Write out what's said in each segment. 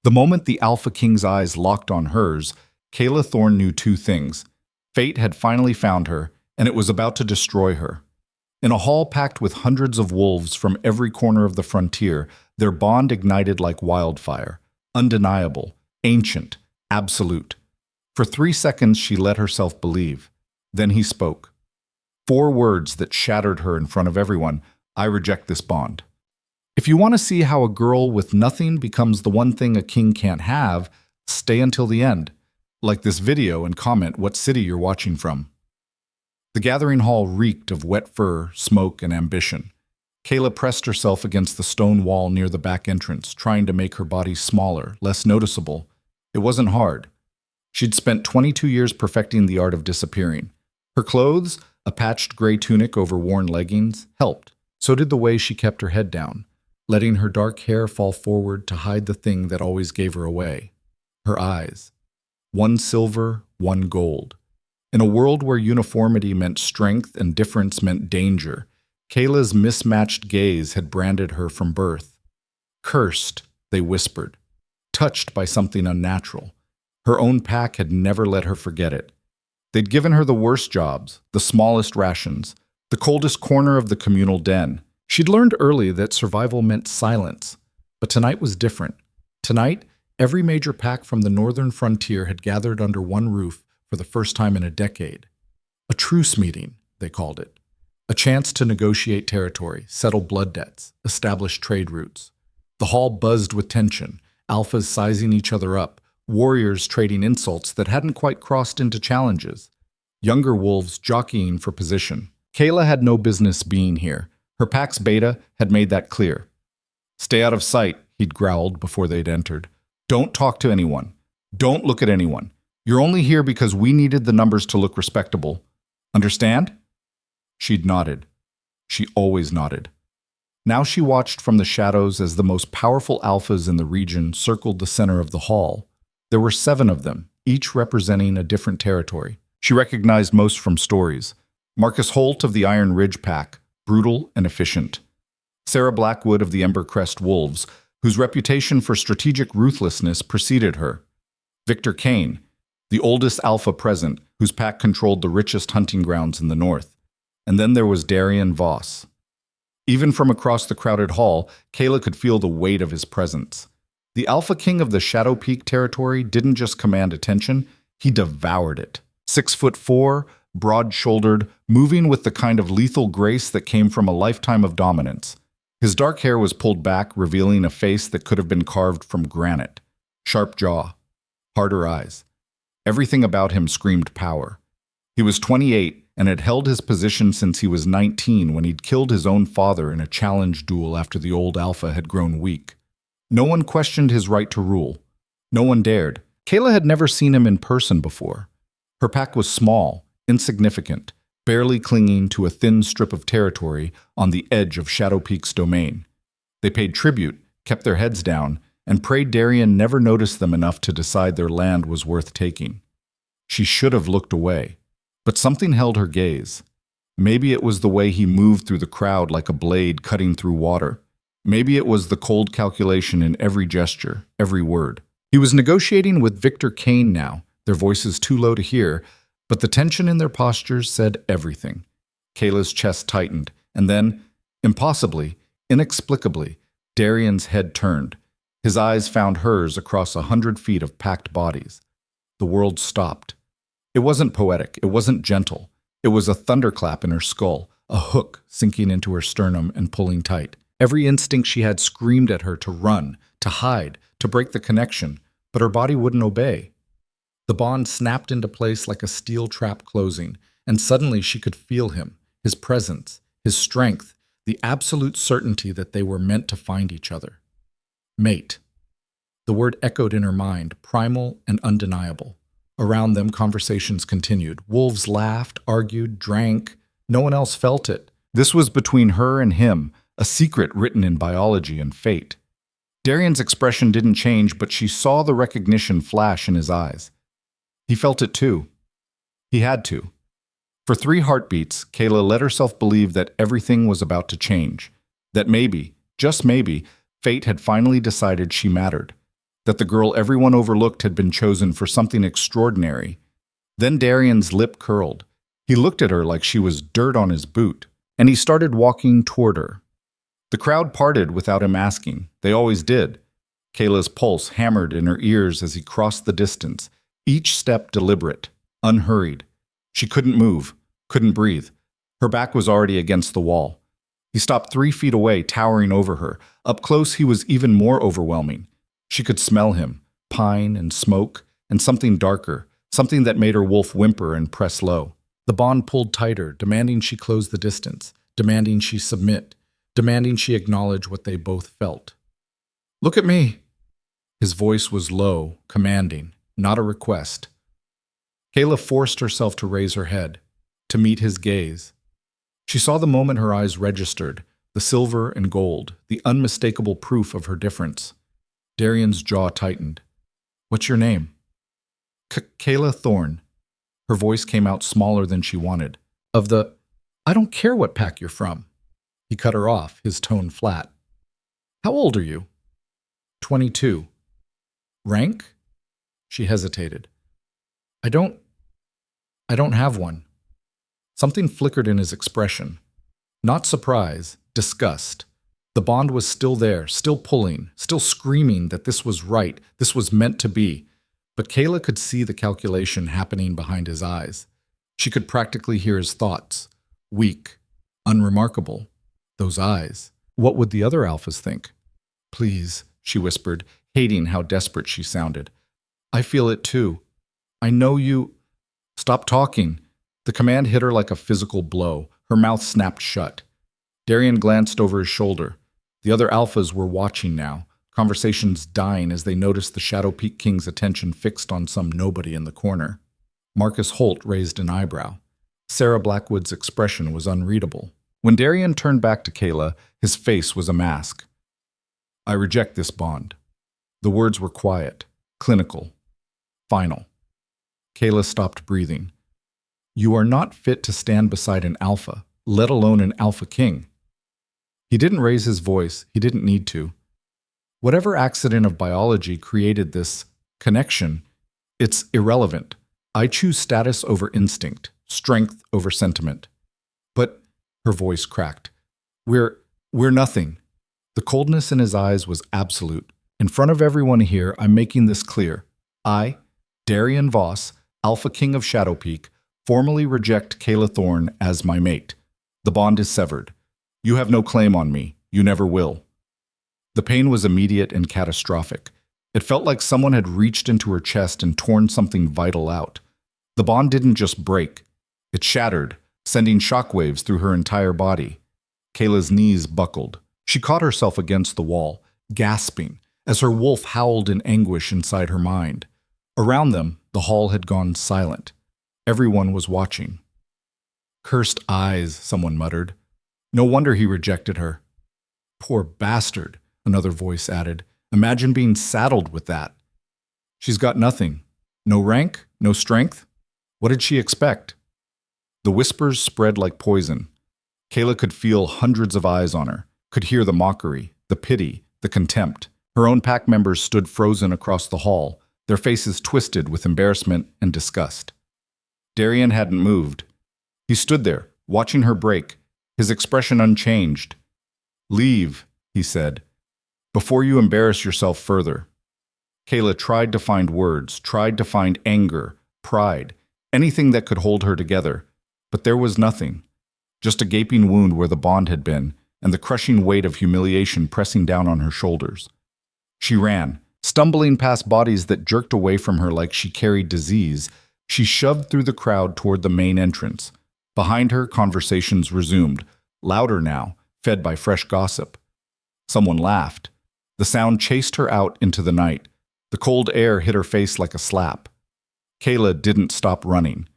The moment the Alpha King's eyes locked on hers, Kaela Thorne knew two things. Fate had finally found her, and it was about to destroy her. In a hall packed with hundreds of wolves from every corner of the frontier, their bond ignited like wildfire, undeniable, ancient, absolute. For 3 seconds she let herself believe. Then he spoke. 4 words that shattered her in front of everyone. I reject this bond. If you want to see how a girl with nothing becomes the one thing a king can't have, stay until the end. Like this video and comment what city you're watching from. The gathering hall reeked of wet fur, smoke, and ambition. Kaela pressed herself against the stone wall near the back entrance, trying to make her body smaller, less noticeable. It wasn't hard. She'd spent 22 years perfecting the art of disappearing. Her clothes, a patched gray tunic over worn leggings, helped. So did the way she kept her head down, letting her dark hair fall forward to hide the thing that always gave her away. Her eyes. One silver, one gold. In a world where uniformity meant strength and difference meant danger, Kaela's mismatched gaze had branded her from birth. Cursed, they whispered. Touched by something unnatural. Her own pack had never let her forget it. They'd given her the worst jobs, the smallest rations, the coldest corner of the communal den. She'd learned early that survival meant silence. But tonight was different. Tonight, every major pack from the northern frontier had gathered under one roof for the first time in a decade. A truce meeting, they called it. A chance to negotiate territory, settle blood debts, establish trade routes. The hall buzzed with tension, alphas sizing each other up, warriors trading insults that hadn't quite crossed into challenges, younger wolves jockeying for position. Kaela had no business being here. Her pack's beta had made that clear. Stay out of sight, he'd growled before they'd entered. Don't talk to anyone. Don't look at anyone. You're only here because we needed the numbers to look respectable. Understand? She'd nodded. She always nodded. Now she watched from the shadows as the most powerful alphas in the region circled the center of the hall. There were 7 of them, each representing a different territory. She recognized most from stories. Marcus Holt of the Iron Ridge Pack, brutal and efficient. Sarah Blackwood of the Embercrest Wolves, whose reputation for strategic ruthlessness preceded her. Victor Kane, the oldest alpha present, whose pack controlled the richest hunting grounds in the north. And then there was Darian Voss. Even from across the crowded hall, Kaela could feel the weight of his presence. The Alpha King of the Shadow Peak territory didn't just command attention, he devoured it. 6'4", broad-shouldered, moving with the kind of lethal grace that came from a lifetime of dominance. His dark hair was pulled back, revealing a face that could have been carved from granite. Sharp jaw, harder eyes. Everything about him screamed power. He was 28 and had held his position since he was 19 when he'd killed his own father in a challenge duel after the old Alpha had grown weak. No one questioned his right to rule. No one dared. Kaela had never seen him in person before. Her pack was small, insignificant, barely clinging to a thin strip of territory on the edge of Shadow Peak's domain. They paid tribute, kept their heads down, and prayed Darian never noticed them enough to decide their land was worth taking. She should have looked away, but something held her gaze. Maybe it was the way he moved through the crowd like a blade cutting through water. Maybe it was the cold calculation in every gesture, every word. He was negotiating with Victor Kane now, their voices too low to hear, but the tension in their postures said everything. Kaela's chest tightened, and then, impossibly, inexplicably, Darian's head turned. His eyes found hers across 100 feet of packed bodies. The world stopped. It wasn't poetic, it wasn't gentle. It was a thunderclap in her skull, a hook sinking into her sternum and pulling tight. Every instinct she had screamed at her to run, to hide, to break the connection, but her body wouldn't obey. The bond snapped into place like a steel trap closing, and suddenly she could feel him, his presence, his strength, the absolute certainty that they were meant to find each other. Mate. The word echoed in her mind, primal and undeniable. Around them, conversations continued. Wolves laughed, argued, drank. No one else felt it. This was between her and him, a secret written in biology and fate. Darian's expression didn't change, but she saw the recognition flash in his eyes. He felt it too. He had to. For 3 heartbeats, Kaela let herself believe that everything was about to change. That maybe, just maybe, fate had finally decided she mattered. that the girl everyone overlooked had been chosen for something extraordinary. Then Darian's lip curled. He looked at her like she was dirt on his boot, and he started walking toward her. The crowd parted without him asking. They always did. Kaela's pulse hammered in her ears as he crossed the distance, each step deliberate, unhurried. She couldn't move, couldn't breathe. Her back was already against the wall. He stopped 3 feet away, towering over her. Up close, he was even more overwhelming. She could smell him, pine and smoke, and something darker, something that made her wolf whimper and press low. The bond pulled tighter, demanding she close the distance, demanding she submit, demanding she acknowledge what they both felt. "Look at me." His voice was low, commanding, not a request. Kaela forced herself to raise her head, to meet his gaze. She saw the moment her eyes registered, the silver and gold, the unmistakable proof of her difference. Darian's jaw tightened. "What's your name?" Kaela Thorne." Her voice came out smaller than she wanted. "I don't care what pack you're from." He cut her off, his tone flat. "How old are you?" 22. "Rank?" She hesitated. I don't have one." Something flickered in his expression. Not surprise, disgust. The bond was still there, still pulling, still screaming that this was right, this was meant to be. But Kaela could see the calculation happening behind his eyes. She could practically hear his thoughts. Weak, unremarkable. Those eyes. What would the other alphas think? "Please," she whispered, hating how desperate she sounded. "I feel it too. I know you—" "Stop talking." The command hit her like a physical blow. Her mouth snapped shut. Darian glanced over his shoulder. The other alphas were watching now, conversations dying as they noticed the Shadow Peak King's attention fixed on some nobody in the corner. Marcus Holt raised an eyebrow. Sarah Blackwood's expression was unreadable. When Darian turned back to Kaela, his face was a mask. "I reject this bond." The words were quiet, clinical, final. Kaela stopped breathing. "You are not fit to stand beside an alpha, let alone an alpha king." He didn't raise his voice. He didn't need to. Whatever accident of biology created this connection, it's irrelevant. I choose status over instinct, strength over sentiment. "But," her voice cracked, we're nothing." The coldness in his eyes was absolute. "In front of everyone here, I'm making this clear. I, Darian Voss, Alpha King of Shadow Peak, formally reject Kaela Thorne as my mate. The bond is severed. You have no claim on me. You never will." The pain was immediate and catastrophic. It felt like someone had reached into her chest and torn something vital out. The bond didn't just break. It shattered, sending shockwaves through her entire body. Kaela's knees buckled. She caught herself against the wall, gasping, as her wolf howled in anguish inside her mind. Around them, the hall had gone silent. Everyone was watching. "Cursed eyes," someone muttered. "No wonder he rejected her." "Poor bastard," another voice added. "Imagine being saddled with that." "She's got nothing. No rank, no strength. What did she expect?" The whispers spread like poison. Kaela could feel hundreds of eyes on her, could hear the mockery, the pity, the contempt. Her own pack members stood frozen across the hall, their faces twisted with embarrassment and disgust. Darian hadn't moved. He stood there, watching her break, his expression unchanged. "Leave," he said, "before you embarrass yourself further." Kaela tried to find words, tried to find anger, pride, anything that could hold her together, but there was nothing. Just a gaping wound where the bond had been, and the crushing weight of humiliation pressing down on her shoulders. She ran, stumbling past bodies that jerked away from her like she carried disease. She shoved through the crowd toward the main entrance. Behind her, conversations resumed, louder now, fed by fresh gossip. Someone laughed. The sound chased her out into the night. The cold air hit her face like a slap. Kaela didn't stop running.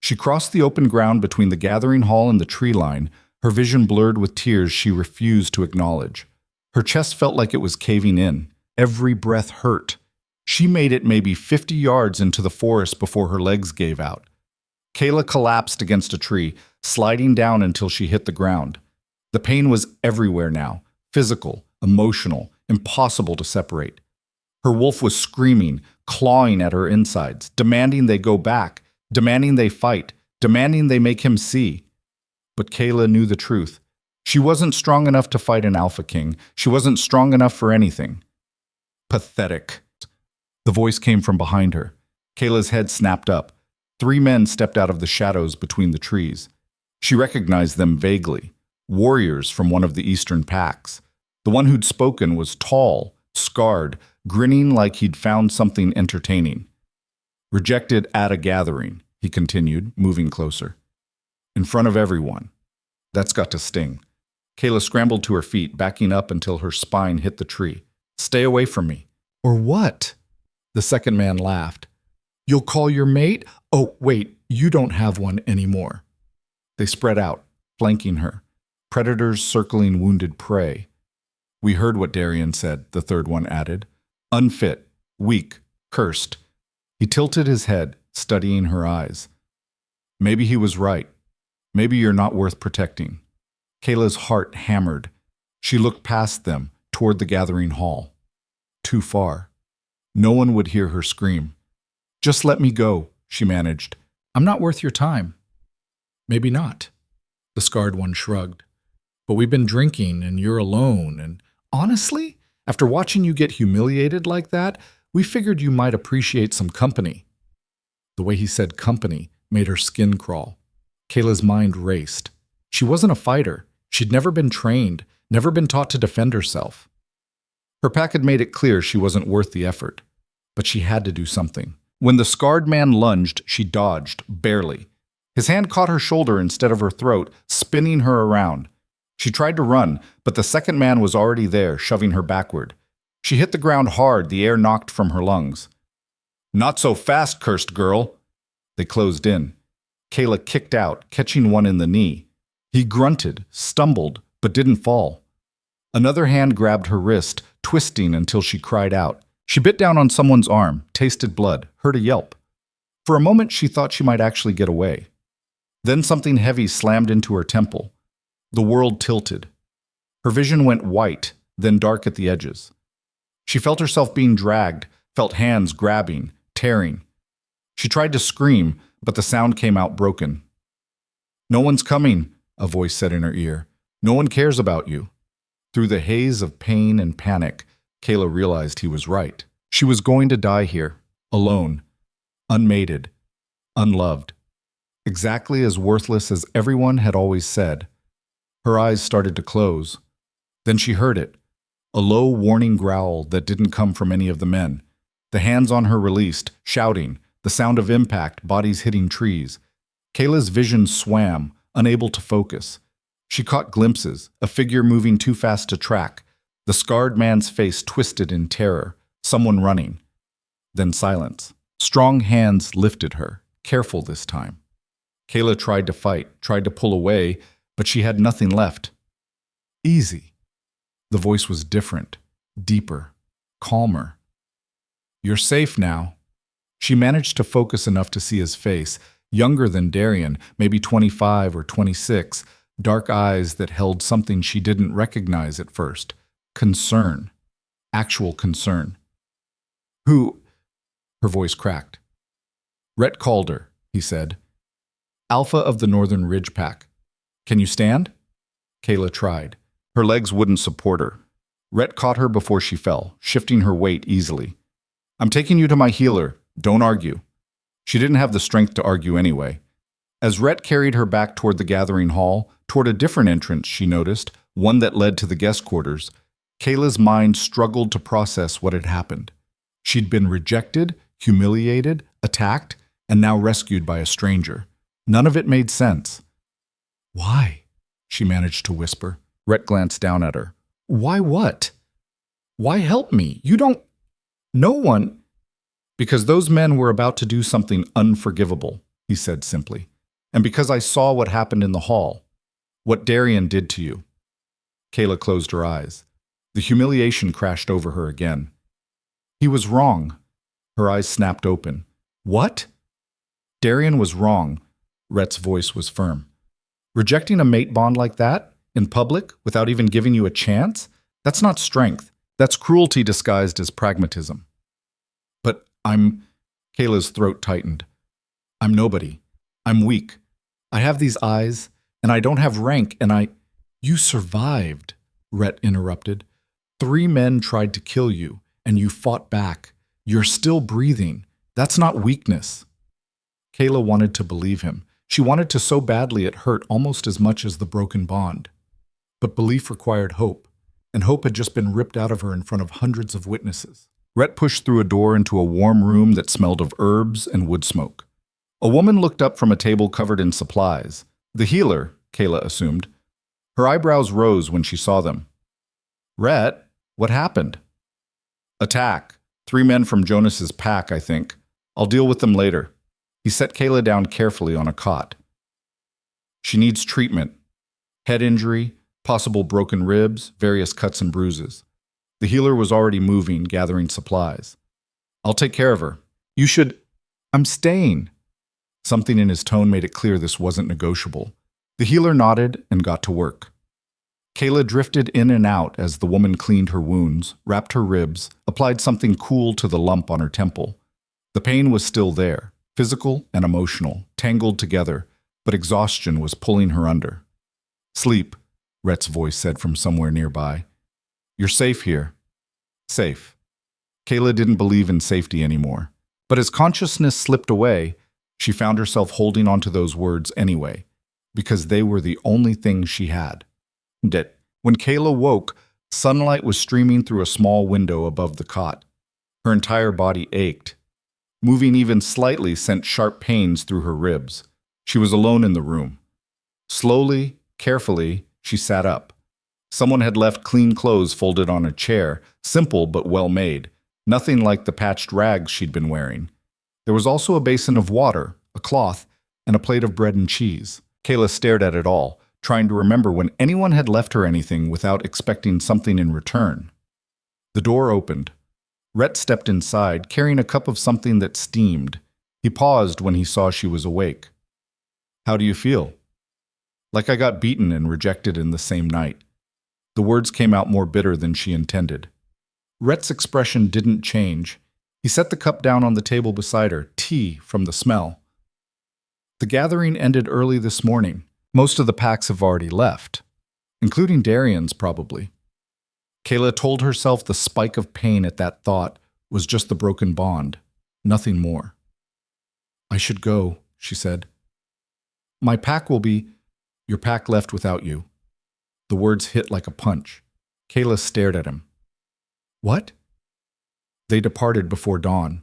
She crossed the open ground between the gathering hall and the tree line, her vision blurred with tears she refused to acknowledge. Her chest felt like it was caving in. Every breath hurt. She made it maybe 50 yards into the forest before her legs gave out. Kaela collapsed against a tree, sliding down until she hit the ground. The pain was everywhere now, physical, emotional, impossible to separate. Her wolf was screaming, clawing at her insides, demanding they go back, demanding they fight, demanding they make him see. But Kaela knew the truth. She wasn't strong enough to fight an alpha king. She wasn't strong enough for anything. Pathetic. The voice came from behind her. Kayla's head snapped up. 3 men stepped out of the shadows between the trees. She recognized them vaguely. Warriors from one of the eastern packs. The one who'd spoken was tall, scarred, grinning like he'd found something entertaining. Rejected at a gathering, he continued, moving closer. In front of everyone. That's got to sting. Kaela scrambled to her feet, backing up until her spine hit the tree. Stay away from me. Or what? The second man laughed. You'll call your mate? Oh, wait, you don't have one anymore. They spread out, flanking her. Predators circling wounded prey. We heard what Darian said, the third one added. Unfit, weak, cursed. He tilted his head, studying her eyes. Maybe he was right. Maybe you're not worth protecting. Kayla's heart hammered. She looked past them, toward the gathering hall. Too far. No one would hear her scream. Just let me go, she managed. I'm not worth your time. Maybe not. The scarred one shrugged. But we've been drinking and you're alone, and honestly, after watching you get humiliated like that, we figured you might appreciate some company. The way he said company made her skin crawl. Kayla's mind raced. She wasn't a fighter. She'd never been trained, never been taught to defend herself. Her pack had made it clear she wasn't worth the effort. But she had to do something. When the scarred man lunged, she dodged, barely. His hand caught her shoulder instead of her throat, spinning her around. She tried to run, but the second man was already there, shoving her backward. She hit the ground hard, the air knocked from her lungs. Not so fast, cursed girl. They closed in. Kaela kicked out, catching one in the knee. He grunted, stumbled, but didn't fall. Another hand grabbed her wrist, twisting until she cried out. She bit down on someone's arm, tasted blood, heard a yelp. For a moment, she thought she might actually get away. Then something heavy slammed into her temple. The world tilted. Her vision went white, then dark at the edges. She felt herself being dragged, felt hands grabbing, tearing. She tried to scream, but the sound came out broken. No one's coming, a voice said in her ear. No one cares about you. Through the haze of pain and panic, Kaela realized he was right. She was going to die here, alone, unmated, unloved, exactly as worthless as everyone had always said. Her eyes started to close. Then she heard it, a low warning growl that didn't come from any of the men. The hands on her released, shouting, the sound of impact, bodies hitting trees. Kayla's vision swam, unable to focus. She caught glimpses, a figure moving too fast to track, the scarred man's face twisted in terror, someone running. Then silence. Strong hands lifted her, careful this time. Kaela tried to fight, tried to pull away, but she had nothing left. Easy. The voice was different, deeper, calmer. You're safe now. She managed to focus enough to see his face, younger than Darian, maybe 25 or 26, dark eyes that held something she didn't recognize at first. Concern. Actual concern. Who? Her voice cracked. Rhett Calder, he said. Alpha of the Northern Ridge Pack. Can you stand? Kaela tried. Her legs wouldn't support her. Rhett caught her before she fell, shifting her weight easily. I'm taking you to my healer. Don't argue. She didn't have the strength to argue anyway. As Rhett carried her back toward the gathering hall, toward a different entrance, she noticed, one that led to the guest quarters, Kayla's mind struggled to process what had happened. She'd been rejected, humiliated, attacked, and now rescued by a stranger. None of it made sense. Why? She managed to whisper. Rhett glanced down at her. Why what? Why help me? You don't... No one... Because those men were about to do something unforgivable, he said simply. And because I saw what happened in the hall. What Darian did to you. Kaela closed her eyes. The humiliation crashed over her again. He was wrong. Her eyes snapped open. What? Darian was wrong. Rhett's voice was firm. Rejecting a mate bond like that, in public, without even giving you a chance? That's not strength. That's cruelty disguised as pragmatism. I'm... Kayla's throat tightened. I'm nobody. I'm weak. I have these eyes, and I don't have rank, and I... You survived, Rhett interrupted. 3 men tried to kill you, and you fought back. You're still breathing. That's not weakness. Kaela wanted to believe him. She wanted to so badly it hurt almost as much as the broken bond. But belief required hope, and hope had just been ripped out of her in front of hundreds of witnesses. Rhett pushed through a door into a warm room that smelled of herbs and wood smoke. A woman looked up from a table covered in supplies. The healer, Kaela assumed. Her eyebrows rose when she saw them. Rhett, what happened? Attack. 3 men from Jonas's pack, I think. I'll deal with them later. He set Kaela down carefully on a cot. She needs treatment. Head injury, possible broken ribs, various cuts and bruises. The healer was already moving, gathering supplies. I'll take care of her. You should... I'm staying. Something in his tone made it clear this wasn't negotiable. The healer nodded and got to work. Kaela drifted in and out as the woman cleaned her wounds, wrapped her ribs, applied something cool to the lump on her temple. The pain was still there, physical and emotional, tangled together, but exhaustion was pulling her under. Sleep, Rhett's voice said from somewhere nearby. You're safe here. Safe. Kaela didn't believe in safety anymore. But as consciousness slipped away, she found herself holding onto those words anyway, because they were the only thing she had. When Kaela woke, sunlight was streaming through a small window above the cot. Her entire body ached. Moving even slightly sent sharp pains through her ribs. She was alone in the room. Slowly, carefully, she sat up. Someone had left clean clothes folded on a chair, simple but well made, nothing like the patched rags she'd been wearing. There was also a basin of water, a cloth, and a plate of bread and cheese. Kaela stared at it all, trying to remember when anyone had left her anything without expecting something in return. The door opened. Rhett stepped inside, carrying a cup of something that steamed. He paused when he saw she was awake. How do you feel? Like I got beaten and rejected in the same night. The words came out more bitter than she intended. Rhett's expression didn't change. He set the cup down on the table beside her, tea from the smell. The gathering ended early this morning. Most of the packs have already left, including Darian's probably. Kaela told herself the spike of pain at that thought was just the broken bond, nothing more. I should go, she said. My pack will be... Your pack left without you. The words hit like a punch. Kaela stared at him. What? They departed before dawn.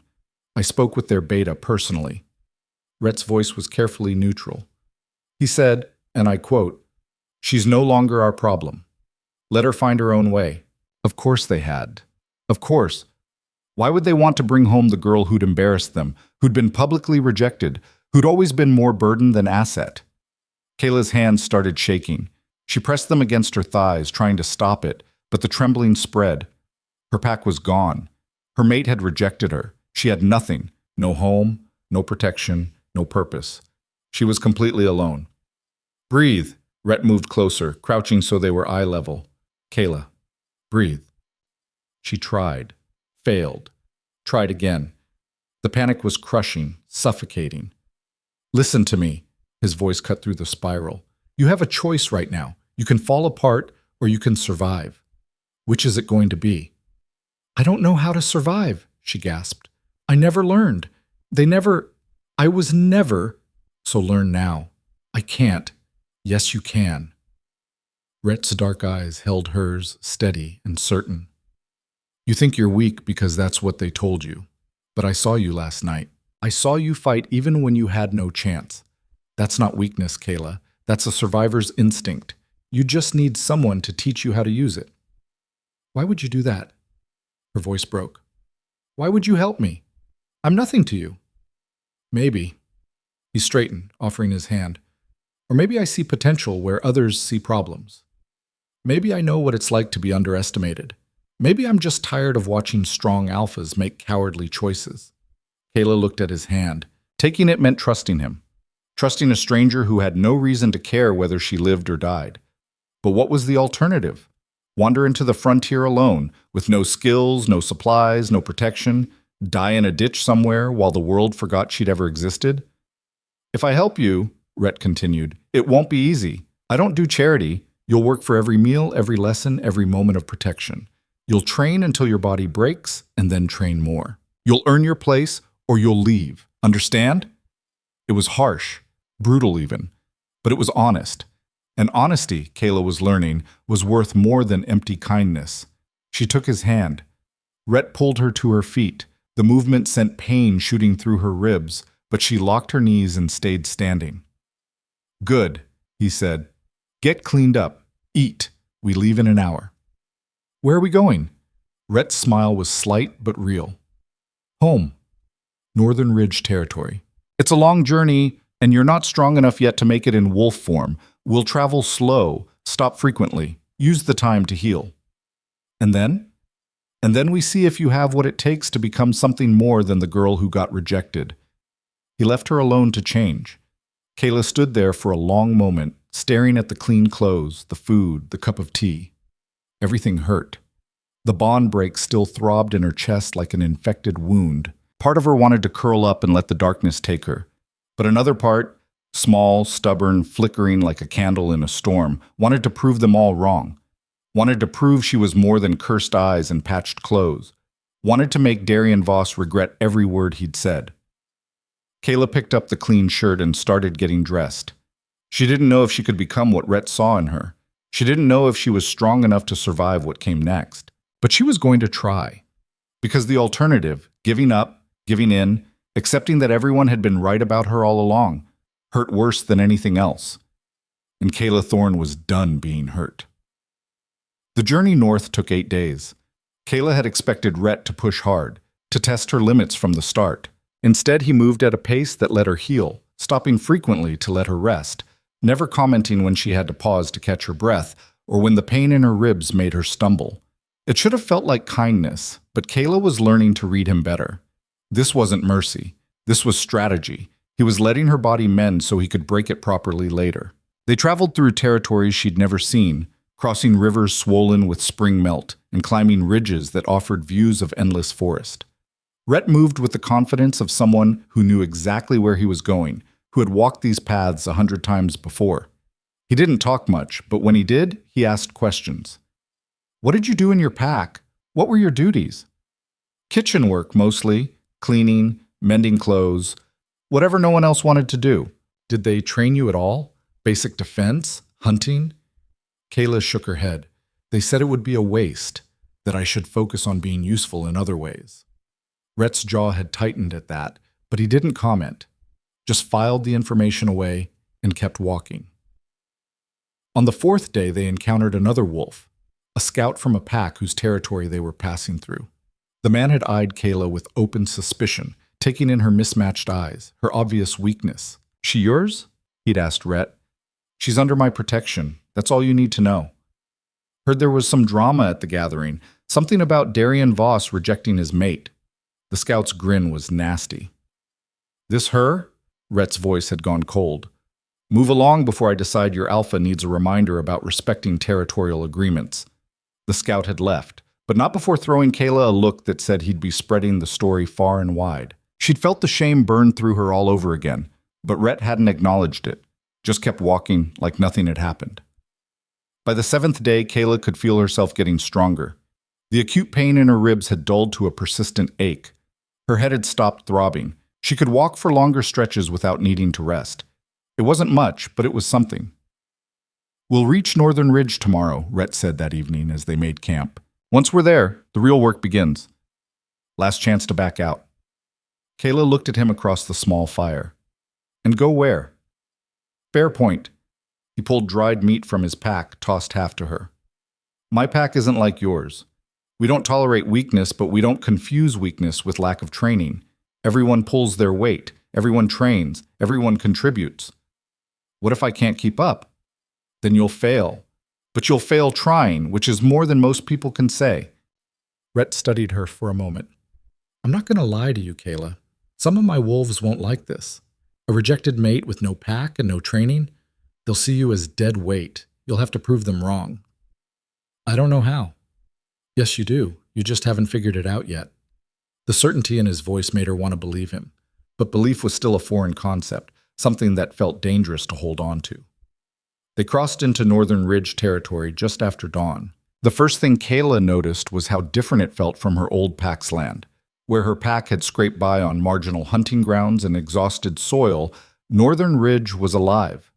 I spoke with their beta personally. Rhett's voice was carefully neutral. He said, and I quote, "She's no longer our problem. Let her find her own way." Of course they had. Of course. Why would they want to bring home the girl who'd embarrassed them, who'd been publicly rejected, who'd always been more burden than asset? Kayla's hands started shaking. She pressed them against her thighs, trying to stop it, but the trembling spread. Her pack was gone. Her mate had rejected her. She had nothing. No home, no protection, no purpose. She was completely alone. Breathe. Rhett moved closer, crouching so they were eye level. Kaela, breathe. She tried, failed, tried again. The panic was crushing, suffocating. Listen to me. His voice cut through the spiral. You have a choice right now. You can fall apart or you can survive. Which is it going to be? I don't know how to survive, she gasped. I never learned. I was never. So learn now. I can't. Yes, you can. Rhett's dark eyes held hers, steady and certain. You think you're weak because that's what they told you. But I saw you last night. I saw you fight even when you had no chance. That's not weakness, Kaela. That's a survivor's instinct. You just need someone to teach you how to use it. Why would you do that? Her voice broke. Why would you help me? I'm nothing to you. Maybe. He straightened, offering his hand. Or maybe I see potential where others see problems. Maybe I know what it's like to be underestimated. Maybe I'm just tired of watching strong alphas make cowardly choices. Kaela looked at his hand. Taking it meant trusting him. Trusting a stranger who had no reason to care whether she lived or died. But what was the alternative? Wander into the frontier alone, with no skills, no supplies, no protection, Die in a ditch somewhere while the world forgot she'd ever existed? If I help you, Rhett continued, it won't be easy. I don't do charity. You'll work for every meal, every lesson, every moment of protection. You'll train until your body breaks and then train more. You'll earn your place or you'll leave. Understand? It was harsh, brutal even, but it was honest. And honesty, Kaela was learning, was worth more than empty kindness. She took his hand. Rhett pulled her to her feet. The movement sent pain shooting through her ribs, but she locked her knees and stayed standing. Good, he said. Get cleaned up. Eat. We leave in an hour. Where are we going? Rhett's smile was slight but real. Home. Northern Ridge Territory. It's a long journey, and you're not strong enough yet to make it in wolf form. We'll travel slow, stop frequently, use the time to heal. And then? And then we see if you have what it takes to become something more than the girl who got rejected. He left her alone to change. Kaela stood there for a long moment, staring at the clean clothes, the food, the cup of tea. Everything hurt. The bond break still throbbed in her chest like an infected wound. Part of her wanted to curl up and let the darkness take her. But another part, small, stubborn, flickering like a candle in a storm, wanted to prove them all wrong. Wanted to prove she was more than cursed eyes and patched clothes. Wanted to make Darian Voss regret every word he'd said. Kaela picked up the clean shirt and started getting dressed. She didn't know if she could become what Rhett saw in her. She didn't know if she was strong enough to survive what came next. But she was going to try. Because the alternative, giving up, giving in, accepting that everyone had been right about her all along, hurt worse than anything else. And Kaela Thorne was done being hurt. The journey north took 8 days. Kaela had expected Rhett to push hard, to test her limits from the start. Instead, he moved at a pace that let her heal, stopping frequently to let her rest, never commenting when she had to pause to catch her breath or when the pain in her ribs made her stumble. It should have felt like kindness, but Kaela was learning to read him better. This wasn't mercy. This was strategy. He was letting her body mend so he could break it properly later. They traveled through territories she'd never seen, crossing rivers swollen with spring melt and climbing ridges that offered views of endless forest. Rhett moved with the confidence of someone who knew exactly where he was going, who had walked these paths 100 times before. He didn't talk much, but when he did, he asked questions. What did you do in your pack? What were your duties? Kitchen work, mostly. Cleaning, mending clothes, whatever no one else wanted to do. Did they train you at all? Basic defense? Hunting? Kaela shook her head. They said it would be a waste, that I should focus on being useful in other ways. Rhett's jaw had tightened at that, but he didn't comment, just filed the information away and kept walking. On the 4th day, they encountered another wolf, a scout from a pack whose territory they were passing through. The man had eyed Kaela with open suspicion, taking in her mismatched eyes, her obvious weakness. She yours? He'd asked Rhett. She's under my protection. That's all you need to know. Heard there was some drama at the gathering, something about Darian Voss rejecting his mate. The scout's grin was nasty. This her? Rhett's voice had gone cold. Move along before I decide your alpha needs a reminder about respecting territorial agreements. The scout had left, but not before throwing Kaela a look that said he'd be spreading the story far and wide. She'd felt the shame burn through her all over again, but Rhett hadn't acknowledged it, just kept walking like nothing had happened. By the 7th day, Kaela could feel herself getting stronger. The acute pain in her ribs had dulled to a persistent ache. Her head had stopped throbbing. She could walk for longer stretches without needing to rest. It wasn't much, but it was something. We'll reach Northern Ridge tomorrow, Rhett said that evening as they made camp. Once we're there, the real work begins. Last chance to back out. Kaela looked at him across the small fire. And go where? Fair point. He pulled dried meat from his pack, tossed half to her. My pack isn't like yours. We don't tolerate weakness, but we don't confuse weakness with lack of training. Everyone pulls their weight. Everyone trains. Everyone contributes. What if I can't keep up? Then you'll fail. But you'll fail trying, which is more than most people can say. Rhett studied her for a moment. I'm not going to lie to you, Kaela. Some of my wolves won't like this. A rejected mate with no pack and no training, they'll see you as dead weight. You'll have to prove them wrong. I don't know how. Yes, you do. You just haven't figured it out yet. The certainty in his voice made her want to believe him. But belief was still a foreign concept, something that felt dangerous to hold on to. They crossed into Northern Ridge territory just after dawn. The first thing Kaela noticed was how different it felt from her old pack's land. Where her pack had scraped by on marginal hunting grounds and exhausted soil, Northern Ridge was alive.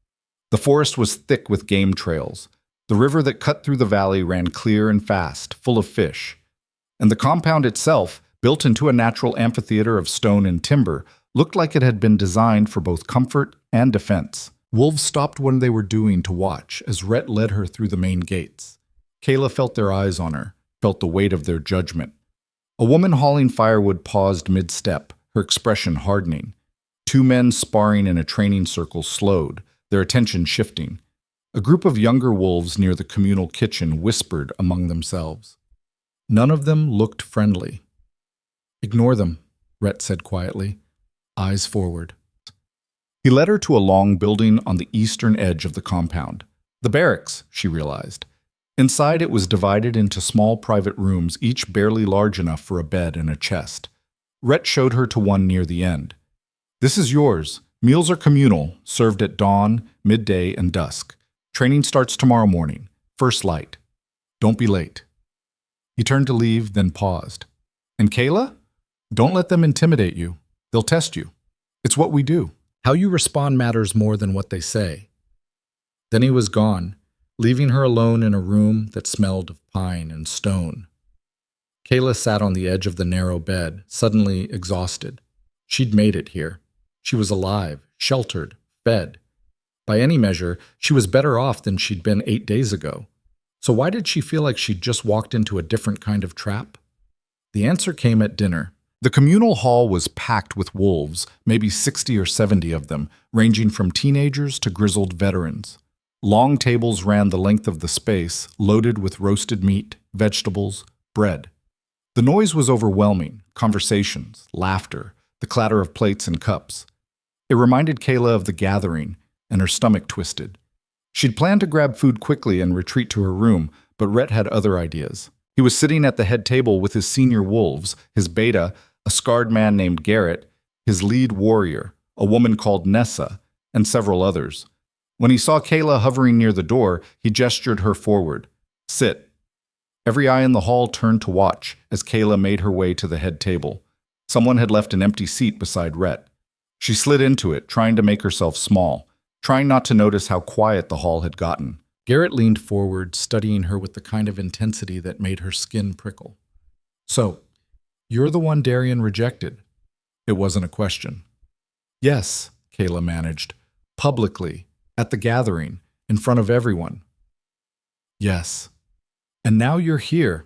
The forest was thick with game trails. The river that cut through the valley ran clear and fast, full of fish. And the compound itself, built into a natural amphitheater of stone and timber, looked like it had been designed for both comfort and defense. Wolves stopped what they were doing to watch as Rhett led her through the main gates. Kaela felt their eyes on her, felt the weight of their judgment. A woman hauling firewood paused mid-step, her expression hardening. Two men sparring in a training circle slowed, their attention shifting. A group of younger wolves near the communal kitchen whispered among themselves. None of them looked friendly. "Ignore them," Rhett said quietly, eyes forward. He led her to a long building on the eastern edge of the compound. The barracks, she realized. Inside it was divided into small private rooms, each barely large enough for a bed and a chest. Rhett showed her to one near the end. "This is yours. Meals are communal, served at dawn, midday, and dusk. Training starts tomorrow morning. First light. Don't be late." He turned to leave, then paused. "And Kaela? Don't let them intimidate you. They'll test you. It's what we do. How you respond matters more than what they say." Then he was gone, leaving her alone in a room that smelled of pine and stone. Kaela sat on the edge of the narrow bed, suddenly exhausted. She'd made it here. She was alive, sheltered, fed. By any measure, she was better off than she'd been 8 days ago. So why did she feel like she'd just walked into a different kind of trap? The answer came at dinner. The communal hall was packed with wolves, maybe 60 or 70 of them, ranging from teenagers to grizzled veterans. Long tables ran the length of the space, loaded with roasted meat, vegetables, bread. The noise was overwhelming: conversations, laughter, the clatter of plates and cups. It reminded Kaela of the gathering, and her stomach twisted. She'd planned to grab food quickly and retreat to her room, but Rhett had other ideas. He was sitting at the head table with his senior wolves, his beta, a scarred man named Garrett, his lead warrior, a woman called Nessa, and several others. When he saw Kaela hovering near the door, he gestured her forward. "Sit." Every eye in the hall turned to watch as Kaela made her way to the head table. Someone had left an empty seat beside Rhett. She slid into it, trying to make herself small, trying not to notice how quiet the hall had gotten. Garrett leaned forward, studying her with the kind of intensity that made her skin prickle. "So, you're the one Darian rejected." It wasn't a question. "Yes," Kaela managed, "publicly, at the gathering, in front of everyone." "Yes. And now you're here."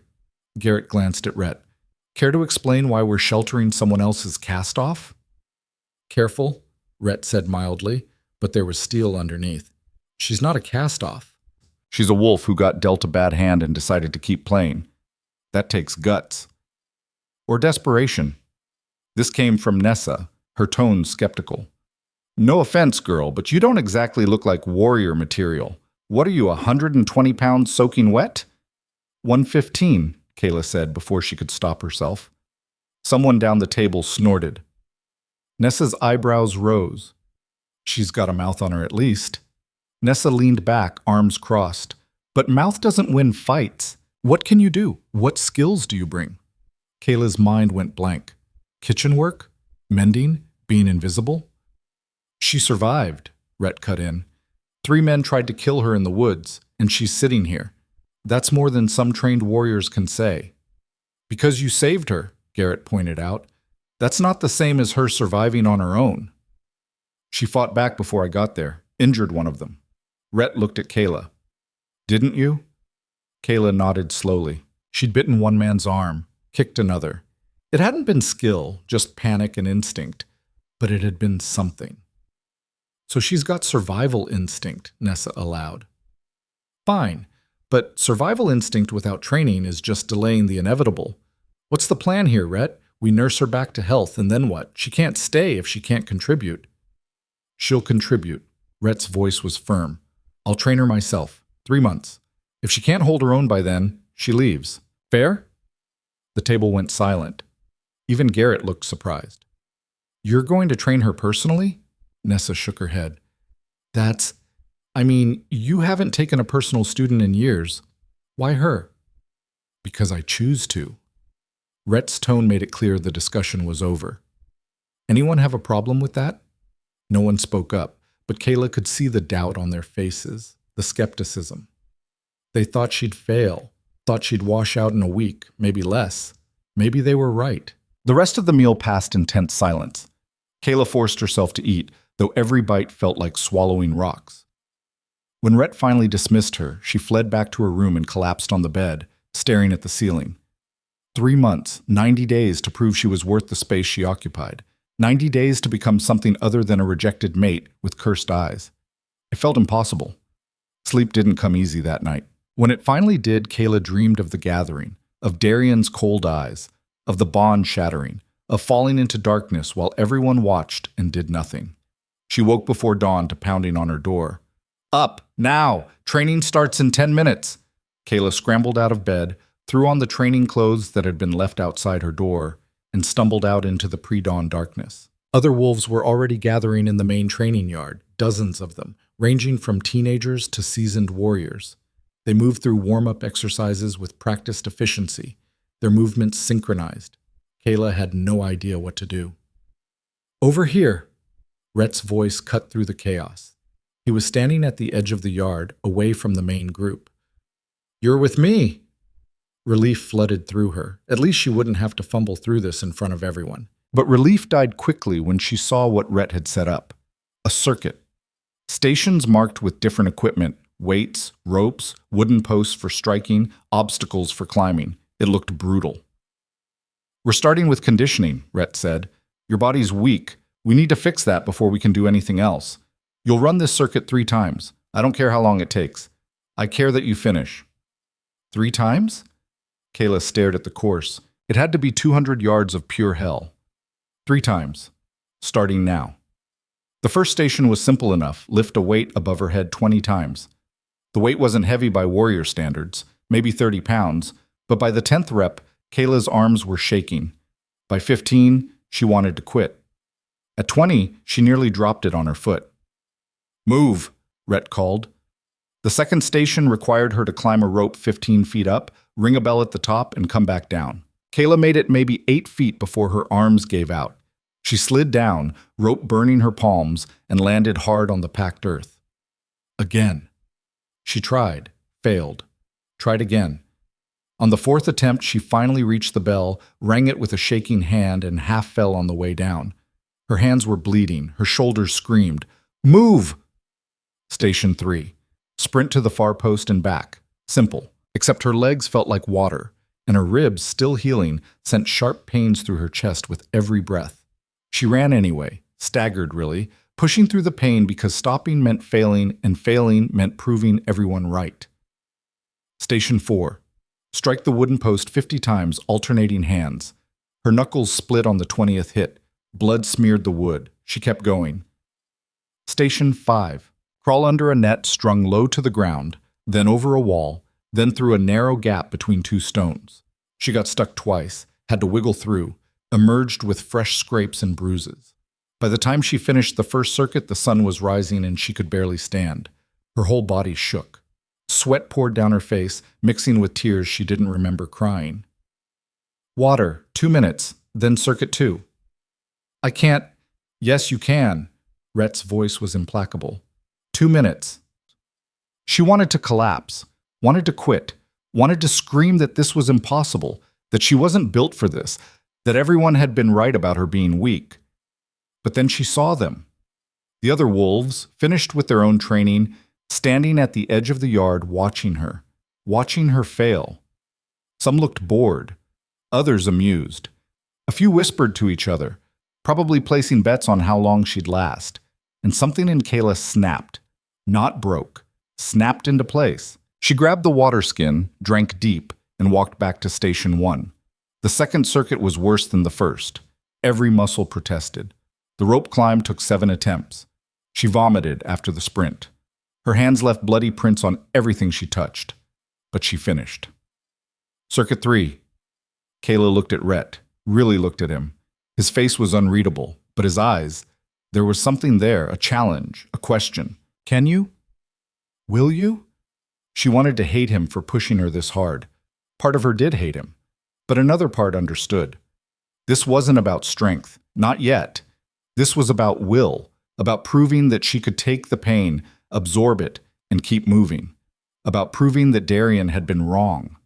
Garrett glanced at Rhett. "Care to explain why we're sheltering someone else's cast-off?" "Careful," Rhett said mildly, but there was steel underneath. "She's not a cast-off. She's a wolf who got dealt a bad hand and decided to keep playing. That takes guts. Or desperation." This came from Nessa, her tone skeptical. "No offense, girl, but you don't exactly look like warrior material. What are you, 120 pounds soaking wet?" 115, Kaela said before she could stop herself. Someone down the table snorted. Nessa's eyebrows rose. "She's got a mouth on her at least." Nessa leaned back, arms crossed. "But mouth doesn't win fights. What can you do? What skills do you bring?" Kayla's mind went blank. Kitchen work? Mending? Being invisible? "She survived," Rhett cut in. 3 men tried to kill her in the woods, and she's sitting here. That's more than some trained warriors can say. "Because you saved her," Garrett pointed out. "That's not the same as her surviving on her own." "She fought back before I got there, injured one of them." Rhett looked at Kaela. "Didn't you?" Kaela nodded slowly. She'd bitten one man's arm, kicked another. It hadn't been skill, just panic and instinct, but it had been something. "So she's got survival instinct," Nessa allowed. "Fine, but survival instinct without training is just delaying the inevitable. What's the plan here, Rhett? We nurse her back to health, and then what? She can't stay if she can't contribute." "She'll contribute." Rhett's voice was firm. "I'll train her myself. 3 months. If she can't hold her own by then, she leaves. Fair?" The table went silent. Even Garrett looked surprised. You're going to train her personally? Nessa shook her head. You haven't taken a personal student in years. Why her? Because I choose to. Rhett's tone made it clear the discussion was over. Anyone have a problem with that? No one spoke up, but Kaela could see the doubt on their faces, the skepticism. They thought she'd fail, thought she'd wash out in a week, maybe less. Maybe they were right. The rest of the meal passed in tense silence. Kaela forced herself to eat, though every bite felt like swallowing rocks. When Rhett finally dismissed her, she fled back to her room and collapsed on the bed, staring at the ceiling. 3 months, 90 days to prove she was worth the space she occupied. 90 days to become something other than a rejected mate with cursed eyes. It felt impossible. Sleep didn't come easy that night. When it finally did, Kaela dreamed of the gathering, of Darian's cold eyes, of the bond shattering, of falling into darkness while everyone watched and did nothing. She woke before dawn to pounding on her door. Up, now! Training starts in 10 minutes! Kaela scrambled out of bed, threw on the training clothes that had been left outside her door, and stumbled out into the pre-dawn darkness. Other wolves were already gathering in the main training yard, dozens of them, ranging from teenagers to seasoned warriors. They moved through warm-up exercises with practiced efficiency, their movements synchronized. Kaela had no idea what to do. Over here! Rhett's voice cut through the chaos. He was standing at the edge of the yard, away from the main group. You're with me! Relief flooded through her. At least she wouldn't have to fumble through this in front of everyone. But relief died quickly when she saw what Rhett had set up. A circuit. Stations marked with different equipment, weights, ropes, wooden posts for striking, obstacles for climbing. It looked brutal. We're starting with conditioning, Rhett said. Your body's weak. We need to fix that before we can do anything else. You'll run this circuit 3 times. I don't care how long it takes. I care that you finish. 3 times? Kaela stared at the course. It had to be 200 yards of pure hell. 3 times. Starting now. The first station was simple enough. Lift a weight above her head 20 times. The weight wasn't heavy by warrior standards, maybe 30 pounds, but by the 10th rep, Kaela's arms were shaking. By 15, she wanted to quit. At 20, she nearly dropped it on her foot. Move, Rhett called. The second station required her to climb a rope 15 feet up, ring a bell at the top, and come back down. Kaela made it maybe 8 feet before her arms gave out. She slid down, rope burning her palms, and landed hard on the packed earth. Again. She tried, failed, tried again. On the 4th attempt, she finally reached the bell, rang it with a shaking hand, and half fell on the way down. Her hands were bleeding, her shoulders screamed, "Move!" Station 3. Sprint to the far post and back. Simple. Except her legs felt like water, and her ribs, still healing, sent sharp pains through her chest with every breath. She ran anyway, staggered really, pushing through the pain because stopping meant failing, and failing meant proving everyone right. Station 4. Strike the wooden post 50 times, alternating hands. Her knuckles split on the 20th hit. Blood smeared the wood. She kept going. Station 5. Crawl under a net strung low to the ground, then over a wall, then through a narrow gap between 2 stones. She got stuck twice, had to wiggle through, emerged with fresh scrapes and bruises. By the time she finished the first circuit, the sun was rising and she could barely stand. Her whole body shook. Sweat poured down her face, mixing with tears she didn't remember crying. Water, 2 minutes, then circuit 2. I can't. Yes, you can. Rhett's voice was implacable. 2 minutes. She wanted to collapse, wanted to quit, wanted to scream that this was impossible, that she wasn't built for this, that everyone had been right about her being weak. But then she saw them. The other wolves, finished with their own training, standing at the edge of the yard watching her fail. Some looked bored, others amused. A few whispered to each other, probably placing bets on how long she'd last. And something in Kaela snapped. Not broke, snapped into place. She grabbed the water skin, drank deep, and walked back to Station 1. The second circuit was worse than the first. Every muscle protested. The rope climb took 7 attempts. She vomited after the sprint. Her hands left bloody prints on everything she touched. But she finished. Circuit 3. Kaela looked at Rhett. really looked at him. His face was unreadable, but his eyes, there was something there, a challenge, a question. Can you? Will you? She wanted to hate him for pushing her this hard. Part of her did hate him, but another part understood. This wasn't about strength, not yet. This was about will, about proving that she could take the pain, absorb it, and keep moving. About proving that Darian had been wrong.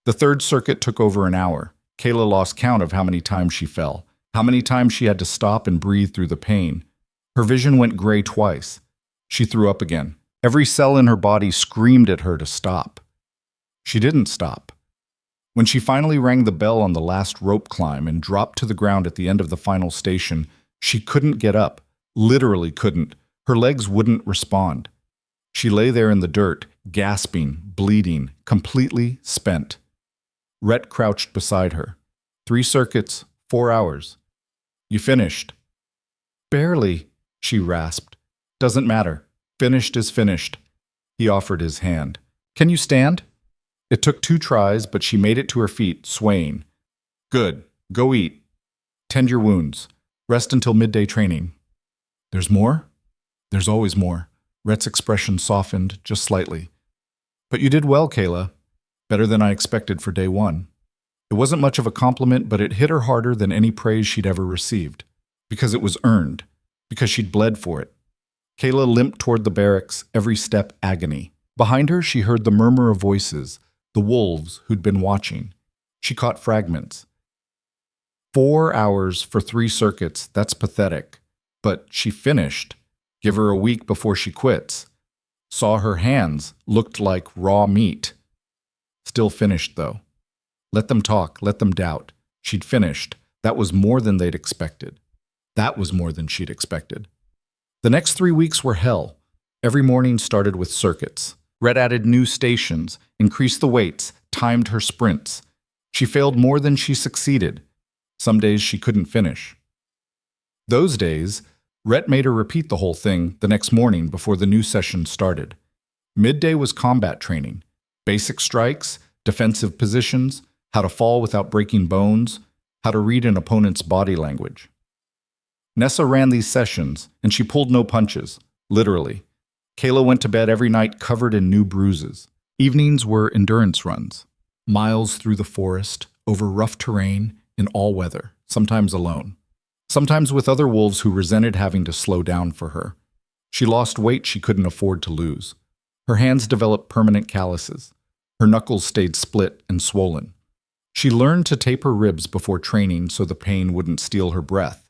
The third circuit took over an hour. Kaela lost count of how many times she fell, how many times she had to stop and breathe through the pain. Her vision went gray twice. She threw up again. Every cell in her body screamed at her to stop. She didn't stop. When she finally rang the bell on the last rope climb and dropped to the ground at the end of the final station, she couldn't get up, literally couldn't. Her legs wouldn't respond. She lay there in the dirt, gasping, bleeding, completely spent. Rhett crouched beside her. 3 circuits, 4 hours. You finished. Barely, she rasped. Doesn't matter. Finished is finished. He offered his hand. Can you stand? It took 2 tries, but she made it to her feet, swaying. Good. Go eat. Tend your wounds. Rest until midday training. There's more? There's always more. Rhett's expression softened just slightly. But you did well, Kaela. Better than I expected for day 1. It wasn't much of a compliment, but it hit her harder than any praise she'd ever received. Because it was earned. Because she'd bled for it. Kaela limped toward the barracks, every step agony. Behind her, she heard the murmur of voices, the wolves who'd been watching. She caught fragments. 4 hours for 3 circuits, that's pathetic. But she finished. Give her a week before she quits. Saw her hands, looked like raw meat. Still finished, though. Let them talk, let them doubt. She'd finished. That was more than they'd expected. That was more than she'd expected. The next 3 weeks were hell. Every morning started with circuits. Rhett added new stations, increased the weights, timed her sprints. She failed more than she succeeded. Some days she couldn't finish. Those days, Rhett made her repeat the whole thing the next morning before the new session started. Midday was combat training. Basic strikes, defensive positions, how to fall without breaking bones, how to read an opponent's body language. Nessa ran these sessions, and she pulled no punches, literally. Kaela went to bed every night covered in new bruises. Evenings were endurance runs, miles through the forest, over rough terrain, in all weather, sometimes alone. Sometimes with other wolves who resented having to slow down for her. She lost weight she couldn't afford to lose. Her hands developed permanent calluses. Her knuckles stayed split and swollen. She learned to tape her ribs before training so the pain wouldn't steal her breath.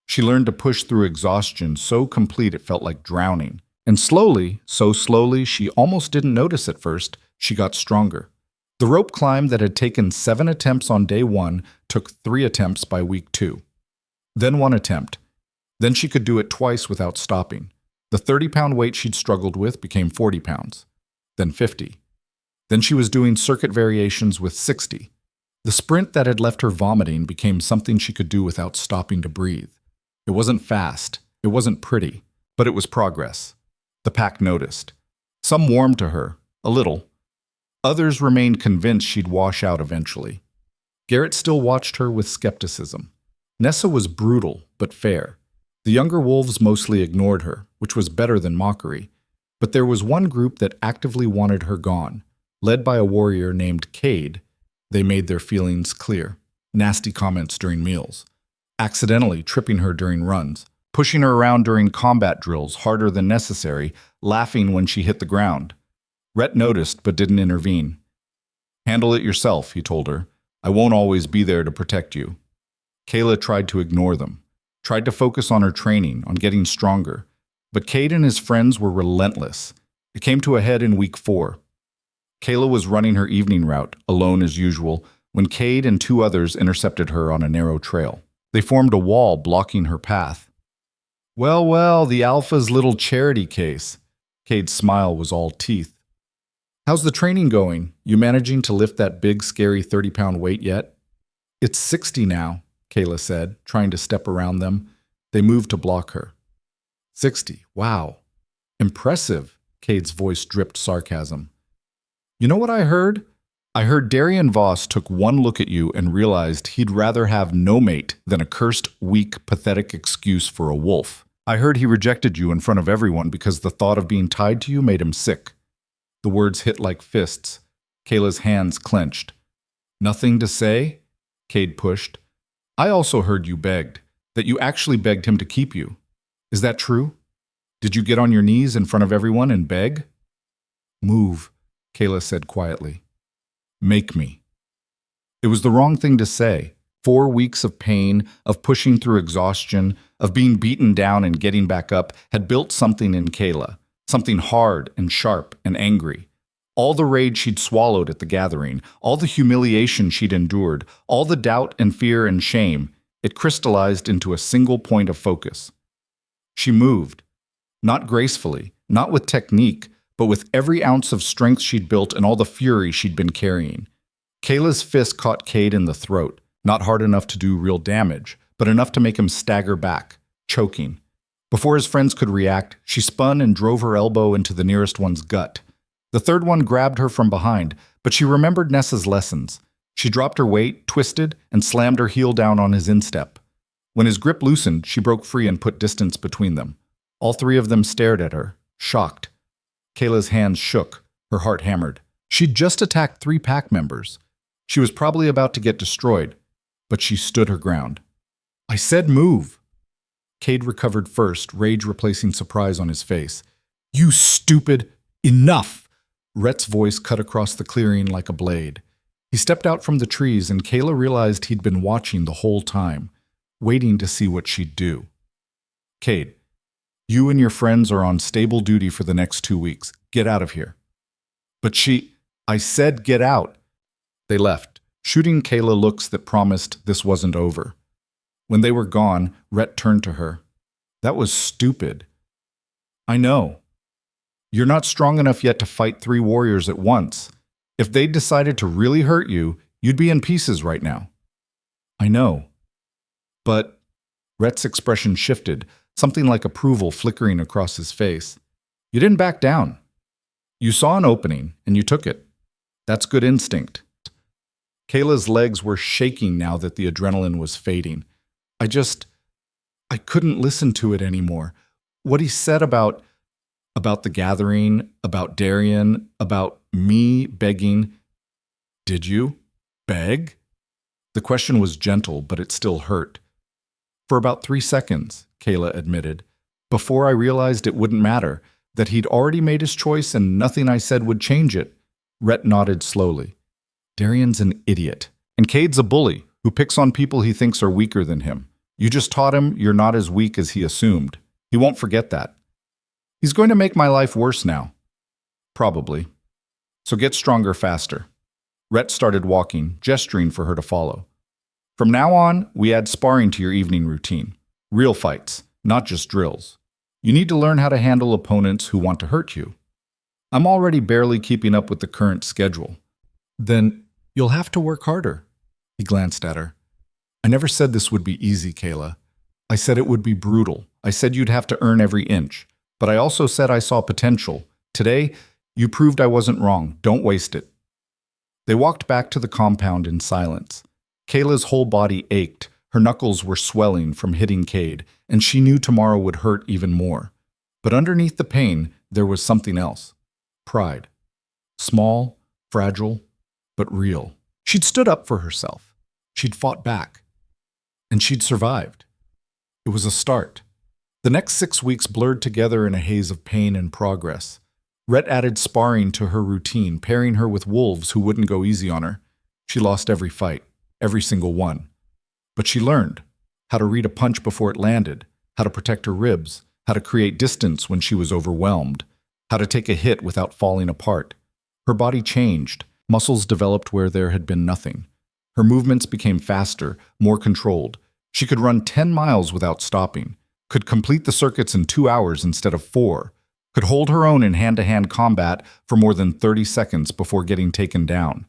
She learned to push through exhaustion so complete it felt like drowning. And slowly, so slowly she almost didn't notice at first, she got stronger. The rope climb that had taken 7 attempts on day 1 took 3 attempts by week 2. Then 1 attempt. Then she could do it twice without stopping. The 30-pound weight she'd struggled with became 40 pounds. Then 50. Then she was doing circuit variations with 60. The sprint that had left her vomiting became something she could do without stopping to breathe. It wasn't fast. It wasn't pretty. But it was progress. The pack noticed. Some warmed to her, a little. Others remained convinced she'd wash out eventually. Garrett still watched her with skepticism. Nessa was brutal, but fair. The younger wolves mostly ignored her, which was better than mockery. But there was one group that actively wanted her gone. Led by a warrior named Cade, they made their feelings clear. Nasty comments during meals. Accidentally tripping her during runs. Pushing her around during combat drills harder than necessary, laughing when she hit the ground. Rhett noticed but didn't intervene. Handle it yourself, he told her. I won't always be there to protect you. Kaela tried to ignore them. Tried to focus on her training, on getting stronger. But Cade and his friends were relentless. It came to a head in week 4. Kaela was running her evening route, alone as usual, when Cade and 2 others intercepted her on a narrow trail. They formed a wall blocking her path. Well, well, the Alpha's little charity case. Cade's smile was all teeth. How's the training going? You managing to lift that big, scary 30-pound weight yet? It's 60 now, Kaela said, trying to step around them. They moved to block her. 60, wow. Impressive, Cade's voice dripped sarcasm. You know what I heard? I heard Darian Voss took one look at you and realized he'd rather have no mate than a cursed, weak, pathetic excuse for a wolf. I heard he rejected you in front of everyone because the thought of being tied to you made him sick. The words hit like fists. Kaela's hands clenched. Nothing to say? Cade pushed. I also heard you begged, that you actually begged him to keep you. Is that true? Did you get on your knees in front of everyone and beg? Move, Kaela said quietly. Make me. It was the wrong thing to say. 4 weeks of pain, of pushing through exhaustion, of being beaten down and getting back up had built something in Kaela, something hard and sharp and angry. All the rage she'd swallowed at the gathering, all the humiliation she'd endured, all the doubt and fear and shame, it crystallized into a single point of focus. She moved, not gracefully, not with technique, but with every ounce of strength she'd built and all the fury she'd been carrying. Kaela's fist caught Cade in the throat, not hard enough to do real damage, but enough to make him stagger back, choking. Before his friends could react, she spun and drove her elbow into the nearest one's gut. The third one grabbed her from behind, but she remembered Nessa's lessons. She dropped her weight, twisted, and slammed her heel down on his instep. When his grip loosened, she broke free and put distance between them. All 3 of them stared at her, shocked. Kaela's hands shook, her heart hammered. She'd just attacked 3 pack members. She was probably about to get destroyed, but she stood her ground. I said move. Cade recovered first, rage replacing surprise on his face. You stupid! Enough! Rhett's voice cut across the clearing like a blade. He stepped out from the trees and Kaela realized he'd been watching the whole time, waiting to see what she'd do. Cade, you and your friends are on stable duty for the next 2 weeks. Get out of here. But I said get out. They left, shooting Kaela looks that promised this wasn't over. When they were gone, Rhett turned to her. That was stupid. I know. You're not strong enough yet to fight 3 warriors at once. If they'd decided to really hurt you, you'd be in pieces right now. I know. But Rhett's expression shifted, something like approval flickering across his face. You didn't back down. You saw an opening, and you took it. That's good instinct. Kaela's legs were shaking now that the adrenaline was fading. I couldn't listen to it anymore. What he said about the gathering, about Darian, about me begging. Did you beg? The question was gentle, but it still hurt. For about 3 seconds, Kaela admitted, before I realized it wouldn't matter, that he'd already made his choice and nothing I said would change it. Rhett nodded slowly. Darian's an idiot, and Cade's a bully who picks on people he thinks are weaker than him. You just taught him you're not as weak as he assumed. He won't forget that. He's going to make my life worse now. Probably. So get stronger faster. Rhett started walking, gesturing for her to follow. From now on, we add sparring to your evening routine. Real fights, not just drills. You need to learn how to handle opponents who want to hurt you. I'm already barely keeping up with the current schedule. Then you'll have to work harder. He glanced at her. I never said this would be easy, Kaela. I said it would be brutal. I said you'd have to earn every inch. But I also said I saw potential. Today, you proved I wasn't wrong. Don't waste it. They walked back to the compound in silence. Kaela's whole body ached. Her knuckles were swelling from hitting Cade, and she knew tomorrow would hurt even more. But underneath the pain, there was something else. Pride. Small, fragile, but real. She'd stood up for herself. She'd fought back. And she'd survived. It was a start. The next 6 weeks blurred together in a haze of pain and progress. Rhett added sparring to her routine, pairing her with wolves who wouldn't go easy on her. She lost every fight, every single one. But she learned how to read a punch before it landed, how to protect her ribs, how to create distance when she was overwhelmed, how to take a hit without falling apart. Her body changed. Muscles developed where there had been nothing. Her movements became faster, more controlled. She could run 10 miles without stopping, could complete the circuits in 2 hours instead of 4, could hold her own in hand-to-hand combat for more than 30 seconds before getting taken down.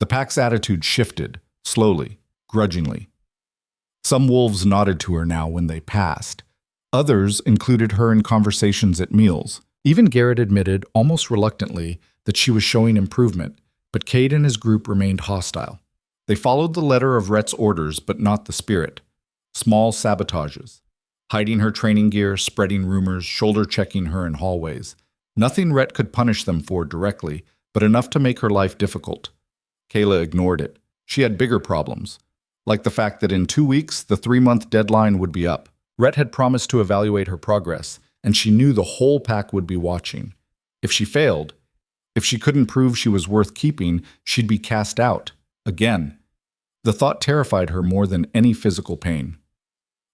The pack's attitude shifted, slowly, grudgingly. Some wolves nodded to her now when they passed. Others included her in conversations at meals. Even Garrett admitted, almost reluctantly, that she was showing improvement, But Cade and his group remained hostile. They followed the letter of Rhett's orders, but not the spirit. Small sabotages. Hiding her training gear, spreading rumors, shoulder-checking her in hallways. Nothing Rhett could punish them for directly, but enough to make her life difficult. Kaela ignored it. She had bigger problems, like the fact that in 2 weeks, the 3-month deadline would be up. Rhett had promised to evaluate her progress, and she knew the whole pack would be watching. If she failed, if she couldn't prove she was worth keeping, she'd be cast out. Again. The thought terrified her more than any physical pain.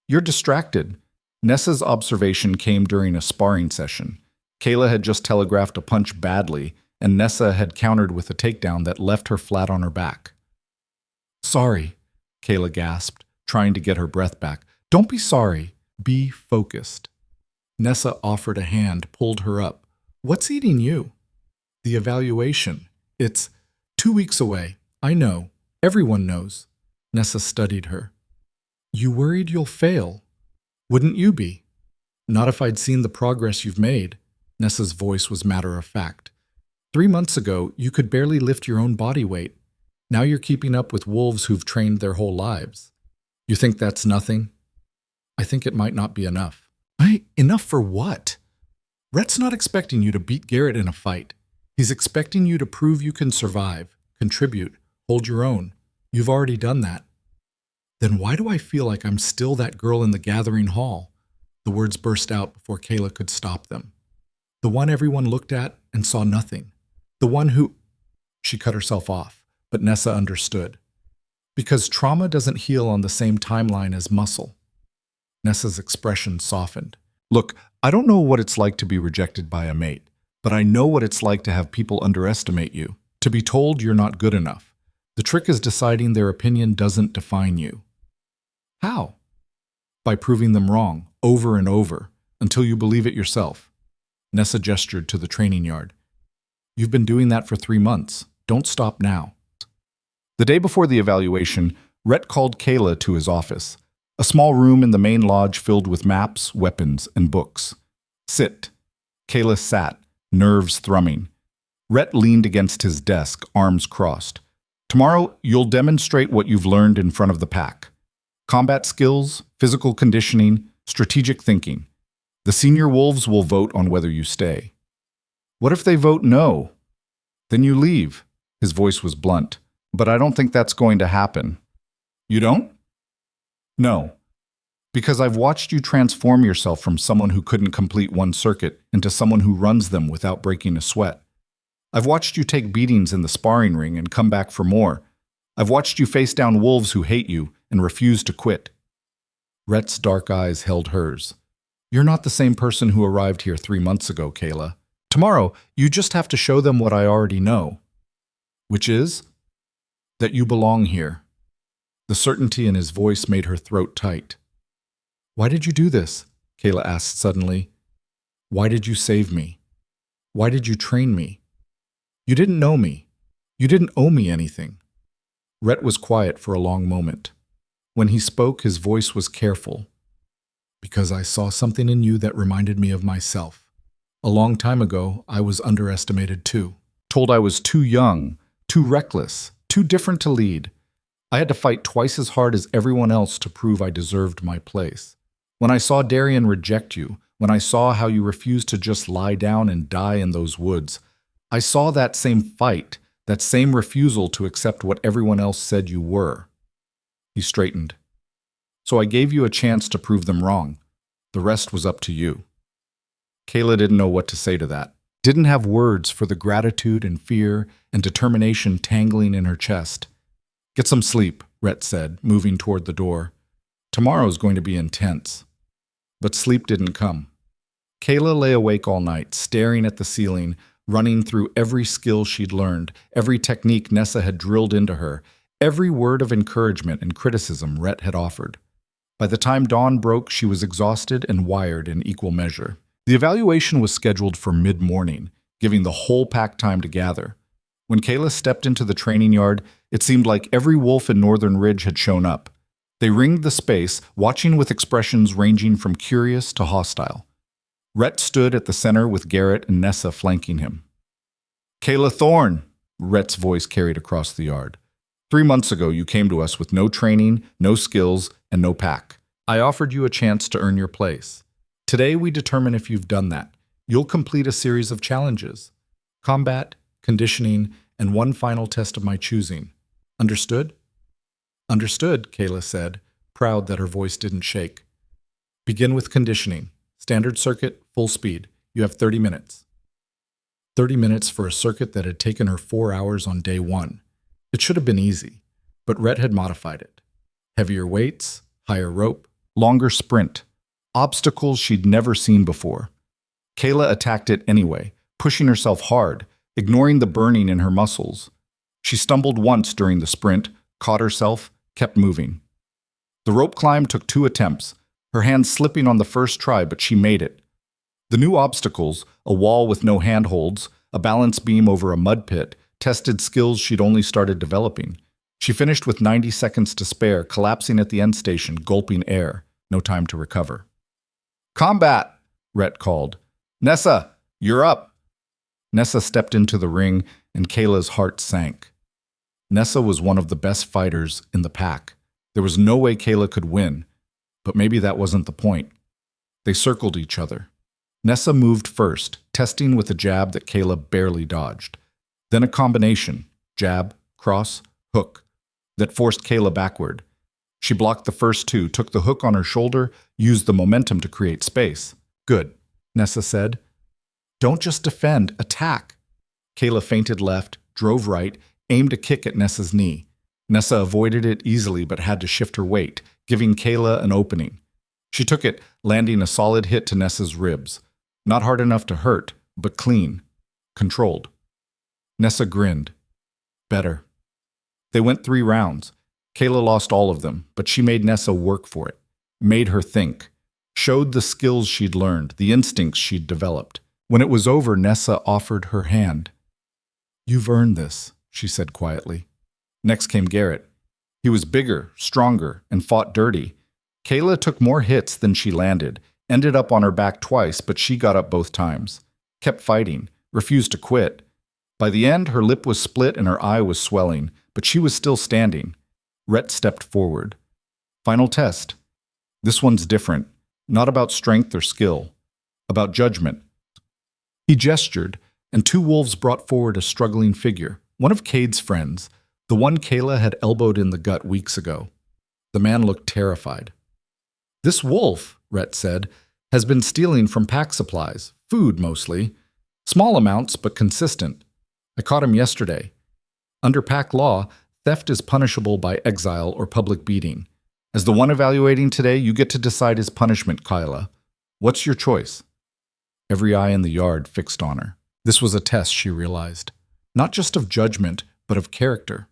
"You're distracted." Nessa's observation came during a sparring session. Kaela had just telegraphed a punch badly, and Nessa had countered with a takedown that left her flat on her back. "Sorry," Kaela gasped, trying to get her breath back. "Don't be sorry. Be focused." Nessa offered a hand, pulled her up. "What's eating you?" "The evaluation. It's 2 weeks away. I know. Everyone knows." Nessa studied her. "You worried you'll fail? Wouldn't you be?" "Not if I'd seen the progress you've made." Nessa's voice was matter-of-fact. 3 months ago, you could barely lift your own body weight. Now you're keeping up with wolves who've trained their whole lives. You think that's nothing? I think it might not be enough." Enough for what? Rhett's not expecting you to beat Garrett in a fight. He's expecting you to prove you can survive, contribute, hold your own. You've already done that. Then why do I feel like I'm still that girl in the gathering hall? The words burst out before Kaela could stop them. The one everyone looked at and saw nothing. The one who... She cut herself off, but Nessa understood. Because trauma doesn't heal on the same timeline as muscle. Nessa's expression softened. "Look, I don't know what it's like to be rejected by a mate, but I know what it's like to have people underestimate you, to be told you're not good enough. The trick is deciding their opinion doesn't define you." "How?" "By proving them wrong, over and over, until you believe it yourself." Nessa gestured to the training yard. "You've been doing that for 3 months. Don't stop now." The day before the evaluation, Rhett called Kaela to his office. A small room in the main lodge filled with maps, weapons, and books. "Sit." Kaela sat, nerves thrumming. Rhett leaned against his desk, arms crossed. "Tomorrow, you'll demonstrate what you've learned in front of the pack. Combat skills, physical conditioning, strategic thinking. The senior wolves will vote on whether you stay." "What if they vote no?" "Then you leave." His voice was blunt. "But I don't think that's going to happen." "You don't?" "No. Because I've watched you transform yourself from someone who couldn't complete one circuit into someone who runs them without breaking a sweat. I've watched you take beatings in the sparring ring and come back for more. I've watched you face down wolves who hate you and refuse to quit." Rhett's dark eyes held hers. "You're not the same person who arrived here 3 months ago, Kaela. Tomorrow, you just have to show them what I already know." "Which is?" "That you belong here." The certainty in his voice made her throat tight. "Why did you do this?" Kaela asked suddenly. "Why did you save me? Why did you train me? You didn't know me. You didn't owe me anything." Rhett was quiet for a long moment. When he spoke, his voice was careful. "Because I saw something in you that reminded me of myself. A long time ago, I was underestimated too. Told I was too young, too reckless, too different to lead. I had to fight twice as hard as everyone else to prove I deserved my place. When I saw Darian reject you, when I saw how you refused to just lie down and die in those woods, I saw that same fight, that same refusal to accept what everyone else said you were." He straightened. "So I gave you a chance to prove them wrong. The rest was up to you." Kaela didn't know what to say to that. Didn't have words for the gratitude and fear and determination tangling in her chest. "Get some sleep," Rhett said, moving toward the door. "Tomorrow's going to be intense." But sleep didn't come. Kaela lay awake all night, staring at the ceiling, running through every skill she'd learned, every technique Nessa had drilled into her, every word of encouragement and criticism Rhett had offered. By the time dawn broke, she was exhausted and wired in equal measure. The evaluation was scheduled for mid-morning, giving the whole pack time to gather. When Kaela stepped into the training yard, it seemed like every wolf in Northern Ridge had shown up. They ringed the space, watching with expressions ranging from curious to hostile. Rhett stood at the center with Garrett and Nessa flanking him. "Kaela Thorne," Rhett's voice carried across the yard. 3 months ago, you came to us with no training, no skills, and no pack. I offered you a chance to earn your place. Today, we determine if you've done that. You'll complete a series of challenges. Combat, conditioning, and one final test of my choosing. Understood? Understood, Kaela said, proud that her voice didn't shake. Begin with conditioning. Standard circuit, full speed. You have 30 minutes. 30 minutes for a circuit that had taken her 4 hours on day 1. It should have been easy, but Rhett had modified it. Heavier weights, higher rope, longer sprint. Obstacles she'd never seen before. Kaela attacked it anyway, pushing herself hard, ignoring the burning in her muscles. She stumbled once during the sprint, caught herself, kept moving. The rope climb took 2 attempts, her hands slipping on the first try, but she made it. The new obstacles, a wall with no handholds, a balance beam over a mud pit, tested skills she'd only started developing. She finished with 90 seconds to spare, collapsing at the end station, gulping air. No time to recover. Combat! Rhett called. Nessa, you're up! Nessa stepped into the ring, and Kaela's heart sank. Nessa was one of the best fighters in the pack. There was no way Kaela could win, but maybe that wasn't the point. They circled each other. Nessa moved first, testing with a jab that Kaela barely dodged. Then a combination, jab, cross, hook, that forced Kaela backward. She blocked the first 2, took the hook on her shoulder, used the momentum to create space. Good, Nessa said. Don't just defend, attack. Kaela feinted left, drove right, aimed a kick at Nessa's knee. Nessa avoided it easily but had to shift her weight, giving Kaela an opening. She took it, landing a solid hit to Nessa's ribs. Not hard enough to hurt, but clean. Controlled. Nessa grinned. Better. They went 3 rounds. Kaela lost all of them, but she made Nessa work for it. Made her think. Showed the skills she'd learned, the instincts she'd developed. When it was over, Nessa offered her hand. You've earned this, she said quietly. Next came Garrett. He was bigger, stronger, and fought dirty. Kaela took more hits than she landed, ended up on her back twice, but she got up both times. Kept fighting, refused to quit. By the end, her lip was split and her eye was swelling, but she was still standing. Rhett stepped forward. Final test. This one's different. Not about strength or skill. About judgment. He gestured, and 2 wolves brought forward a struggling figure, one of Cade's friends, the one Kaela had elbowed in the gut weeks ago. The man looked terrified. This wolf, Rhett said, has been stealing from pack supplies, food mostly. Small amounts, but consistent. I caught him yesterday. Under pack law, theft is punishable by exile or public beating. As the one evaluating today, you get to decide his punishment, Kaela. What's your choice? Every eye in the yard fixed on her. This was a test, she realized. Not just of judgment, but of character.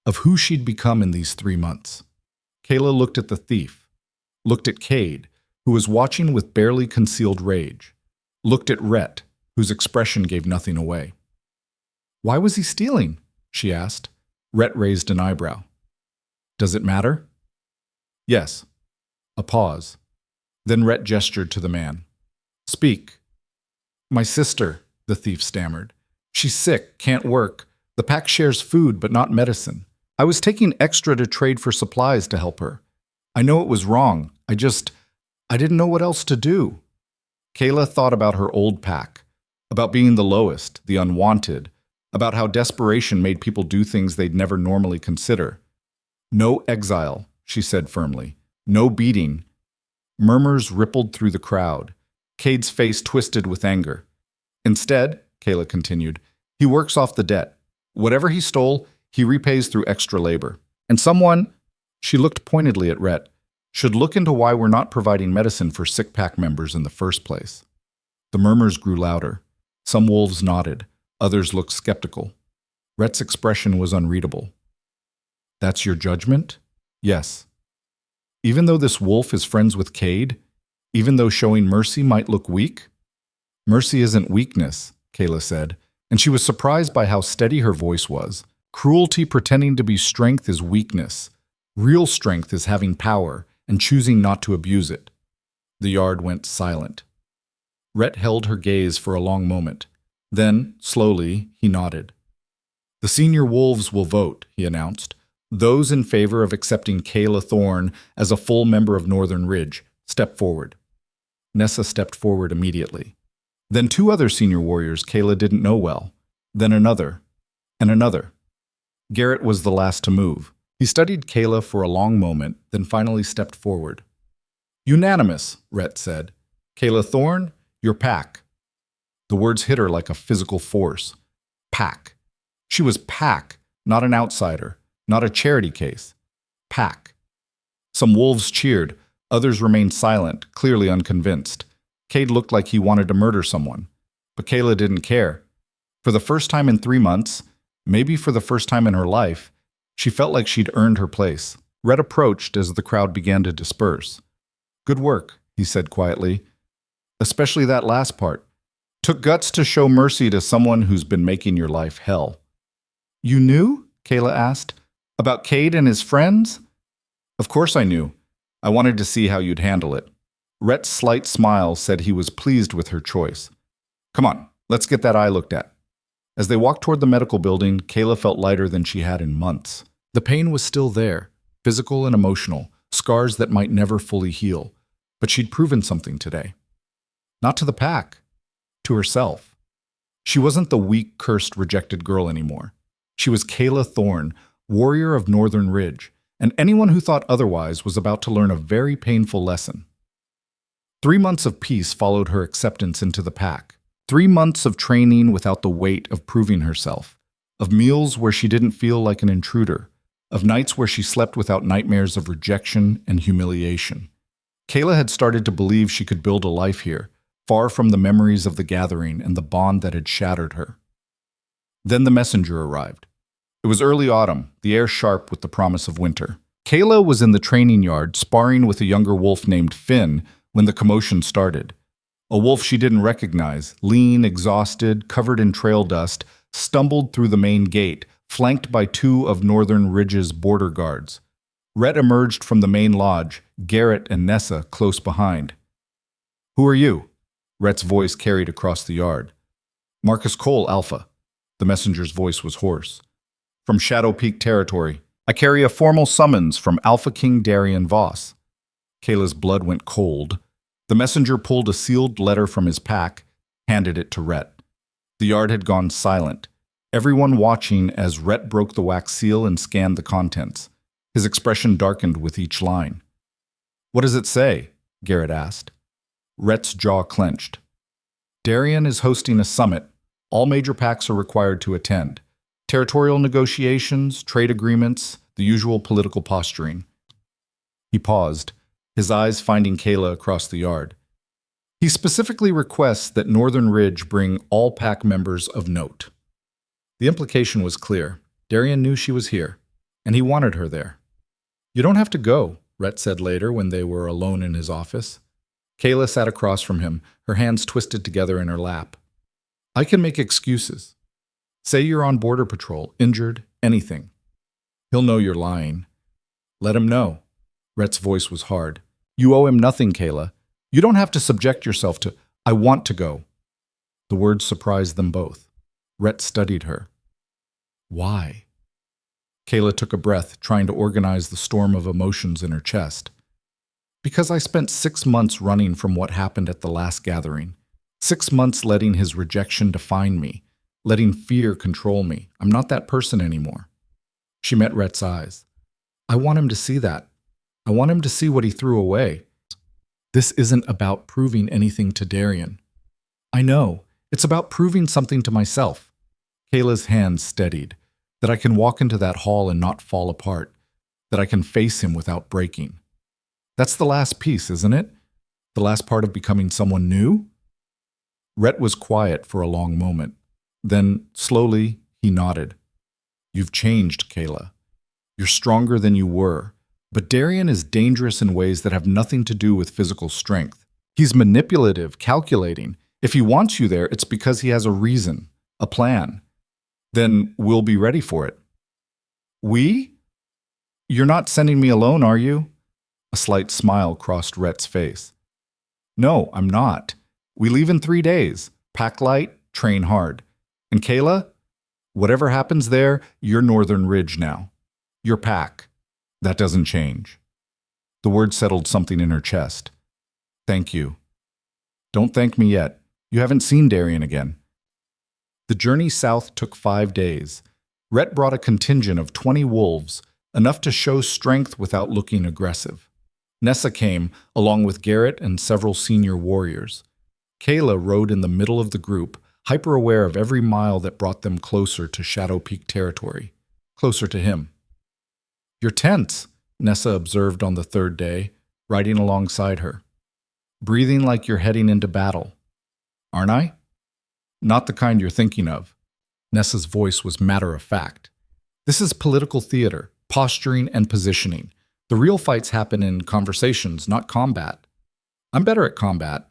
Of who she'd become in these 3 months. Kaela looked at the thief. Looked at Cade, who was watching with barely concealed rage. Looked at Rhett, whose expression gave nothing away. Why was he stealing? She asked. Rhett raised an eyebrow. Does it matter? Yes. A pause. Then Rhett gestured to the man. Speak. My sister, the thief stammered. She's sick, can't work. The pack shares food, but not medicine. I was taking extra to trade for supplies to help her. I know it was wrong. I didn't know what else to do. Kaela thought about her old pack, about being the lowest, the unwanted, about how desperation made people do things they'd never normally consider. No exile, she said firmly. No beating. Murmurs rippled through the crowd. Cade's face twisted with anger. Instead, Kaela continued, he works off the debt. Whatever he stole, he repays through extra labor. And someone, she looked pointedly at Rhett, should look into why we're not providing medicine for sick pack members in the first place. The murmurs grew louder. Some wolves nodded. Others looked skeptical. Rhett's expression was unreadable. That's your judgment? Yes. Even though this wolf is friends with Cade? Even though showing mercy might look weak? Mercy isn't weakness, Kaela said, and she was surprised by how steady her voice was. Cruelty pretending to be strength is weakness. Real strength is having power and choosing not to abuse it. The yard went silent. Rhett held her gaze for a long moment. Then, slowly, he nodded. The The senior wolves will vote, he announced. Those in favor of accepting Kaela Thorne as a full member of Northern Ridge, step forward. Nessa stepped forward immediately. Then two other senior warriors Kaela didn't know well. Then another. And another. Garrett was the last to move. He studied Kaela for a long moment, then finally stepped forward. Unanimous, Rhett said. Kaela Thorne, your pack. The words hit her like a physical force. Pack. She was pack, not an outsider, not a charity case. Pack. Some wolves cheered. Others remained silent, clearly unconvinced. Cade looked like he wanted to murder someone. But Kaela didn't care. For the first time in 3 months, maybe for the first time in her life, she felt like she'd earned her place. Rhett approached as the crowd began to disperse. Good work, he said quietly. Especially that last part. Took guts to show mercy to someone who's been making your life hell. You knew? Kaela asked. About Cade and his friends? Of course I knew. I wanted to see how you'd handle it. Rhett's slight smile said he was pleased with her choice. Come on, let's get that eye looked at. As they walked toward the medical building, Kaela felt lighter than she had in months. The pain was still there, physical and emotional, scars that might never fully heal. But she'd proven something today. Not to the pack, to herself. She wasn't the weak, cursed, rejected girl anymore. She was Kaela Thorne, warrior of Northern Ridge, and anyone who thought otherwise was about to learn a very painful lesson. 3 months of peace followed her acceptance into the pack. 3 months of training without the weight of proving herself, of meals where she didn't feel like an intruder, of nights where she slept without nightmares of rejection and humiliation. Kaela had started to believe she could build a life here, far from the memories of the gathering and the bond that had shattered her. Then the messenger arrived. It was early autumn, the air sharp with the promise of winter. Kaela was in the training yard sparring with a younger wolf named Finn when the commotion started. A wolf she didn't recognize, lean, exhausted, covered in trail dust, stumbled through the main gate, flanked by 2 of Northern Ridge's border guards. Rhett emerged from the main lodge, Garrett and Nessa close behind. Who are you? Rhett's voice carried across the yard. Marcus Cole, Alpha. The messenger's voice was hoarse. From Shadow Peak territory, I carry a formal summons from Alpha King Darian Voss. Kaela's blood went cold. The messenger pulled a sealed letter from his pack, handed it to Rhett. The yard had gone silent, everyone watching as Rhett broke the wax seal and scanned the contents. His expression darkened with each line. What does it say? Garrett asked. Rhett's jaw clenched. Darian is hosting a summit. All major packs are required to attend. Territorial negotiations, trade agreements, the usual political posturing. He paused, his eyes finding Kaela across the yard. He specifically requests that Northern Ridge bring all pack members of note. The implication was clear. Darian knew she was here, and he wanted her there. You don't have to go, Rhett said later when they were alone in his office. Kaela sat across from him, her hands twisted together in her lap. I can make excuses. Say you're on border patrol, injured, anything. He'll know you're lying. Let him know. Rhett's voice was hard. You owe him nothing, Kaela. You don't have to subject yourself to, I want to go. The words surprised them both. Rhett studied her. Why? Kaela took a breath, trying to organize the storm of emotions in her chest. Because I spent 6 months running from what happened at the last gathering. 6 months letting his rejection define me, letting fear control me. I'm not that person anymore. She met Rhett's eyes. I want him to see that. I want him to see what he threw away. This isn't about proving anything to Darian. I know. It's about proving something to myself. Kaela's hands steadied. That I can walk into that hall and not fall apart. That I can face him without breaking. That's the last piece, isn't it? The last part of becoming someone new? Rhett was quiet for a long moment. Then, slowly, he nodded. You've changed, Kaela. You're stronger than you were. But Darian is dangerous in ways that have nothing to do with physical strength. He's manipulative, calculating. If he wants you there, it's because he has a reason, a plan. Then we'll be ready for it. We? You're not sending me alone, are you? A slight smile crossed Rhett's face. No, I'm not. We leave in 3 days. Pack light, train hard. And Kaela? Whatever happens there, you're Northern Ridge now. Your pack. That doesn't change. The word settled something in her chest. Thank you. Don't thank me yet. You haven't seen Darien again. The journey south took 5 days. Rhett brought a contingent of 20 wolves, enough to show strength without looking aggressive. Nessa came, along with Garrett and several senior warriors. Kaela rode in the middle of the group, hyper-aware of every mile that brought them closer to Shadow Peak territory, closer to him. You're tense, Nessa observed on the 3rd day, riding alongside her. Breathing like you're heading into battle. Aren't I? Not the kind you're thinking of. Nessa's voice was matter-of-fact. This is political theater, posturing and positioning. The real fights happen in conversations, not combat. I'm better at combat.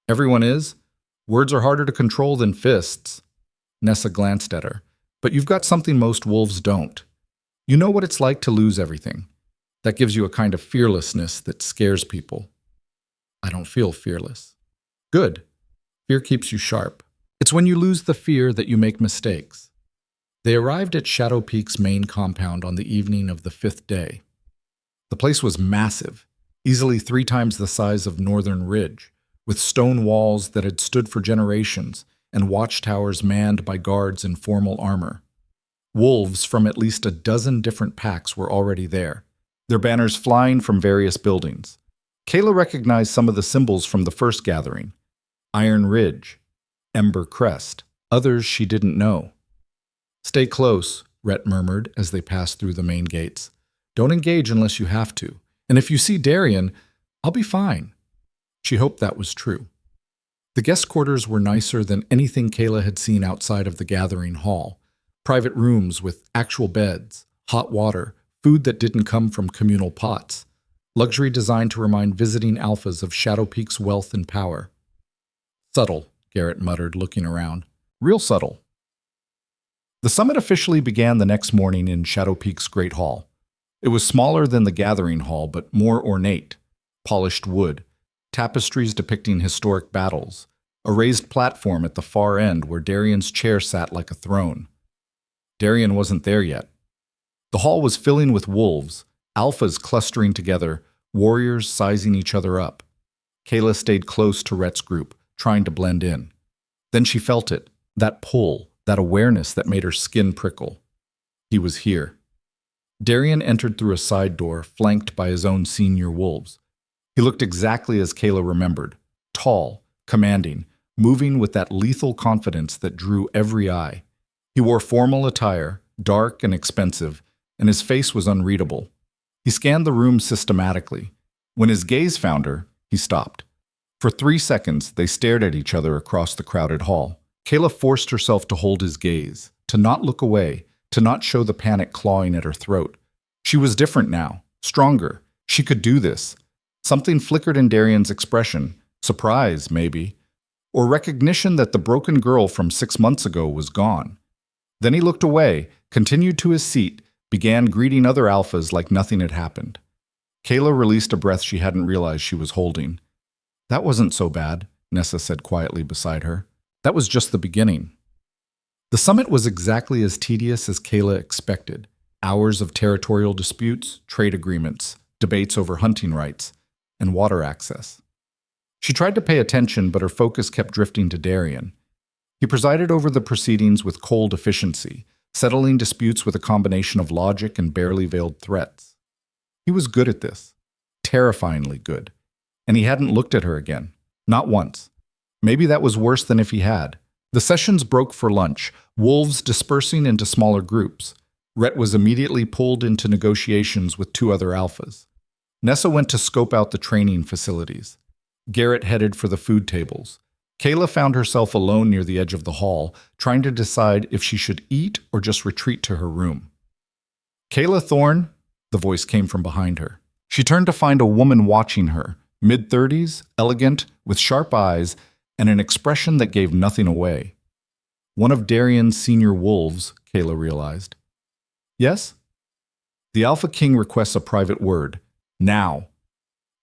Everyone is. Words are harder to control than fists. Nessa glanced at her. But you've got something most wolves don't. You know what it's like to lose everything. That gives you a kind of fearlessness that scares people. I don't feel fearless. Good. Fear keeps you sharp. It's when you lose the fear that you make mistakes. They arrived at Shadow Peak's main compound on the evening of the 5th day. The place was massive, easily 3 times the size of Northern Ridge, with stone walls that had stood for generations and watchtowers manned by guards in formal armor. Wolves from at least a dozen different packs were already there, their banners flying from various buildings. Kaela recognized some of the symbols from the first gathering. Iron Ridge, Ember Crest, others she didn't know. Stay close, Rhett murmured as they passed through the main gates. Don't engage unless you have to, and if you see Darien, I'll be fine. She hoped that was true. The guest quarters were nicer than anything Kaela had seen outside of the gathering hall. Private rooms with actual beds, hot water, food that didn't come from communal pots. Luxury designed to remind visiting alphas of Shadow Peak's wealth and power. Subtle, Garrett muttered, looking around. Real subtle. The summit officially began the next morning in Shadow Peak's Great Hall. It was smaller than the gathering hall, but more ornate. Polished wood, tapestries depicting historic battles, a raised platform at the far end where Darien's chair sat like a throne. Darien wasn't there yet. The hall was filling with wolves, alphas clustering together, warriors sizing each other up. Kaela stayed close to Rhett's group, trying to blend in. Then she felt it, that pull, that awareness that made her skin prickle. He was here. Darien entered through a side door, flanked by his own senior wolves. He looked exactly as Kaela remembered, tall, commanding, moving with that lethal confidence that drew every eye. He wore formal attire, dark and expensive, and his face was unreadable. He scanned the room systematically. When his gaze found her, he stopped. For 3 seconds, they stared at each other across the crowded hall. Kaela forced herself to hold his gaze, to not look away, to not show the panic clawing at her throat. She was different now, stronger. She could do this. Something flickered in Darien's expression, surprise, maybe, or recognition that the broken girl from 6 months ago was gone. Then he looked away, continued to his seat, began greeting other alphas like nothing had happened. Kaela released a breath she hadn't realized she was holding. That wasn't so bad, Nessa said quietly beside her. That was just the beginning. The summit was exactly as tedious as Kaela expected. Hours of territorial disputes, trade agreements, debates over hunting rights, and water access. She tried to pay attention, but her focus kept drifting to Darien. He presided over the proceedings with cold efficiency, settling disputes with a combination of logic and barely veiled threats. He was good at this, terrifyingly good, and he hadn't looked at her again, not once. Maybe that was worse than if he had. The sessions broke for lunch, wolves dispersing into smaller groups. Rhett was immediately pulled into negotiations with 2 other alphas. Nessa went to scope out the training facilities. Garrett headed for the food tables. Kaela found herself alone near the edge of the hall, trying to decide if she should eat or just retreat to her room. Kaela Thorne, the voice came from behind her. She turned to find a woman watching her, mid-30s, elegant, with sharp eyes, and an expression that gave nothing away. One of Darien's senior wolves, Kaela realized. Yes? The Alpha King requests a private word. Now.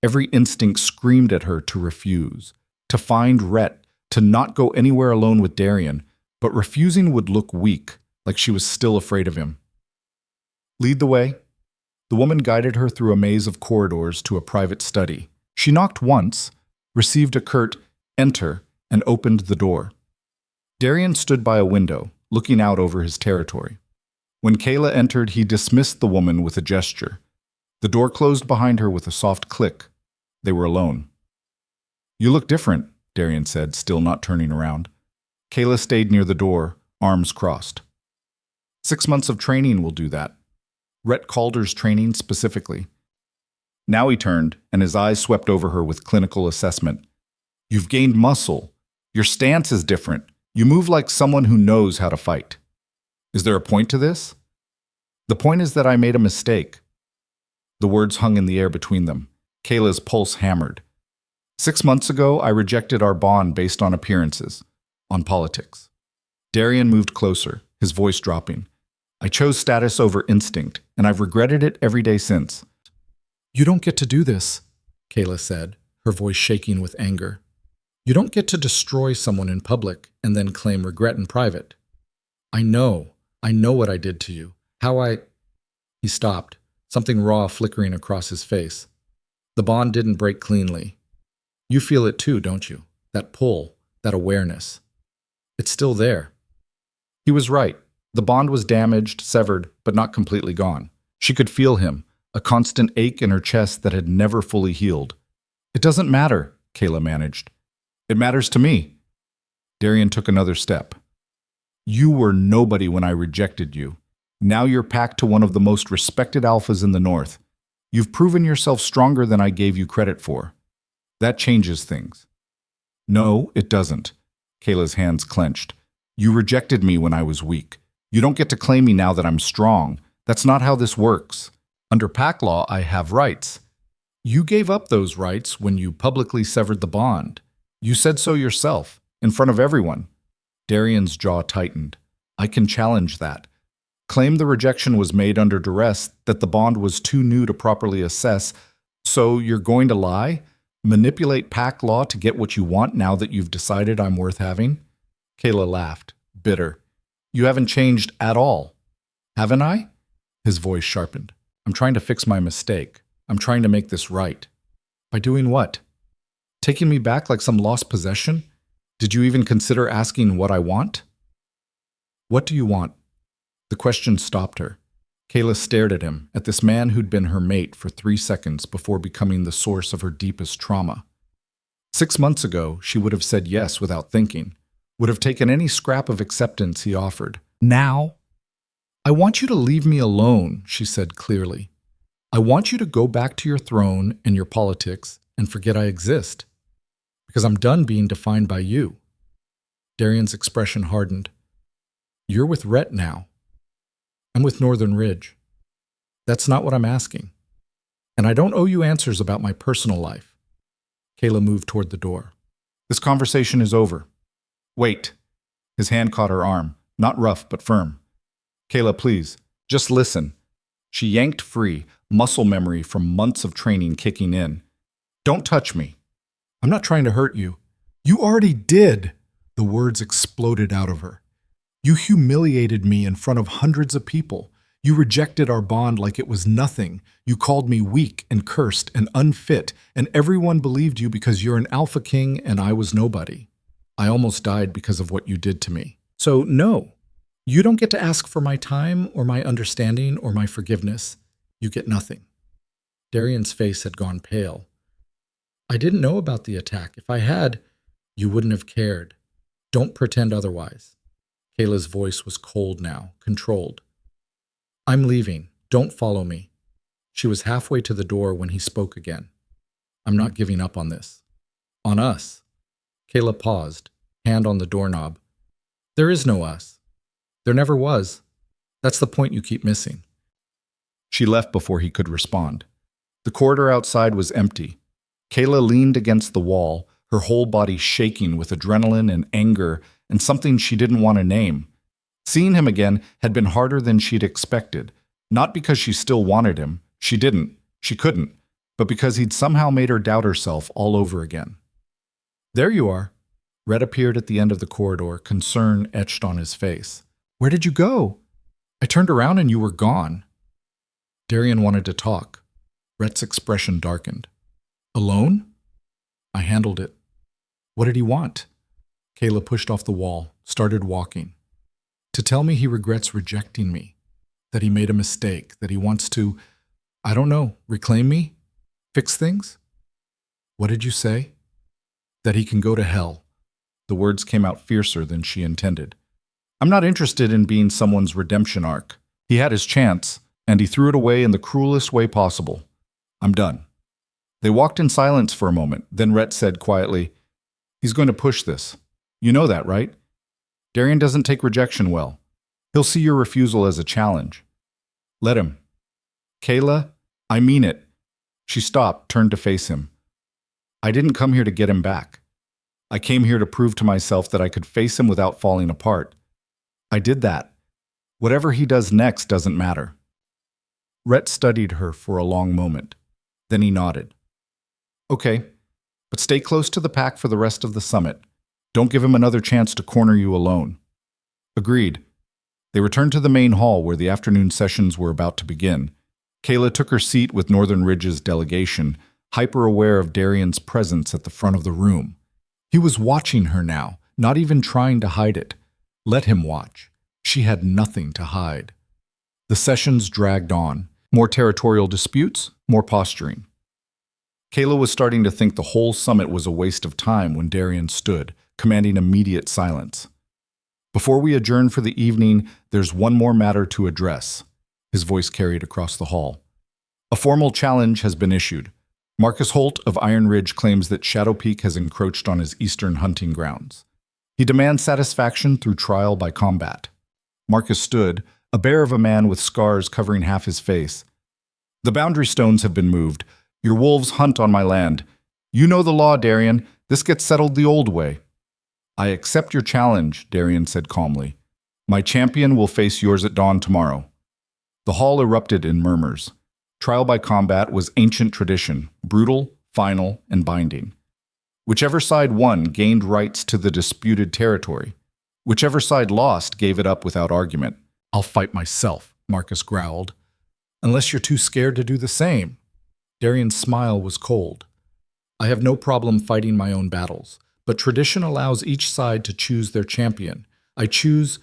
Every instinct screamed at her to refuse, to find Rhett, to not go anywhere alone with Darien, but refusing would look weak, like she was still afraid of him. Lead the way. The woman guided her through a maze of corridors to a private study. She knocked once, received a curt "enter," and opened the door. Darian stood by a window, looking out over his territory. When Kaela entered, he dismissed the woman with a gesture. The door closed behind her with a soft click. They were alone. "You look different," Darian said, still not turning around. Kaela stayed near the door, arms crossed. 6 months of training will do that. Rhett Calder's training specifically. Now he turned, and his eyes swept over her with clinical assessment. "You've gained muscle. Your stance is different. You move like someone who knows how to fight. Is there a point to this?" "The point is that I made a mistake." The words hung in the air between them. Kayla's pulse hammered. 6 months ago, I rejected our bond based on appearances, on politics. Darian moved closer, his voice dropping. "I chose status over instinct, and I've regretted it every day since." "You don't get to do this," Kaela said, her voice shaking with anger. "You don't get to destroy someone in public and then claim regret in private. I know what I did to you, He stopped, something raw flickering across his face. "The bond didn't break cleanly. You feel it too, don't you? That pull, that awareness. It's still there." He was right. The bond was damaged, severed, but not completely gone. She could feel him, a constant ache in her chest that had never fully healed. "It doesn't matter," Kaela managed. "It matters to me." Darian took another step. "You were nobody when I rejected you. Now you're packed to one of the most respected alphas in the North. You've proven yourself stronger than I gave you credit for. That changes things." "No, it doesn't." Kayla's hands clenched. "You rejected me when I was weak. You don't get to claim me now that I'm strong. That's not how this works. Under pack law, I have rights. You gave up those rights when you publicly severed the bond. You said so yourself, in front of everyone." Darian's jaw tightened. "I can challenge that. Claim the rejection was made under duress, that the bond was too new to properly assess. So you're going to lie? Manipulate pack law to get what you want now that you've decided I'm worth having?" Kaela laughed, bitter. "You haven't changed at all." "Haven't I?" His voice sharpened. "I'm trying to fix my mistake. I'm trying to make this right." "By doing what? Taking me back like some lost possession? Did you even consider asking what I want?" "What do you want?" The question stopped her. Kaela stared at him, at this man who'd been her mate for 3 seconds before becoming the source of her deepest trauma. 6 months ago, she would have said yes without thinking, would have taken any scrap of acceptance he offered. Now, "I want you to leave me alone," she said clearly. "I want you to go back to your throne and your politics and forget I exist. Because I'm done being defined by you." Darian's expression hardened. "You're with Rhett now. I'm with Northern Ridge. That's not what I'm asking. And I don't owe you answers about my personal life." Kaela moved toward the door. "This conversation is over." "Wait." His hand caught her arm, not rough but firm. "Kaela, please, just listen." She yanked free, muscle memory from months of training kicking in. "Don't touch me." "I'm not trying to hurt you." "You already did." The words exploded out of her. "You humiliated me in front of hundreds of people. You rejected our bond like it was nothing. You called me weak and cursed and unfit, and everyone believed you because you're an alpha king and I was nobody. I almost died because of what you did to me. So no, you don't get to ask for my time or my understanding or my forgiveness. You get nothing." Darian's face had gone pale. "I didn't know about the attack. If I had, you wouldn't have cared. Don't pretend otherwise." Kayla's voice was cold now, controlled. "I'm leaving. Don't follow me." She was halfway to the door when he spoke again. "I'm not giving up on this. On us." Kaela paused, hand on the doorknob. "There is no us. There never was. That's the point you keep missing." She left before he could respond. The corridor outside was empty. Kaela leaned against the wall, her whole body shaking with adrenaline and anger and something she didn't want to name. Seeing him again had been harder than she'd expected, not because she still wanted him. She didn't. She couldn't. But because he'd somehow made her doubt herself all over again. "There you are." Rhett appeared at the end of the corridor, concern etched on his face. Where did you go? I turned around and you were gone. Darian wanted to talk. Rhett's expression darkened. Alone? I handled it. What did he want? Kaela pushed off the wall, started walking. To tell me he regrets rejecting me, that he made a mistake, that he wants to, I don't know, reclaim me? Fix things? What did you say? That he can go to hell. The words came out fiercer than she intended. I'm not interested in being someone's redemption arc. He had his chance, and he threw it away in the cruelest way possible. I'm done. They walked in silence for a moment, then Rhett said quietly, He's going to push this. You know that, right? Darian doesn't take rejection well. He'll see your refusal as a challenge. Let him. Kaela, I mean it. She stopped, turned to face him. I didn't come here to get him back. I came here to prove to myself that I could face him without falling apart. I did that. Whatever he does next doesn't matter. Rhett studied her for a long moment. Then he nodded. Okay, but stay close to the pack for the rest of the summit. Don't give him another chance to corner you alone. Agreed. They returned to the main hall where the afternoon sessions were about to begin. Kaela took her seat with Northern Ridge's delegation, hyper-aware of Darian's presence at the front of the room. He was watching her now, not even trying to hide it. Let him watch. She had nothing to hide. The sessions dragged on. More territorial disputes, more posturing. Kaela was starting to think the whole summit was a waste of time when Darian stood, commanding immediate silence. Before we adjourn for the evening, there's one more matter to address. His voice carried across the hall. A formal challenge has been issued. Marcus Holt of Iron Ridge claims that Shadow Peak has encroached on his eastern hunting grounds. He demands satisfaction through trial by combat. Marcus stood, a bear of a man with scars covering half his face. The boundary stones have been moved. Your wolves hunt on my land. You know the law, Darian. This gets settled the old way. I accept your challenge, Darian said calmly. My champion will face yours at dawn tomorrow. The hall erupted in murmurs. Trial by combat was ancient tradition, brutal, final, and binding. Whichever side won gained rights to the disputed territory. Whichever side lost gave it up without argument. I'll fight myself, Marcus growled. Unless you're too scared to do the same. Darian's smile was cold. I have no problem fighting my own battles, but tradition allows each side to choose their champion. I choose...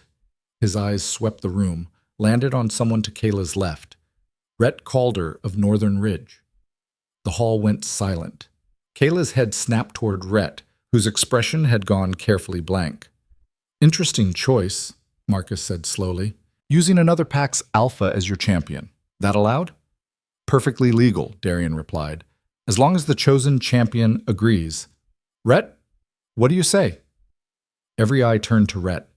His eyes swept the room, landed on someone to Kaela's left. Rhett Calder of Northern Ridge. The hall went silent. Kaela's head snapped toward Rhett, whose expression had gone carefully blank. Interesting choice, Marcus said slowly. Using another pack's alpha as your champion. That allowed? Perfectly legal, Darian replied, as long as the chosen champion agrees. Rhett, what do you say? Every eye turned to Rhett.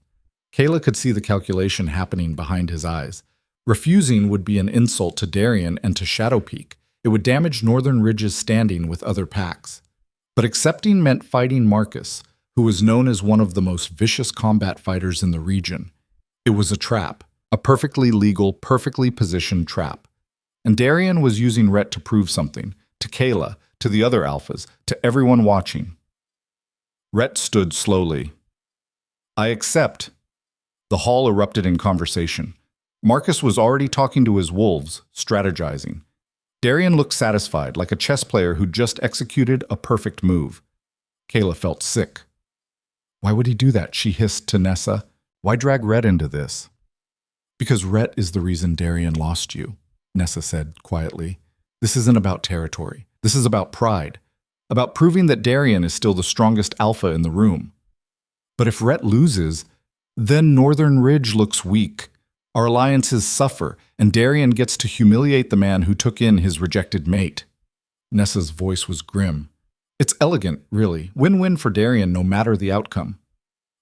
Kaela could see the calculation happening behind his eyes. Refusing would be an insult to Darian and to Shadow Peak. It would damage Northern Ridge's standing with other packs. But accepting meant fighting Marcus, who was known as one of the most vicious combat fighters in the region. It was a trap, a perfectly legal, perfectly positioned trap. And Darian was using Rhett to prove something, to Kaela, to the other alphas, to everyone watching. Rhett stood slowly. I accept. The hall erupted in conversation. Marcus was already talking to his wolves, strategizing. Darian looked satisfied, like a chess player who just executed a perfect move. Kaela felt sick. Why would he do that? She hissed to Nessa. Why drag Rhett into this? Because Rhett is the reason Darian lost you, Nessa said quietly. This isn't about territory. This is about pride. About proving that Darian is still the strongest alpha in the room. But if Rhett loses, then Northern Ridge looks weak. Our alliances suffer, and Darian gets to humiliate the man who took in his rejected mate. Nessa's voice was grim. It's elegant, really. Win-win for Darian no matter the outcome.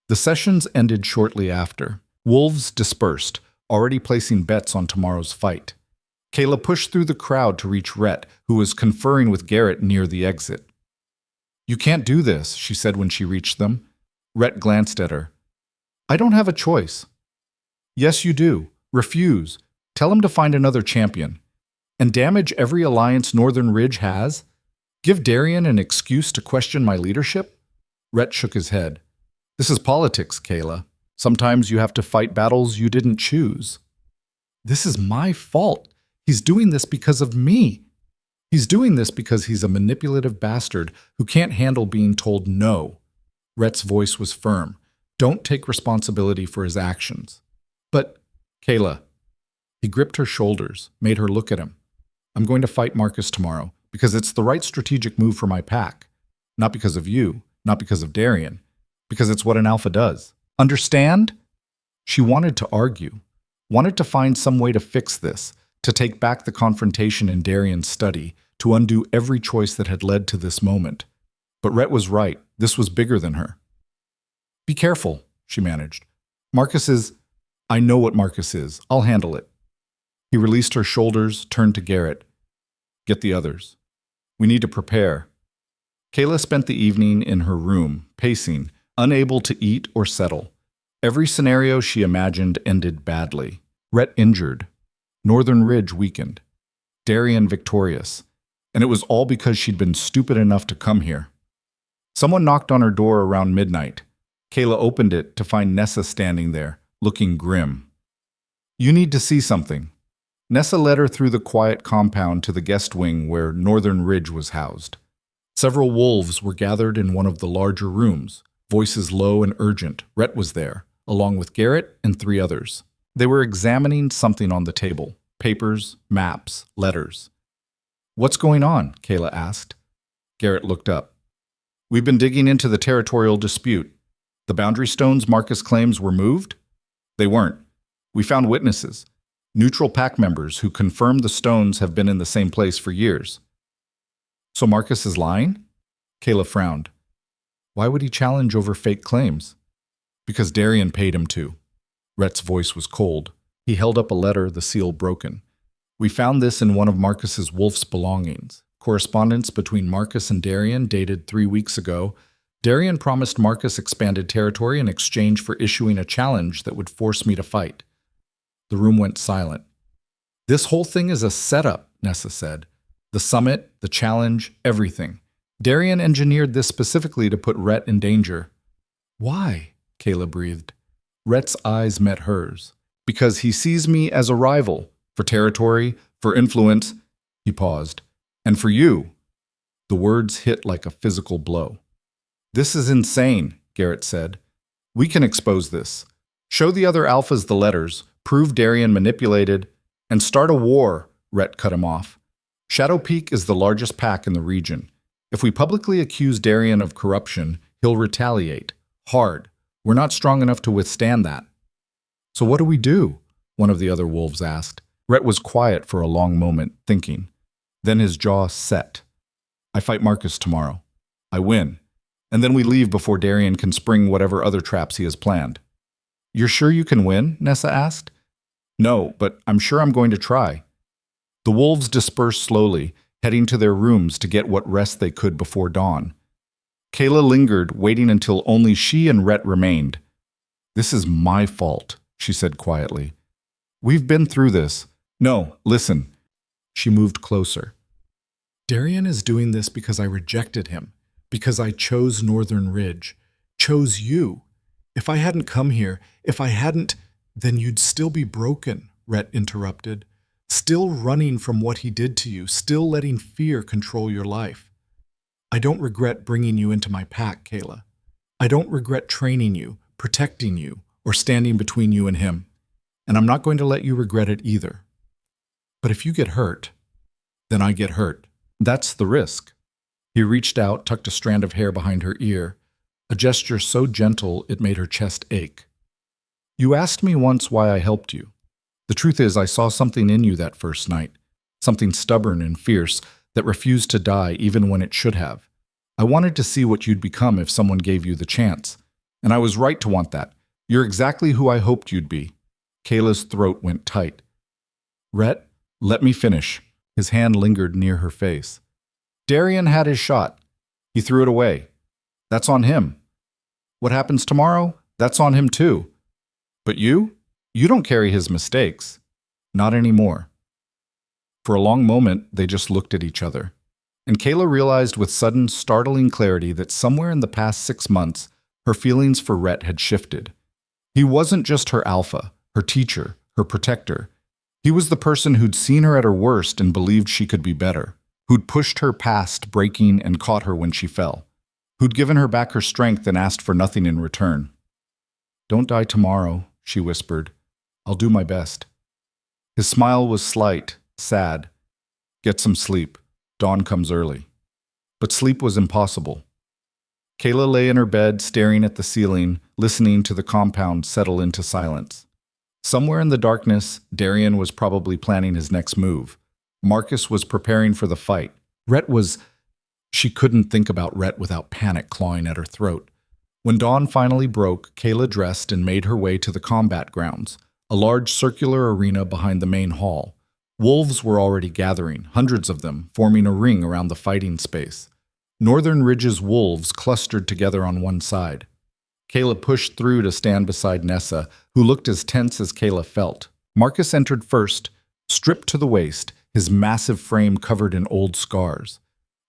The sessions ended shortly after. Wolves dispersed, already placing bets on tomorrow's fight. Kaela pushed through the crowd to reach Rhett, who was conferring with Garrett near the exit. You can't do this, she said when she reached them. Rhett glanced at her. I don't have a choice. Yes, you do. Refuse. Tell him to find another champion. And damage every alliance Northern Ridge has? Give Darian an excuse to question my leadership? Rhett shook his head. This is politics, Kaela. Sometimes you have to fight battles you didn't choose. This is my fault. He's doing this because of me. He's doing this because he's a manipulative bastard who can't handle being told no. Rhett's voice was firm. Don't take responsibility for his actions. But, Kaela. He gripped her shoulders, made her look at him. I'm going to fight Marcus tomorrow because it's the right strategic move for my pack. Not because of you, not because of Darian, because it's what an alpha does. Understand? She wanted to argue, wanted to find some way to fix this, to take back the confrontation in Darian's study, to undo every choice that had led to this moment. But Rhett was right. This was bigger than her. Be careful, she managed. Marcus is... I know what Marcus is. I'll handle it. He released her shoulders, turned to Garrett. Get the others. We need to prepare. Kaela spent the evening in her room, pacing, unable to eat or settle. Every scenario she imagined ended badly. Rhett injured. Northern Ridge weakened. Darian victorious. And it was all because she'd been stupid enough to come here. Someone knocked on her door around midnight. Kaela opened it to find Nessa standing there, looking grim. You need to see something. Nessa led her through the quiet compound to the guest wing where Northern Ridge was housed. Several wolves were gathered in one of the larger rooms, voices low and urgent. Rhett was there, along with Garrett and 3 others. They were examining something on the table, papers, maps, letters. What's going on? Kaela asked. Garrett looked up. We've been digging into the territorial dispute. The boundary stones Marcus claims were moved? They weren't. We found witnesses. Neutral pack members who confirmed the stones have been in the same place for years. So Marcus is lying? Kaela frowned. Why would he challenge over fake claims? Because Darian paid him to. Rhett's voice was cold. He held up a letter, the seal broken. We found this in one of Marcus's wolf's belongings. Correspondence between Marcus and Darian dated 3 weeks ago. Darian promised Marcus expanded territory in exchange for issuing a challenge that would force me to fight. The room went silent. This whole thing is a setup, Nessa said. The summit, the challenge, everything. Darian engineered this specifically to put Rhett in danger. Why? Kaela breathed. Rhett's eyes met hers. Because he sees me as a rival. For territory, for influence. He paused. And for you. The words hit like a physical blow. This is insane, Garrett said. We can expose this. Show the other alphas the letters, prove Darian manipulated, and start a war, Rhett cut him off. Shadow Peak is the largest pack in the region. If we publicly accuse Darian of corruption, he'll retaliate. Hard. We're not strong enough to withstand that. So what do we do? One of the other wolves asked. Rhett was quiet for a long moment, thinking. Then his jaw set. I fight Marcus tomorrow. I win. And then we leave before Darian can spring whatever other traps he has planned. You're sure you can win? Nessa asked. No, but I'm sure I'm going to try. The wolves dispersed slowly, heading to their rooms to get what rest they could before dawn. Kaela lingered, waiting until only she and Rhett remained. This is my fault, she said quietly. We've been through this. No, listen. She moved closer. Darian is doing this because I rejected him, because I chose Northern Ridge, chose you. If I hadn't come here, if I hadn't, then you'd still be broken, Rhett interrupted. Still running from what he did to you, still letting fear control your life. I don't regret bringing you into my pack, Kaela. I don't regret training you, protecting you, or standing between you and him. And I'm not going to let you regret it either. But if you get hurt, then I get hurt. That's the risk. He reached out, tucked a strand of hair behind her ear, a gesture so gentle it made her chest ache. You asked me once why I helped you. The truth is I saw something in you that first night, something stubborn and fierce that refused to die even when it should have. I wanted to see what you'd become if someone gave you the chance. And I was right to want that. You're exactly who I hoped you'd be. Kaela's throat went tight. Rhett, let me finish. His hand lingered near her face. Darian had his shot. He threw it away. That's on him. What happens tomorrow? That's on him too. But you don't carry his mistakes. Not anymore. For a long moment, they just looked at each other. And Kaela realized with sudden, startling clarity that somewhere in the past 6 months, her feelings for Rhett had shifted. He wasn't just her alpha, her teacher, her protector. He was the person who'd seen her at her worst and believed she could be better, who'd pushed her past breaking and caught her when she fell, who'd given her back her strength and asked for nothing in return. "Don't die tomorrow," she whispered. "I'll do my best." His smile was slight, sad. "Get some sleep. Dawn comes early." But sleep was impossible. Kaela lay in her bed, staring at the ceiling, listening to the compound settle into silence. Somewhere in the darkness, Darian was probably planning his next move. Marcus was preparing for the fight. She couldn't think about Rhett without panic clawing at her throat. When dawn finally broke, Kaela dressed and made her way to the combat grounds, a large circular arena behind the main hall. Wolves were already gathering, hundreds of them, forming a ring around the fighting space. Northern Ridge's wolves clustered together on one side. Kaela pushed through to stand beside Nessa, who looked as tense as Kaela felt. Marcus entered first, stripped to the waist, his massive frame covered in old scars.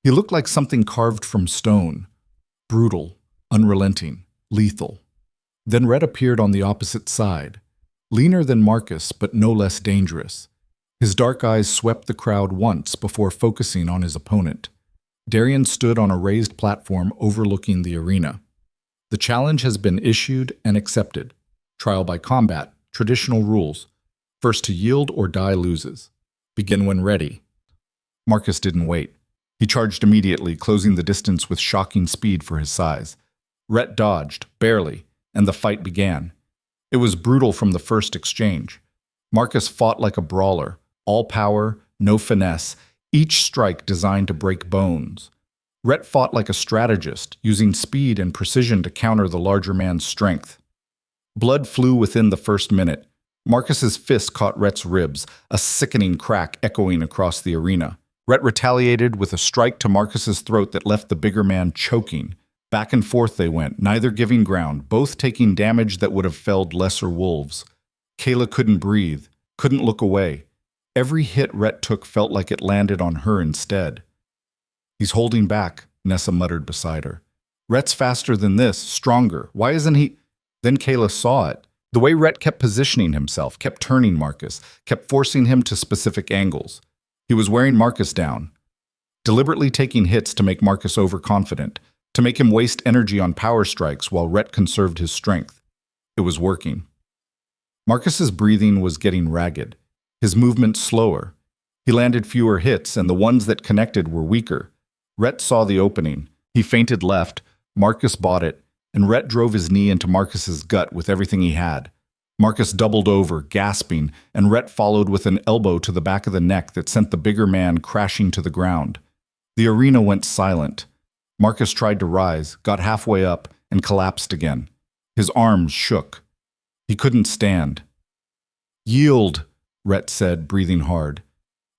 He looked like something carved from stone, brutal, unrelenting, lethal. Then Rhett appeared on the opposite side, leaner than Marcus but no less dangerous. His dark eyes swept the crowd once before focusing on his opponent. Darian stood on a raised platform overlooking the arena. "The challenge has been issued and accepted. Trial by combat, traditional rules. First to yield or die loses. Begin when ready." Marcus didn't wait. He charged immediately, closing the distance with shocking speed for his size. Rhett dodged, barely, and the fight began. It was brutal from the first exchange. Marcus fought like a brawler, all power, no finesse, each strike designed to break bones. Rhett fought like a strategist, using speed and precision to counter the larger man's strength. Blood flew within the first minute. Marcus's fist caught Rhett's ribs, a sickening crack echoing across the arena. Rhett retaliated with a strike to Marcus's throat that left the bigger man choking. Back and forth they went, neither giving ground, both taking damage that would have felled lesser wolves. Kaela couldn't breathe, couldn't look away. Every hit Rhett took felt like it landed on her instead. "He's holding back," Nessa muttered beside her. "Rhett's faster than this, stronger. Why isn't he—" Then Kaela saw it. The way Rhett kept positioning himself, kept turning Marcus, kept forcing him to specific angles. He was wearing Marcus down, deliberately taking hits to make Marcus overconfident, to make him waste energy on power strikes while Rhett conserved his strength. It was working. Marcus's breathing was getting ragged, his movement slower. He landed fewer hits, and the ones that connected were weaker. Rhett saw the opening. He feinted left, Marcus bought it, and Rhett drove his knee into Marcus's gut with everything he had. Marcus doubled over, gasping, and Rhett followed with an elbow to the back of the neck that sent the bigger man crashing to the ground. The arena went silent. Marcus tried to rise, got halfway up, and collapsed again. His arms shook. He couldn't stand. "Yield," Rhett said, breathing hard.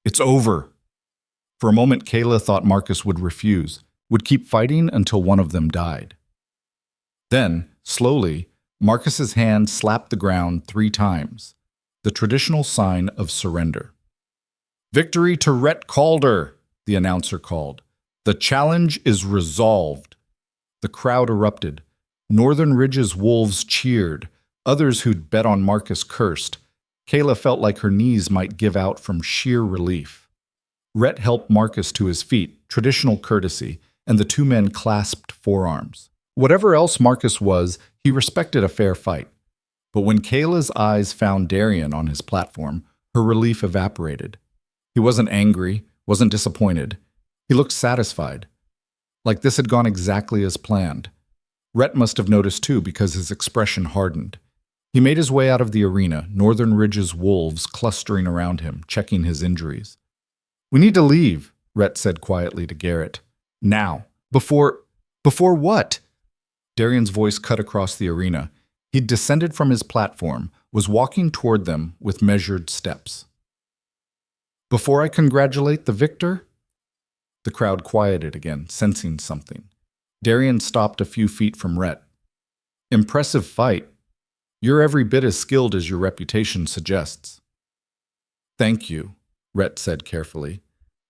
"It's over." For a moment, Kaela thought Marcus would refuse, would keep fighting until one of them died. Then, slowly, Marcus's hand slapped the ground 3 times, the traditional sign of surrender. "Victory to Rhett Calder," the announcer called. "The challenge is resolved." The crowd erupted. Northern Ridge's wolves cheered. Others who'd bet on Marcus cursed. Kaela felt like her knees might give out from sheer relief. Rhett helped Marcus to his feet, traditional courtesy, and the 2 men clasped forearms. Whatever else Marcus was, he respected a fair fight. But when Kaela's eyes found Darian on his platform, her relief evaporated. He wasn't angry, wasn't disappointed. He looked satisfied, like this had gone exactly as planned. Rhett must have noticed too because his expression hardened. He made his way out of the arena, Northern Ridge's wolves clustering around him, checking his injuries. "We need to leave," Rhett said quietly to Garrett. "Now. Before what?" Darian's voice cut across the arena. He'd descended from his platform, was walking toward them with measured steps. "Before I congratulate the victor?" The crowd quieted again, sensing something. Darian stopped a few feet from Rhett. "Impressive fight. You're every bit as skilled as your reputation suggests." "Thank you," Rhett said carefully.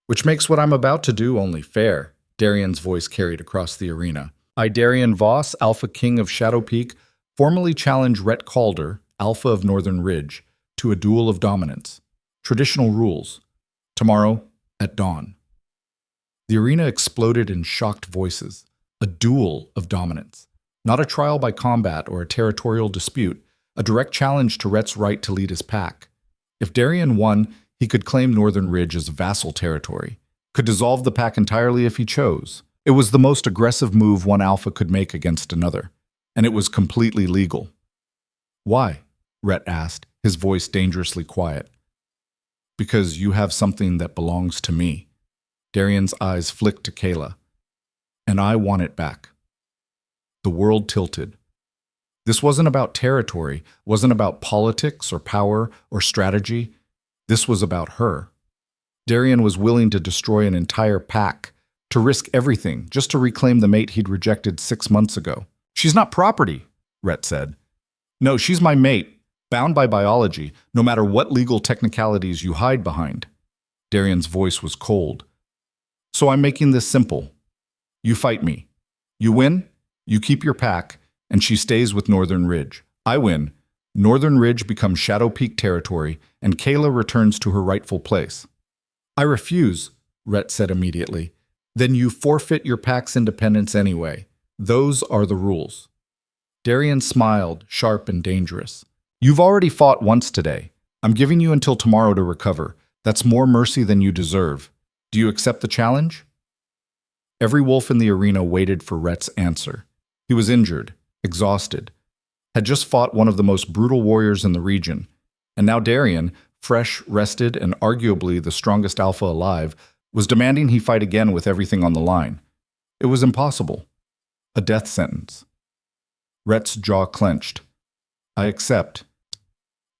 "Which makes what I'm about to do only fair," Darian's voice carried across the arena. "I, Darian Voss, Alpha King of Shadow Peak, Formally challenge Rhett Calder, Alpha of Northern Ridge, to a duel of dominance. Traditional rules. Tomorrow at dawn. The arena exploded in shocked voices. A duel of dominance. Not a trial by combat or a territorial dispute, a direct challenge to Rhett's right to lead his pack. If Darien won, he could claim Northern Ridge as vassal territory, could dissolve the pack entirely if he chose. It was the most aggressive move one alpha could make against another, and it was completely legal. Why? Rhett asked, his voice dangerously quiet. Because you have something that belongs to me. Darien's eyes flicked to Kaela. And I want it back. The world tilted. This wasn't about territory, wasn't about politics or power or strategy. This was about her. Darien was willing to destroy an entire pack, to risk everything just to reclaim the mate he'd rejected 6 months ago. She's not property, Rhett said. No, she's my mate, bound by biology, no matter what legal technicalities you hide behind. Darien's voice was cold. So I'm making this simple. You fight me. You win, you keep your pack, and she stays with Northern Ridge. I win. Northern Ridge becomes Shadow Peak territory, and Kaela returns to her rightful place. I refuse, Rhett said immediately. Then you forfeit your pack's independence anyway. Those are the rules. Darien smiled, sharp and dangerous. You've already fought once today. I'm giving you until tomorrow to recover. That's more mercy than you deserve. Do you accept the challenge? Every wolf in the arena waited for Rhett's answer. He was injured, exhausted, had just fought one of the most brutal warriors in the region, and now Darien, fresh, rested, and arguably the strongest alpha alive, was demanding he fight again with everything on the line. It was impossible. A death sentence. Rhett's jaw clenched. I accept.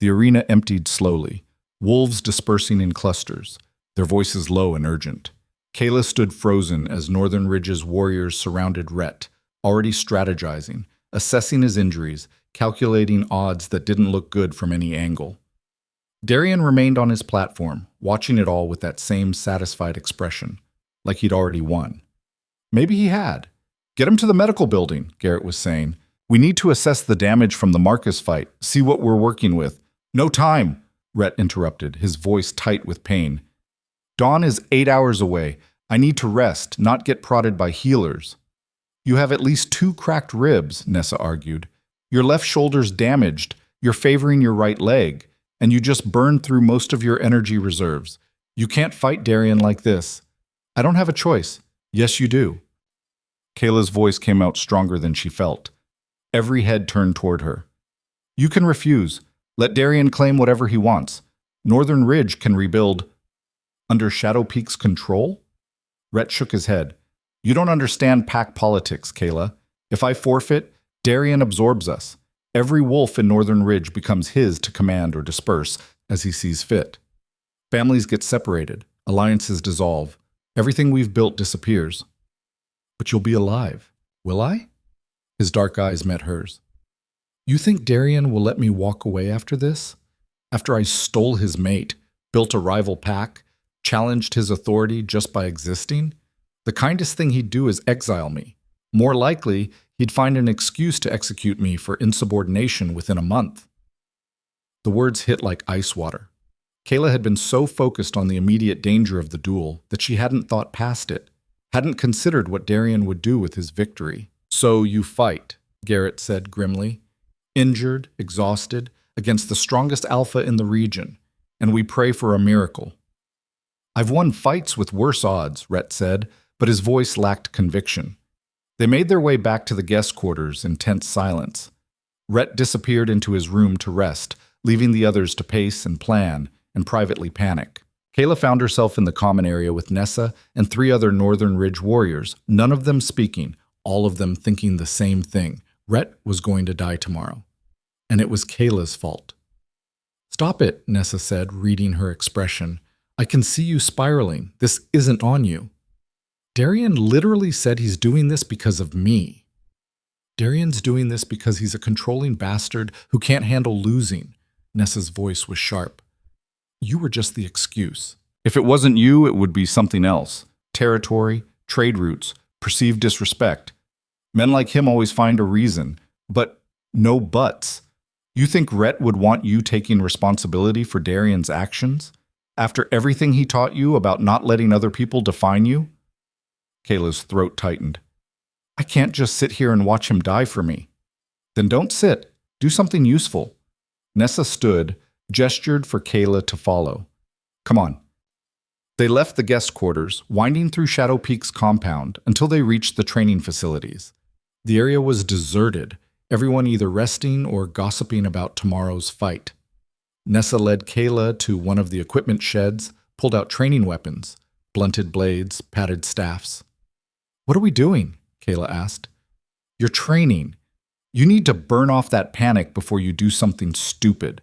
The arena emptied slowly, wolves dispersing in clusters, their voices low and urgent. Kaela stood frozen as Northern Ridge's warriors surrounded Rhett, already strategizing, assessing his injuries, calculating odds that didn't look good from any angle. Darien remained on his platform, watching it all with that same satisfied expression, like he'd already won. Maybe he had. Get him to the medical building, Garrett was saying. We need to assess the damage from the Marcus fight, see what we're working with. No time, Rhett interrupted, his voice tight with pain. Dawn is 8 hours away. I need to rest, not get prodded by healers. You have at least 2 cracked ribs, Nessa argued. Your left shoulder's damaged, you're favoring your right leg, and you just burned through most of your energy reserves. You can't fight Darien like this. I don't have a choice. Yes, you do. Kaela's voice came out stronger than she felt. Every head turned toward her. You can refuse. Let Darien claim whatever he wants. Northern Ridge can rebuild under Shadow Peak's control? Rhett shook his head. You don't understand pack politics, Kaela. If I forfeit, Darien absorbs us. Every wolf in Northern Ridge becomes his to command or disperse as he sees fit. Families get separated. Alliances dissolve. Everything we've built disappears. But you'll be alive, will I? His dark eyes met hers. You think Darien will let me walk away after this? After I stole his mate, built a rival pack, challenged his authority just by existing? The kindest thing he'd do is exile me. More likely, he'd find an excuse to execute me for insubordination within a month. The words hit like ice water. Kaela had been so focused on the immediate danger of the duel that she hadn't thought past it, hadn't considered what Darien would do with his victory. So you fight, Garrett said grimly. Injured, exhausted, against the strongest alpha in the region, and we pray for a miracle. I've won fights with worse odds, Rhett said, but his voice lacked conviction. They made their way back to the guest quarters in tense silence. Rhett disappeared into his room to rest, leaving the others to pace and plan and privately panic. Kaela found herself in the common area with Nessa and 3 other Northern Ridge warriors, none of them speaking, all of them thinking the same thing. Rhett was going to die tomorrow. And it was Kaela's fault. Stop it, Nessa said, reading her expression. I can see you spiraling. This isn't on you. Darien literally said he's doing this because of me. Darien's doing this because he's a controlling bastard who can't handle losing. Nessa's voice was sharp. You were just the excuse. If it wasn't you, it would be something else. Territory, trade routes, perceived disrespect. Men like him always find a reason. But No buts. You think Rhett would want you taking responsibility for Darian's actions? After everything he taught you about not letting other people define you? Kayla's throat tightened. I can't just sit here and watch him die for me. Then don't sit. Do something useful. Nessa stood, gestured for Kaela to follow. Come on. They left the guest quarters, winding through Shadow Peak's compound until they reached the training facilities. The area was deserted, everyone either resting or gossiping about tomorrow's fight. Nessa led Kaela to one of the equipment sheds, pulled out training weapons, blunted blades, padded staffs. What are we doing? Kaela asked. You're training. You need to burn off that panic before you do something stupid.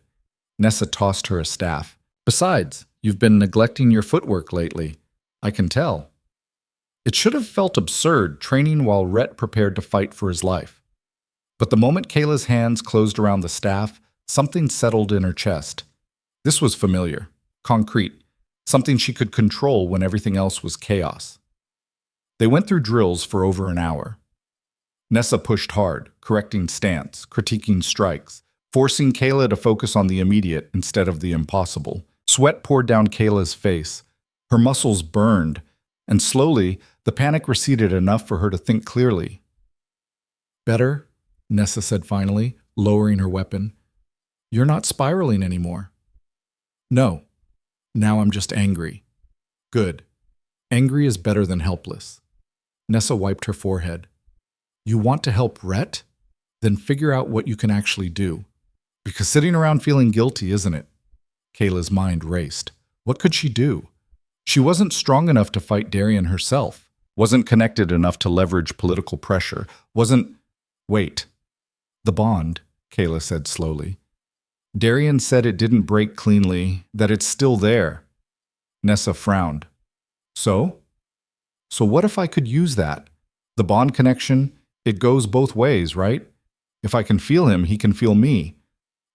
Nessa tossed her a staff. Besides, you've been neglecting your footwork lately. I can tell. It should have felt absurd training while Rhett prepared to fight for his life. But the moment Kayla's hands closed around the staff, something settled in her chest. This was familiar, concrete, something she could control when everything else was chaos. They went through drills for over an hour. Nessa pushed hard, correcting stance, critiquing strikes, forcing Kaela to focus on the immediate instead of the impossible. Sweat poured down Kayla's face. Her muscles burned, and slowly, the panic receded enough for her to think clearly. Better, Nessa said finally, lowering her weapon. You're not spiraling anymore. No. Now I'm just angry. Good. Angry is better than helpless. Nessa wiped her forehead. You want to help Rhett? Then figure out what you can actually do. Because sitting around feeling guilty, isn't it? Kayla's mind raced. What could she do? She wasn't strong enough to fight Darian herself, wasn't connected enough to leverage political pressure, wasn't… Wait. The bond, Kaela said slowly. Darian said it didn't break cleanly, that it's still there. Nessa frowned. So? So what if I could use that? The bond connection, it goes both ways, right? If I can feel him, he can feel me.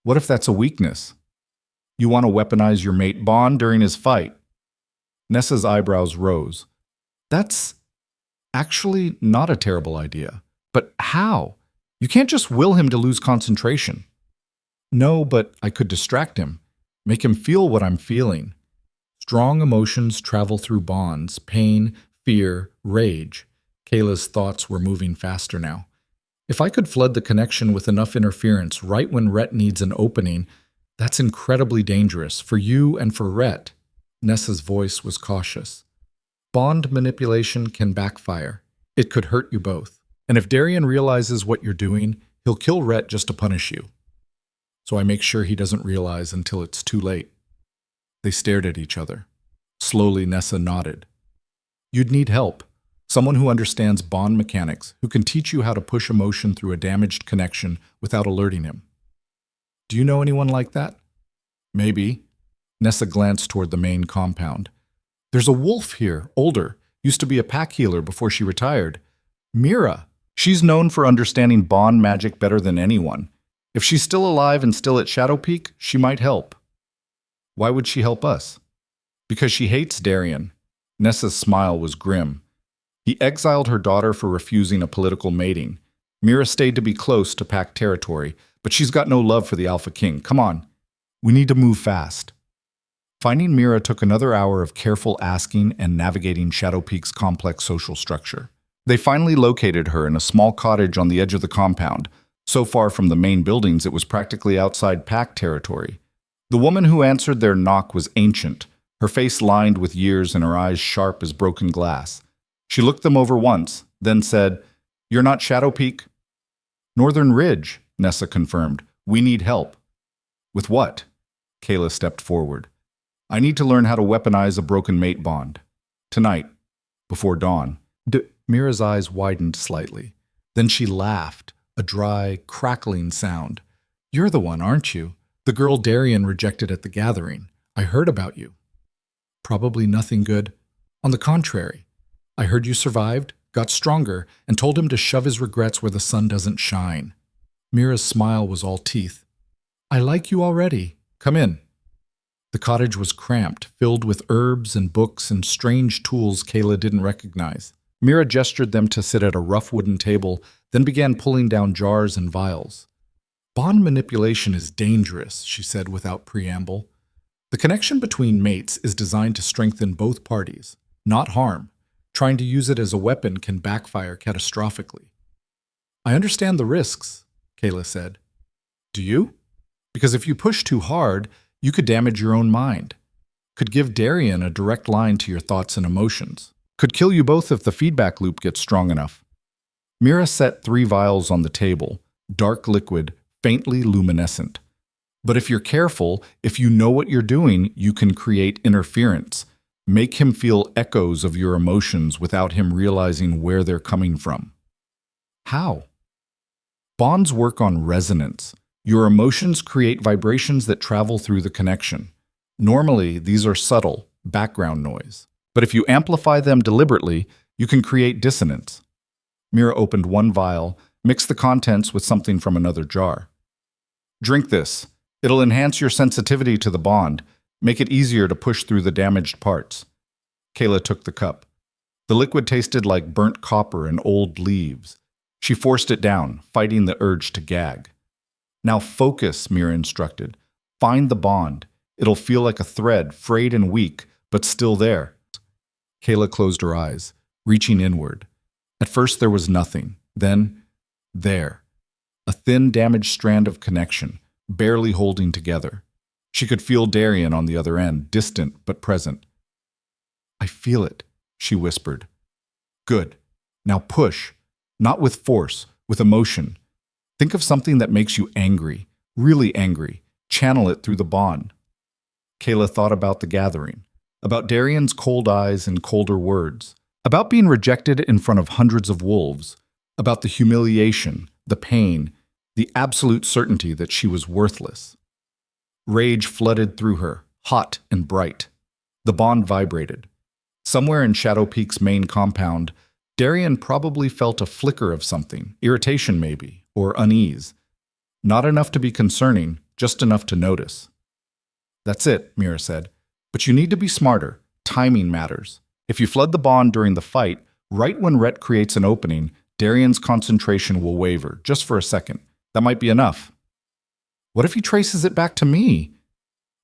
What if that's a weakness? You want to weaponize your mate bond during his fight? Nessa's eyebrows rose. That's actually not a terrible idea. But how? You can't just will him to lose concentration. No, but I could distract him, make him feel what I'm feeling. Strong emotions travel through bonds, pain, fear, rage. Kayla's thoughts were moving faster now. If I could flood the connection with enough interference right when Rhett needs an opening, that's incredibly dangerous for you and for Rhett. Nessa's voice was cautious. Bond manipulation can backfire. It could hurt you both. And if Darian realizes what you're doing, he'll kill Rhett just to punish you. So I make sure he doesn't realize until it's too late. They stared at each other. Slowly, Nessa nodded. You'd need help. Someone who understands bond mechanics, who can teach you how to push emotion through a damaged connection without alerting him. Do you know anyone like that? Maybe. Nessa glanced toward the main compound. There's a wolf here, older. Used to be a pack healer before she retired. Mira. She's known for understanding bond magic better than anyone. If she's still alive and still at Shadow Peak, she might help. Why would she help us? Because she hates Darian. Nessa's smile was grim. He exiled her daughter for refusing a political mating. Mira stayed to be close to Pack territory, but she's got no love for the Alpha King. Come on. We need to move fast. Finding Mira took another hour of careful asking and navigating Shadow Peak's complex social structure. They finally located her in a small cottage on the edge of the compound. So far from the main buildings, it was practically outside Pack territory. The woman who answered their knock was ancient, her face lined with years and her eyes sharp as broken glass. She looked them over once, then said, "You're not Shadow Peak?" "Northern Ridge," Nessa confirmed. "We need help." "With what?" Kaela stepped forward. "I need to learn how to weaponize a broken mate bond. Tonight, before dawn." Mira's eyes widened slightly. Then she laughed, a dry, crackling sound. "You're the one, aren't you? The girl Darian rejected at the gathering. I heard about you." "Probably nothing good. On the contrary. I heard you survived, got stronger, and told him to shove his regrets where the sun doesn't shine." Mira's smile was all teeth. "I like you already. Come in." The cottage was cramped, filled with herbs and books and strange tools Kaela didn't recognize. Mira gestured them to sit at a rough wooden table, then began pulling down jars and vials. Bond manipulation is dangerous, she said without preamble. The connection between mates is designed to strengthen both parties, not harm. Trying to use it as a weapon can backfire catastrophically. I understand the risks, Kaela said. Do you? Because if you push too hard, you could damage your own mind. Could give Darian a direct line to your thoughts and emotions. Could kill you both if the feedback loop gets strong enough. Mira set 3 vials on the table, dark liquid, faintly luminescent. But if you're careful, if you know what you're doing, you can create interference. Make him feel echoes of your emotions without him realizing where they're coming from. How? Bonds work on resonance. Your emotions create vibrations that travel through the connection. Normally, these are subtle, background noise. But if you amplify them deliberately, you can create dissonance. Mira opened 1 vial, mixed the contents with something from another jar. Drink this. It'll enhance your sensitivity to the bond, make it easier to push through the damaged parts. Kaela took the cup. The liquid tasted like burnt copper and old leaves. She forced it down, fighting the urge to gag. Now focus, Mira instructed. Find the bond. It'll feel like a thread, frayed and weak, but still there. Kaela closed her eyes, reaching inward. At first there was nothing. Then, there. A thin, damaged strand of connection, barely holding together. She could feel Darian on the other end, distant but present. I feel it, she whispered. Good. Now push. Not with force, with emotion. Think of something that makes you angry, really angry. Channel it through the bond. Kaela thought about the gathering, about Darian's cold eyes and colder words, about being rejected in front of hundreds of wolves, about the humiliation, the pain, the absolute certainty that she was worthless. Rage flooded through her, hot and bright. The bond vibrated. Somewhere in Shadow Peak's main compound, Darian probably felt a flicker of something, irritation maybe, or unease. Not enough to be concerning, just enough to notice. That's it, Mira said. But you need to be smarter. Timing matters. If you flood the bond during the fight, right when Rhett creates an opening, Darian's concentration will waver, just for a second. That might be enough. What if he traces it back to me?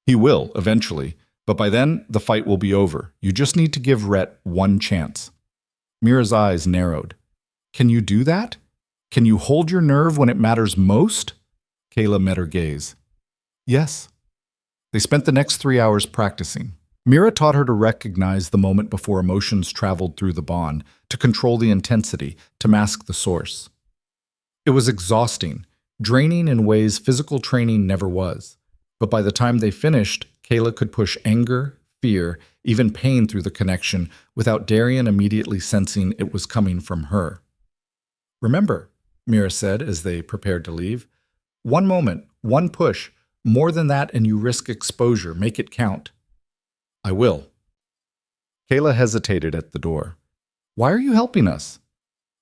He will, eventually, but by then, the fight will be over. You just need to give Rhett 1 chance. Mira's eyes narrowed. Can you do that? Can you hold your nerve when it matters most? Kaela met her gaze. Yes. They spent the next 3 hours practicing. Mira taught her to recognize the moment before emotions traveled through the bond, to control the intensity, to mask the source. It was exhausting, draining in ways physical training never was. But by the time they finished, Kaela could push anger, fear, even pain through the connection without Darian immediately sensing it was coming from her. Remember, Mira said as they prepared to leave, 1 moment, 1 push, more than that and you risk exposure. Make it count. I will. Kaela hesitated at the door. Why are you helping us?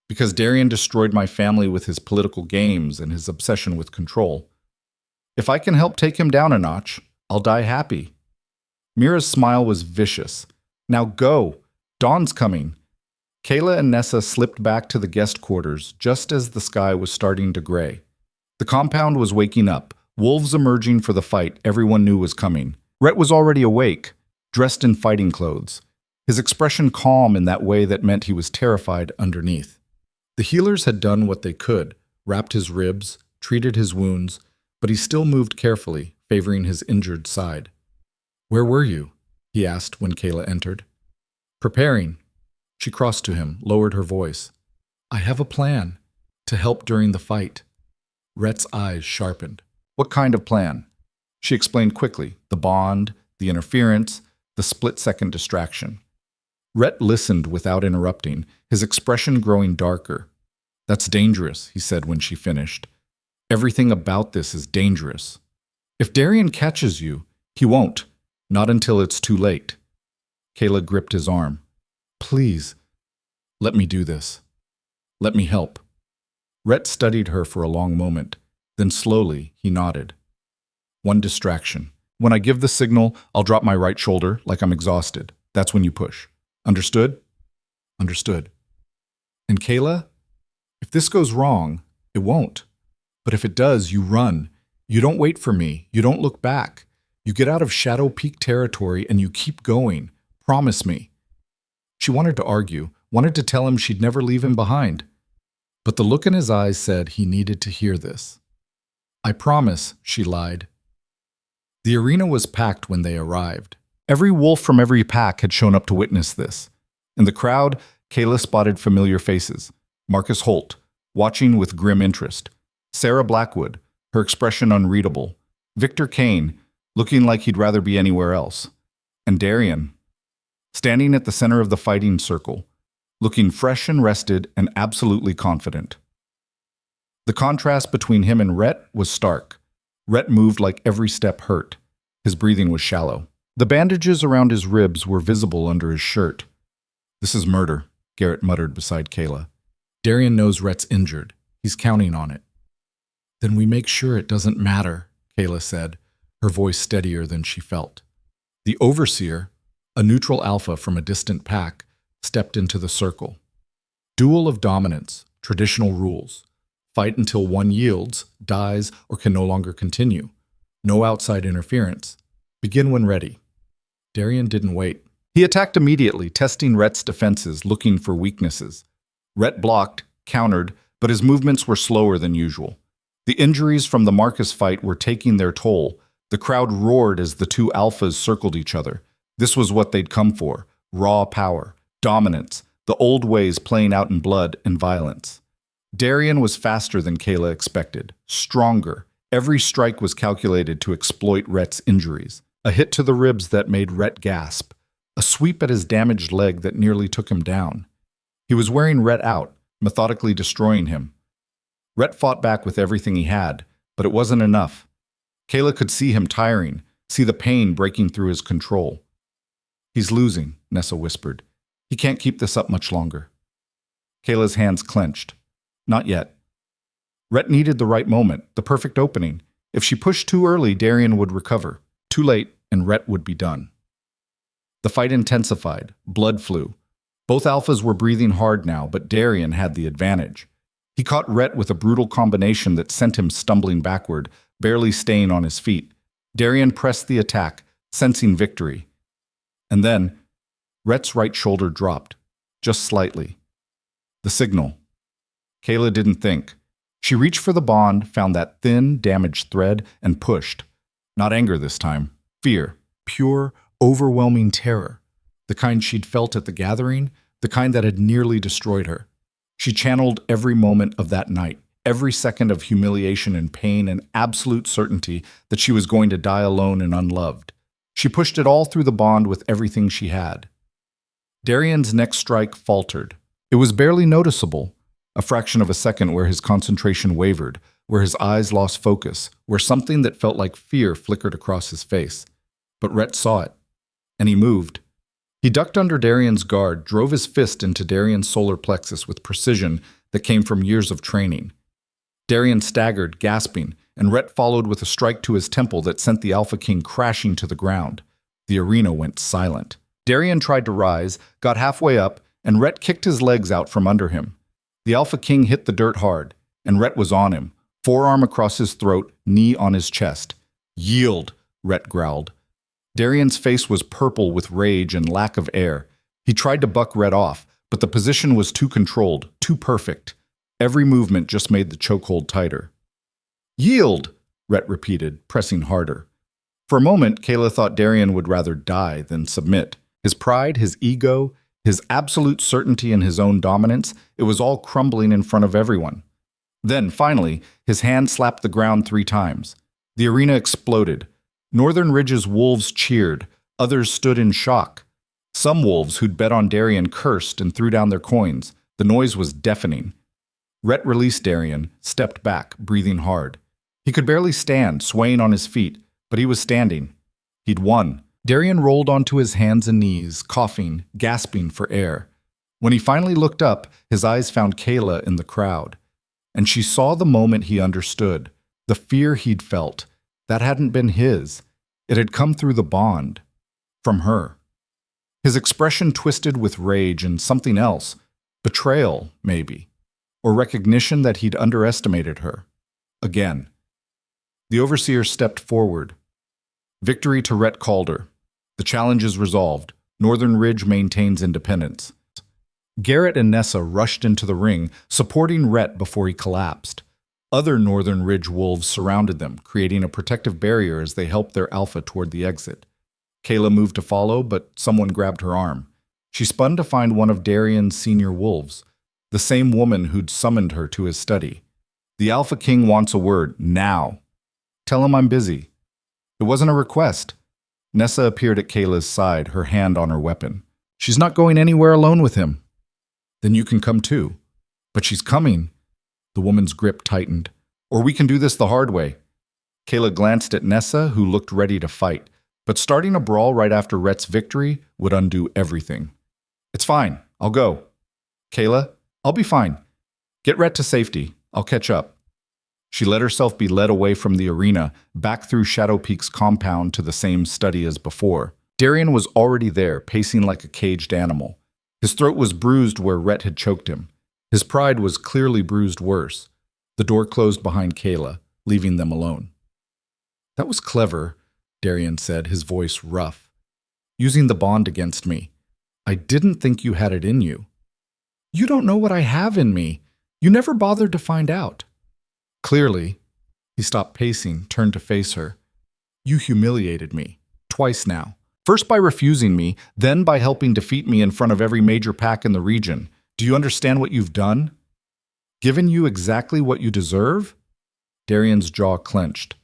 Because Darian destroyed my family with his political games and his obsession with control. If I can help take him down a notch, I'll die happy. Mira's smile was vicious. Now go. Dawn's coming. Kaela and Nessa slipped back to the guest quarters just as the sky was starting to gray. The compound was waking up, wolves emerging for the fight everyone knew was coming. Rhett was already awake, dressed in fighting clothes, his expression calm in that way that meant he was terrified underneath. The healers had done what they could, wrapped his ribs, treated his wounds, but he still moved carefully, favoring his injured side. Where were you? He asked when Kaela entered. Preparing. She crossed to him, lowered her voice. I have a plan. To help during the fight. Rhett's eyes sharpened. What kind of plan? She explained quickly, the bond, the interference, the split-second distraction. Rhett listened without interrupting, his expression growing darker. That's dangerous, he said when she finished. Everything about this is dangerous. If Darian catches you, he won't. Not until it's too late. Kaela gripped his arm. Please, let me do this. Let me help. Rhett studied her for a long moment. Then slowly, he nodded. 1 distraction. When I give the signal, I'll drop my right shoulder like I'm exhausted. That's when you push. Understood? Understood. And Kaela, if this goes wrong, it won't. But if it does, you run. You don't wait for me. You don't look back. You get out of Shadow Peak territory and you keep going. Promise me." She wanted to argue, wanted to tell him she'd never leave him behind. But the look in his eyes said he needed to hear this. "I promise," she lied. The arena was packed when they arrived. Every wolf from every pack had shown up to witness this. In the crowd, Kaela spotted familiar faces. Marcus Holt, watching with grim interest. Sarah Blackwood, her expression unreadable. Victor Kane, looking like he'd rather be anywhere else. And Darian, standing at the center of the fighting circle, looking fresh and rested and absolutely confident. The contrast between him and Rhett was stark. Rhett moved like every step hurt. His breathing was shallow. The bandages around his ribs were visible under his shirt. "This is murder," Garrett muttered beside Kaela. "Darian knows Rhett's injured. He's counting on it." "Then we make sure it doesn't matter," Kaela said, her voice steadier than she felt. The Overseer, a neutral alpha from a distant pack, stepped into the circle. Duel of dominance, traditional rules. Fight until one yields, dies, or can no longer continue. No outside interference. Begin when ready. Darian didn't wait. He attacked immediately, testing Rhett's defenses, looking for weaknesses. Rhett blocked, countered, but his movements were slower than usual. The injuries from the Marcus fight were taking their toll. The crowd roared as the two alphas circled each other. This was what they'd come for: raw power, dominance, the old ways playing out in blood and violence. Darian was faster than Kaela expected, stronger. Every strike was calculated to exploit Rhett's injuries. A hit to the ribs that made Rhett gasp. A sweep at his damaged leg that nearly took him down. He was wearing Rhett out, methodically destroying him. Rhett fought back with everything he had, but it wasn't enough. Kaela could see him tiring, see the pain breaking through his control. "He's losing," Nessa whispered. "He can't keep this up much longer." Kayla's hands clenched. Not yet. Rhett needed the right moment, the perfect opening. If she pushed too early, Darian would recover. Too late, and Rhett would be done. The fight intensified. Blood flew. Both alphas were breathing hard now, but Darian had the advantage. He caught Rhett with a brutal combination that sent him stumbling backward, barely staying on his feet. Darian pressed the attack, sensing victory. And then, Rhett's right shoulder dropped, just slightly. The signal. Kaela didn't think. She reached for the bond, found that thin, damaged thread, and pushed. Not anger this time. Fear. Pure, overwhelming terror. The kind she'd felt at the gathering, the kind that had nearly destroyed her. She channeled every moment of that night, every second of humiliation and pain and absolute certainty that she was going to die alone and unloved. She pushed it all through the bond with everything she had. Darian's next strike faltered. It was barely noticeable, a fraction of a second where his concentration wavered, where his eyes lost focus, where something that felt like fear flickered across his face. But Rhett saw it, and he moved. He ducked under Darian's guard, drove his fist into Darian's solar plexus with precision that came from years of training. Darian staggered, gasping, and Rhett followed with a strike to his temple that sent the Alpha King crashing to the ground. The arena went silent. Darian tried to rise, got halfway up, and Rhett kicked his legs out from under him. The Alpha King hit the dirt hard, and Rhett was on him, forearm across his throat, knee on his chest. "Yield," Rhett growled. Darian's face was purple with rage and lack of air. He tried to buck Rhett off, but the position was too controlled, too perfect. Every movement just made the chokehold tighter. "Yield," Rhett repeated, pressing harder. For a moment, Kaela thought Darian would rather die than submit. His pride, his ego, his absolute certainty in his own dominance, it was all crumbling in front of everyone. Then, finally, his hand slapped the ground 3 times. The arena exploded. Northern Ridge's wolves cheered. Others stood in shock. Some wolves who'd bet on Darian cursed and threw down their coins. The noise was deafening. Rhett released Darian, stepped back, breathing hard. He could barely stand, swaying on his feet, but he was standing. He'd won. Darian rolled onto his hands and knees, coughing, gasping for air. When he finally looked up, his eyes found Kaela in the crowd. And she saw the moment he understood, the fear he'd felt. That hadn't been his. It had come through the bond. From her. His expression twisted with rage and something else. Betrayal, maybe. Or recognition that he'd underestimated her. Again. The overseer stepped forward. Victory to Rhett Calder. The challenge is resolved. Northern Ridge maintains independence. Garrett and Nessa rushed into the ring, supporting Rhett before he collapsed. Other Northern Ridge wolves surrounded them, creating a protective barrier as they helped their alpha toward the exit. Kaela moved to follow, but someone grabbed her arm. She spun to find one of Darian's senior wolves, the same woman who'd summoned her to his study. The Alpha King wants a word, now. Tell him I'm busy. It wasn't a request. Nessa appeared at Kaela's side, her hand on her weapon. She's not going anywhere alone with him. Then you can come too. But she's coming. The woman's grip tightened. Or we can do this the hard way. Kaela glanced at Nessa, who looked ready to fight. But starting a brawl right after Rhett's victory would undo everything. It's fine. I'll go. Kaela, I'll be fine. Get Rhett to safety. I'll catch up. She let herself be led away from the arena, back through Shadow Peak's compound to the same study as before. Darian was already there, pacing like a caged animal. His throat was bruised where Rhett had choked him. His pride was clearly bruised worse. The door closed behind Kaela, leaving them alone. That was clever, Darian said, his voice rough. Using the bond against me. I didn't think you had it in you. You don't know what I have in me. You never bothered to find out. Clearly, he stopped pacing, turned to face her. You humiliated me, twice now. First by refusing me, then by helping defeat me in front of every major pack in the region. Do you understand what you've done? Given you exactly what you deserve? Darian's jaw clenched.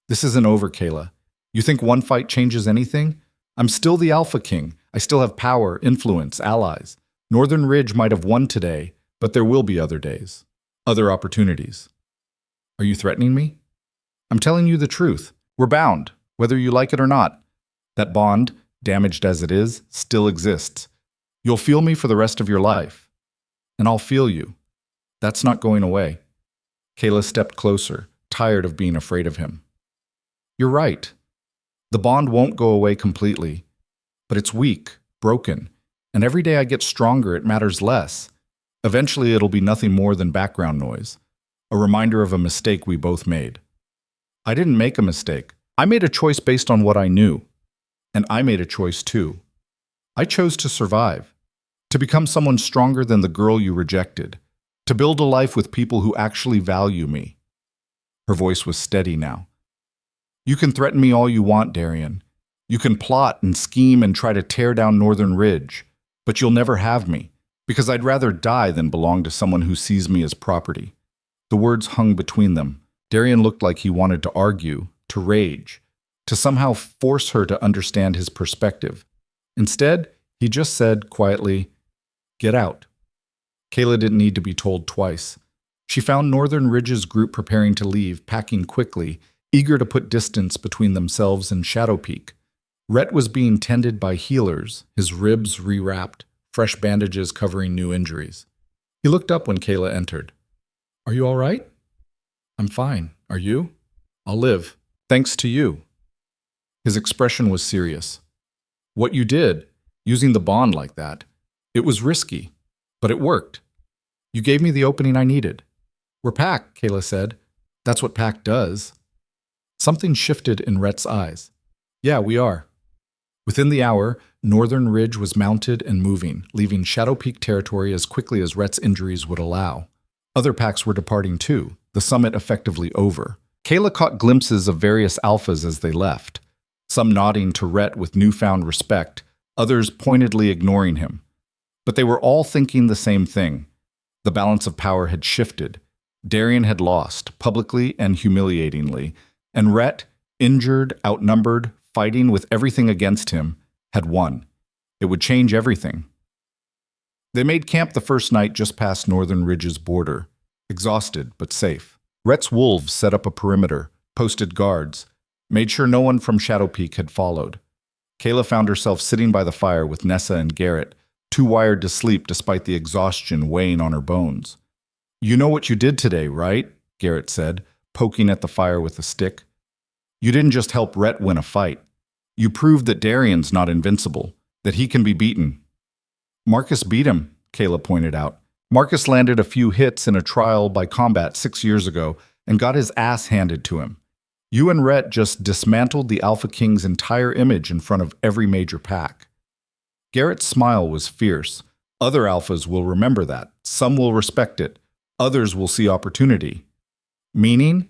This isn't over, Kaela. You think one fight changes anything? I'm still the Alpha King. I still have power, influence, allies. Northern Ridge might have won today, but there will be other days. Other opportunities. Are you threatening me? I'm telling you the truth. We're bound, whether you like it or not. That bond, damaged as it is, still exists. You'll feel me for the rest of your life. And I'll feel you. That's not going away. Kaela stepped closer, tired of being afraid of him. You're right. The bond won't go away completely. But it's weak, broken, and every day I get stronger, it matters less. Eventually it'll be nothing more than background noise, a reminder of a mistake we both made. I didn't make a mistake. I made a choice based on what I knew. And I made a choice too. I chose to survive, to become someone stronger than the girl you rejected, to build a life with people who actually value me. Her voice was steady now. You can threaten me all you want, Darian. You can plot and scheme and try to tear down Northern Ridge, but you'll never have me, because I'd rather die than belong to someone who sees me as property. The words hung between them. Darian looked like he wanted to argue, to rage, to somehow force her to understand his perspective. Instead, he just said quietly, "Get out." Kaela didn't need to be told twice. She found Northern Ridge's group preparing to leave, packing quickly, eager to put distance between themselves and Shadow Peak. Rhett was being tended by healers, his ribs rewrapped, fresh bandages covering new injuries. He looked up when Kaela entered. Are you all right? I'm fine. Are you? I'll live. Thanks to you. His expression was serious. What you did, using the bond like that, it was risky, but it worked. You gave me the opening I needed. We're pack, Kaela said. That's what pack does. Something shifted in Rhett's eyes. Yeah, we are. Within the hour, Northern Ridge was mounted and moving, leaving Shadow Peak territory as quickly as Rhett's injuries would allow. Other packs were departing too, the summit effectively over. Kaela caught glimpses of various alphas as they left, some nodding to Rhett with newfound respect, others pointedly ignoring him. But they were all thinking the same thing. The balance of power had shifted. Darian had lost, publicly and humiliatingly, and Rhett, injured, outnumbered, fighting with everything against him, had won. It would change everything. They made camp the first night just past Northern Ridge's border, exhausted but safe. Rhett's wolves set up a perimeter, posted guards, made sure no one from Shadow Peak had followed. Kaela found herself sitting by the fire with Nessa and Garrett, too wired to sleep despite the exhaustion weighing on her bones. You know what you did today, right? Garrett said, poking at the fire with a stick. You didn't just help Rhett win a fight. You proved that Darian's not invincible, that he can be beaten. Marcus beat him, Kaela pointed out. Marcus landed a few hits in a trial by combat 6 years ago, and got his ass handed to him. You and Rhett just dismantled the Alpha King's entire image in front of every major pack. Garrett's smile was fierce. Other alphas will remember that. Some will respect it. Others will see opportunity. Meaning?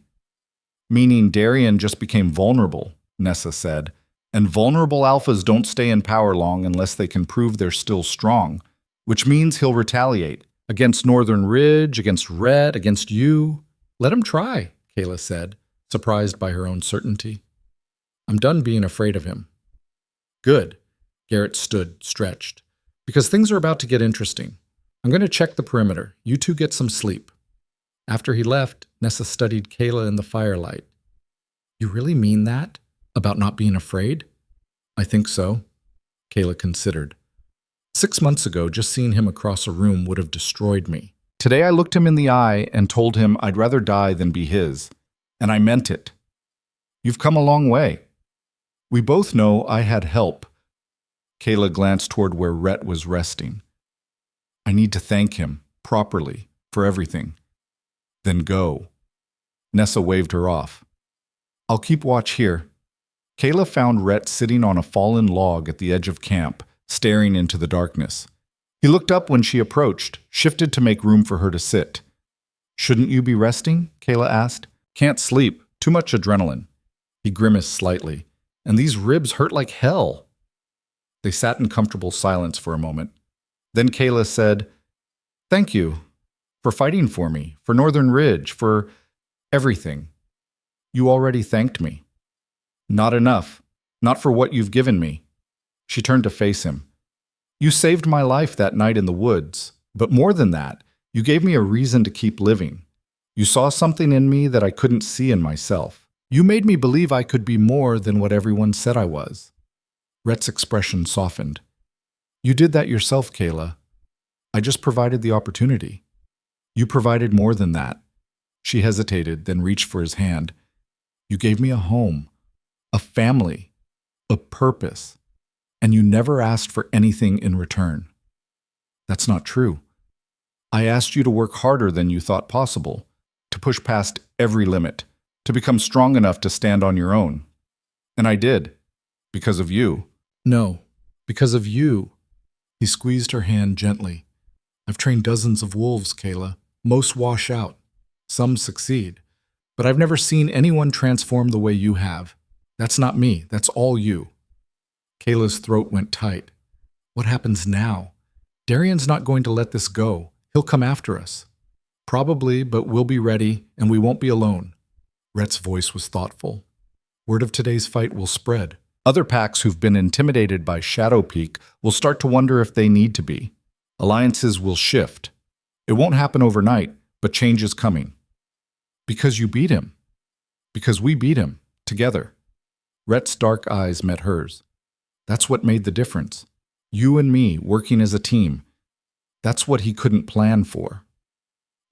Meaning Darien just became vulnerable, Nessa said. And vulnerable alphas don't stay in power long unless they can prove they're still strong, which means he'll retaliate. Against Northern Ridge, against Red, against you. Let him try, Kaela said, surprised by her own certainty. I'm done being afraid of him. Good. Garrett stood, stretched. Because things are about to get interesting. I'm going to check the perimeter. You two get some sleep. After he left, Nessa studied Kaela in the firelight. You really mean that? About not being afraid? I think so, Kaela considered. 6 months ago, just seeing him across a room would have destroyed me. Today I looked him in the eye and told him I'd rather die than be his. And I meant it. You've come a long way. We both know I had help. Kaela glanced toward where Rhett was resting. I need to thank him, properly, for everything. Then go. Nessa waved her off. I'll keep watch here. Kaela found Rhett sitting on a fallen log at the edge of camp, staring into the darkness. He looked up when she approached, shifted to make room for her to sit. Shouldn't you be resting? Kaela asked. Can't sleep. Too much adrenaline. He grimaced slightly. And these ribs hurt like hell. They sat in comfortable silence for a moment. Then Kaela said, Thank you for fighting for me, for Northern Ridge, for everything. You already thanked me. Not enough. Not for what you've given me. She turned to face him. You saved my life that night in the woods, but more than that, you gave me a reason to keep living. You saw something in me that I couldn't see in myself. You made me believe I could be more than what everyone said I was. Rhett's expression softened. You did that yourself, Kaela. I just provided the opportunity. You provided more than that. She hesitated, then reached for his hand. You gave me a home, a family, a purpose, and you never asked for anything in return. That's not true. I asked you to work harder than you thought possible, to push past every limit, to become strong enough to stand on your own. And I did, because of you. No, because of you. He squeezed her hand gently. I've trained dozens of wolves, Kaela. Most wash out. Some succeed. But I've never seen anyone transform the way you have. That's not me. That's all you. Kayla's throat went tight. What happens now? Darien's not going to let this go. He'll come after us. Probably, but we'll be ready, and we won't be alone. Rhett's voice was thoughtful. Word of today's fight will spread. Other packs who've been intimidated by Shadow Peak will start to wonder if they need to be. Alliances will shift. It won't happen overnight, but change is coming. Because you beat him. Because we beat him, together. Rhett's dark eyes met hers. That's what made the difference. You and me working as a team. That's what he couldn't plan for.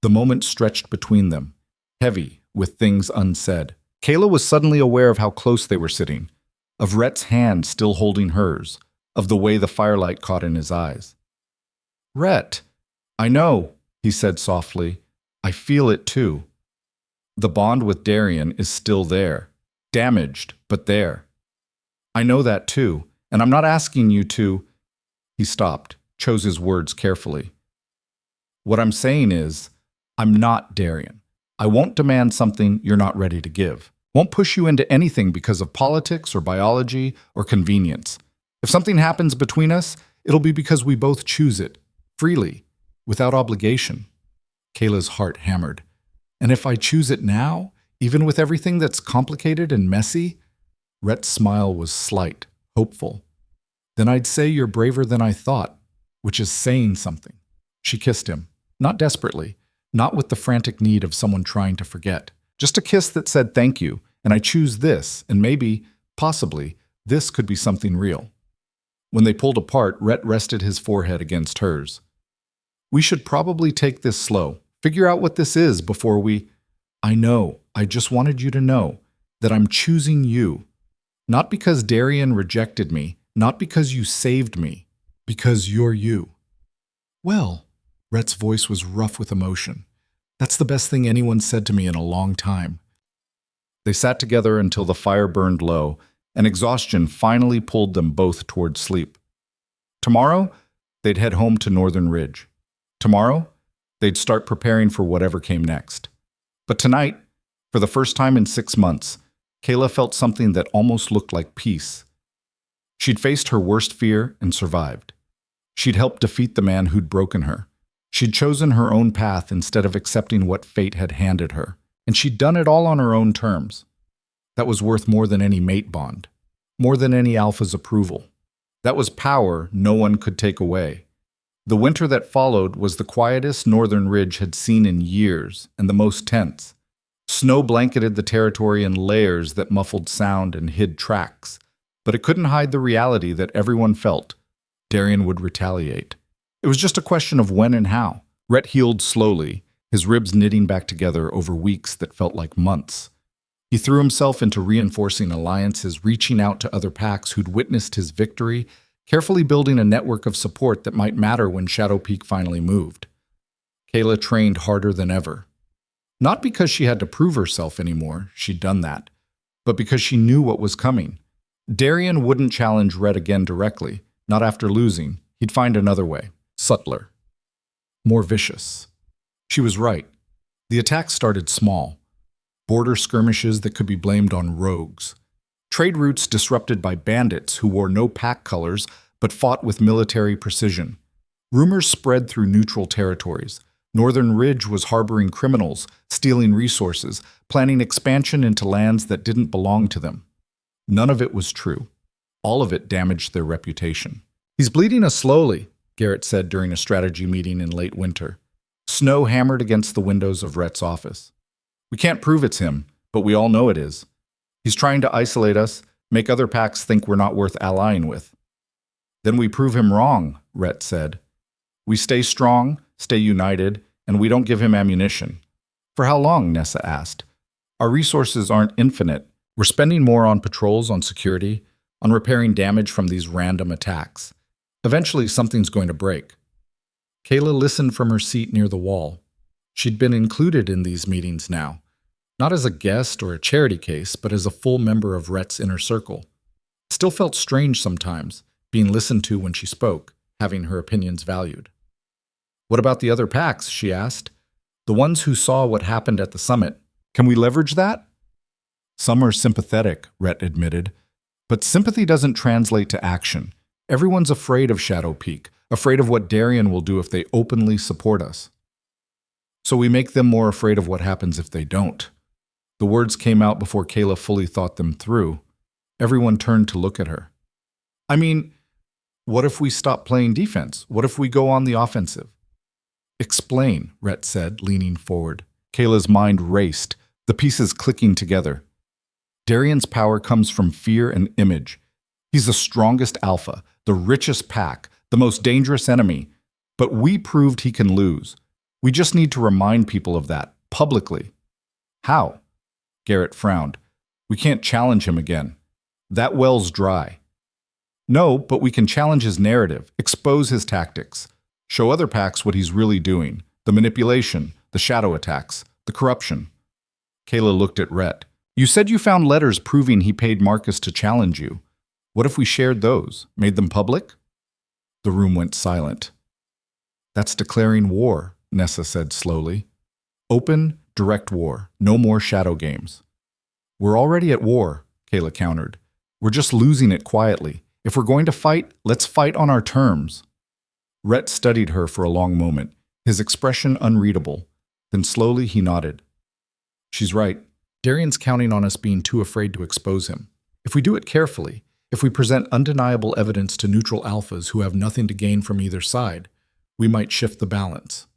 The moment stretched between them, heavy, with things unsaid. Kaela was suddenly aware of how close they were sitting, of Rhett's hand still holding hers, of the way the firelight caught in his eyes. Rhett, I know, he said softly. I feel it too. The bond with Darien is still there. Damaged, but there. I know that too, and I'm not asking you to... He stopped, chose his words carefully. What I'm saying is, I'm not Darien. I won't demand something you're not ready to give. Won't push you into anything because of politics or biology or convenience. If something happens between us, it'll be because we both choose it, freely, without obligation. Kayla's heart hammered. And if I choose it now, even with everything that's complicated and messy? Rhett's smile was slight, hopeful. Then I'd say you're braver than I thought, which is saying something. She kissed him, not desperately, not with the frantic need of someone trying to forget. Just a kiss that said thank you, and I choose this, and maybe, possibly, this could be something real. When they pulled apart, Rhett rested his forehead against hers. We should probably take this slow. Figure out what this is before we... I know. I just wanted you to know that I'm choosing you. Not because Darien rejected me, not because you saved me, because you're you. Well, Rhett's voice was rough with emotion. That's the best thing anyone said to me in a long time. They sat together until the fire burned low, and exhaustion finally pulled them both toward sleep. Tomorrow, they'd head home to Northern Ridge. Tomorrow, they'd start preparing for whatever came next. But tonight, for the first time in 6 months, Kaela felt something that almost looked like peace. She'd faced her worst fear and survived. She'd helped defeat the man who'd broken her. She'd chosen her own path instead of accepting what fate had handed her. And she'd done it all on her own terms. That was worth more than any mate bond, more than any alpha's approval. That was power no one could take away. The winter that followed was the quietest Northern Ridge had seen in years, and the most tense. Snow blanketed the territory in layers that muffled sound and hid tracks, but it couldn't hide the reality that everyone felt. Darian would retaliate. It was just a question of when and how. Rhett healed slowly, his ribs knitting back together over weeks that felt like months. He threw himself into reinforcing alliances, reaching out to other packs who'd witnessed his victory, carefully building a network of support that might matter when Shadow Peak finally moved. Kaela trained harder than ever. Not because she had to prove herself anymore, she'd done that, but because she knew what was coming. Darian wouldn't challenge Rhett again directly, not after losing. He'd find another way, subtler, more vicious. She was right. The attacks started small. Border skirmishes that could be blamed on rogues. Trade routes disrupted by bandits who wore no pack colors but fought with military precision. Rumors spread through neutral territories. Northern Ridge was harboring criminals, stealing resources, planning expansion into lands that didn't belong to them. None of it was true. All of it damaged their reputation. "He's bleeding us slowly," Garrett said during a strategy meeting in late winter. Snow hammered against the windows of Rhett's office. "We can't prove it's him, but we all know it is. He's trying to isolate us, make other packs think we're not worth allying with." "Then we prove him wrong," Rhett said. "We stay strong, stay united, and we don't give him ammunition." "For how long?" Nessa asked. "Our resources aren't infinite. We're spending more on patrols, on security, on repairing damage from these random attacks. Eventually, something's going to break." Kaela listened from her seat near the wall. She'd been included in these meetings now, not as a guest or a charity case, but as a full member of Rhett's inner circle. It still felt strange sometimes, being listened to when she spoke, having her opinions valued. "What about the other packs?" she asked. "The ones who saw what happened at the summit. Can we leverage that?" "Some are sympathetic," Rhett admitted. "But sympathy doesn't translate to action. Everyone's afraid of Shadow Peak, afraid of what Darian will do if they openly support us. So we make them more afraid of what happens if they don't." The words came out before Kaela fully thought them through. Everyone turned to look at her. "I mean, what if we stop playing defense? What if we go on the offensive?" "Explain," Rhett said, leaning forward. Kayla's mind raced, the pieces clicking together. "Darian's power comes from fear and image. He's the strongest alpha, the richest pack, the most dangerous enemy. But we proved he can lose. We just need to remind people of that, publicly." "How?" Garrett frowned. "We can't challenge him again. That well's dry." "No, but we can challenge his narrative, expose his tactics, show other packs what he's really doing, the manipulation, the shadow attacks, the corruption." Kaela looked at Rhett. "You said you found letters proving he paid Marcus to challenge you. What if we shared those, made them public?" The room went silent. "That's declaring war," Nessa said slowly. "Open, direct war. No more shadow games." "We're already at war," Kaela countered. "We're just losing it quietly. If we're going to fight, let's fight on our terms." Rhett studied her for a long moment, his expression unreadable. Then slowly he nodded. "She's right. Darian's counting on us being too afraid to expose him. If we do it carefully, if we present undeniable evidence to neutral alphas who have nothing to gain from either side, we might shift the balance.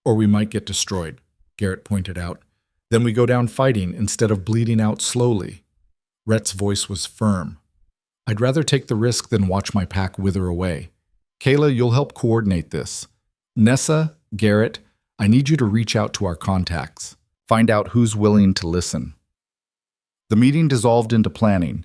Or we might get destroyed," Garrett pointed out. "Then we go down fighting instead of bleeding out slowly." Rhett's voice was firm. "I'd rather take the risk than watch my pack wither away. Kaela, you'll help coordinate this. Nessa, Garrett, I need you to reach out to our contacts. Find out who's willing to listen." The meeting dissolved into planning.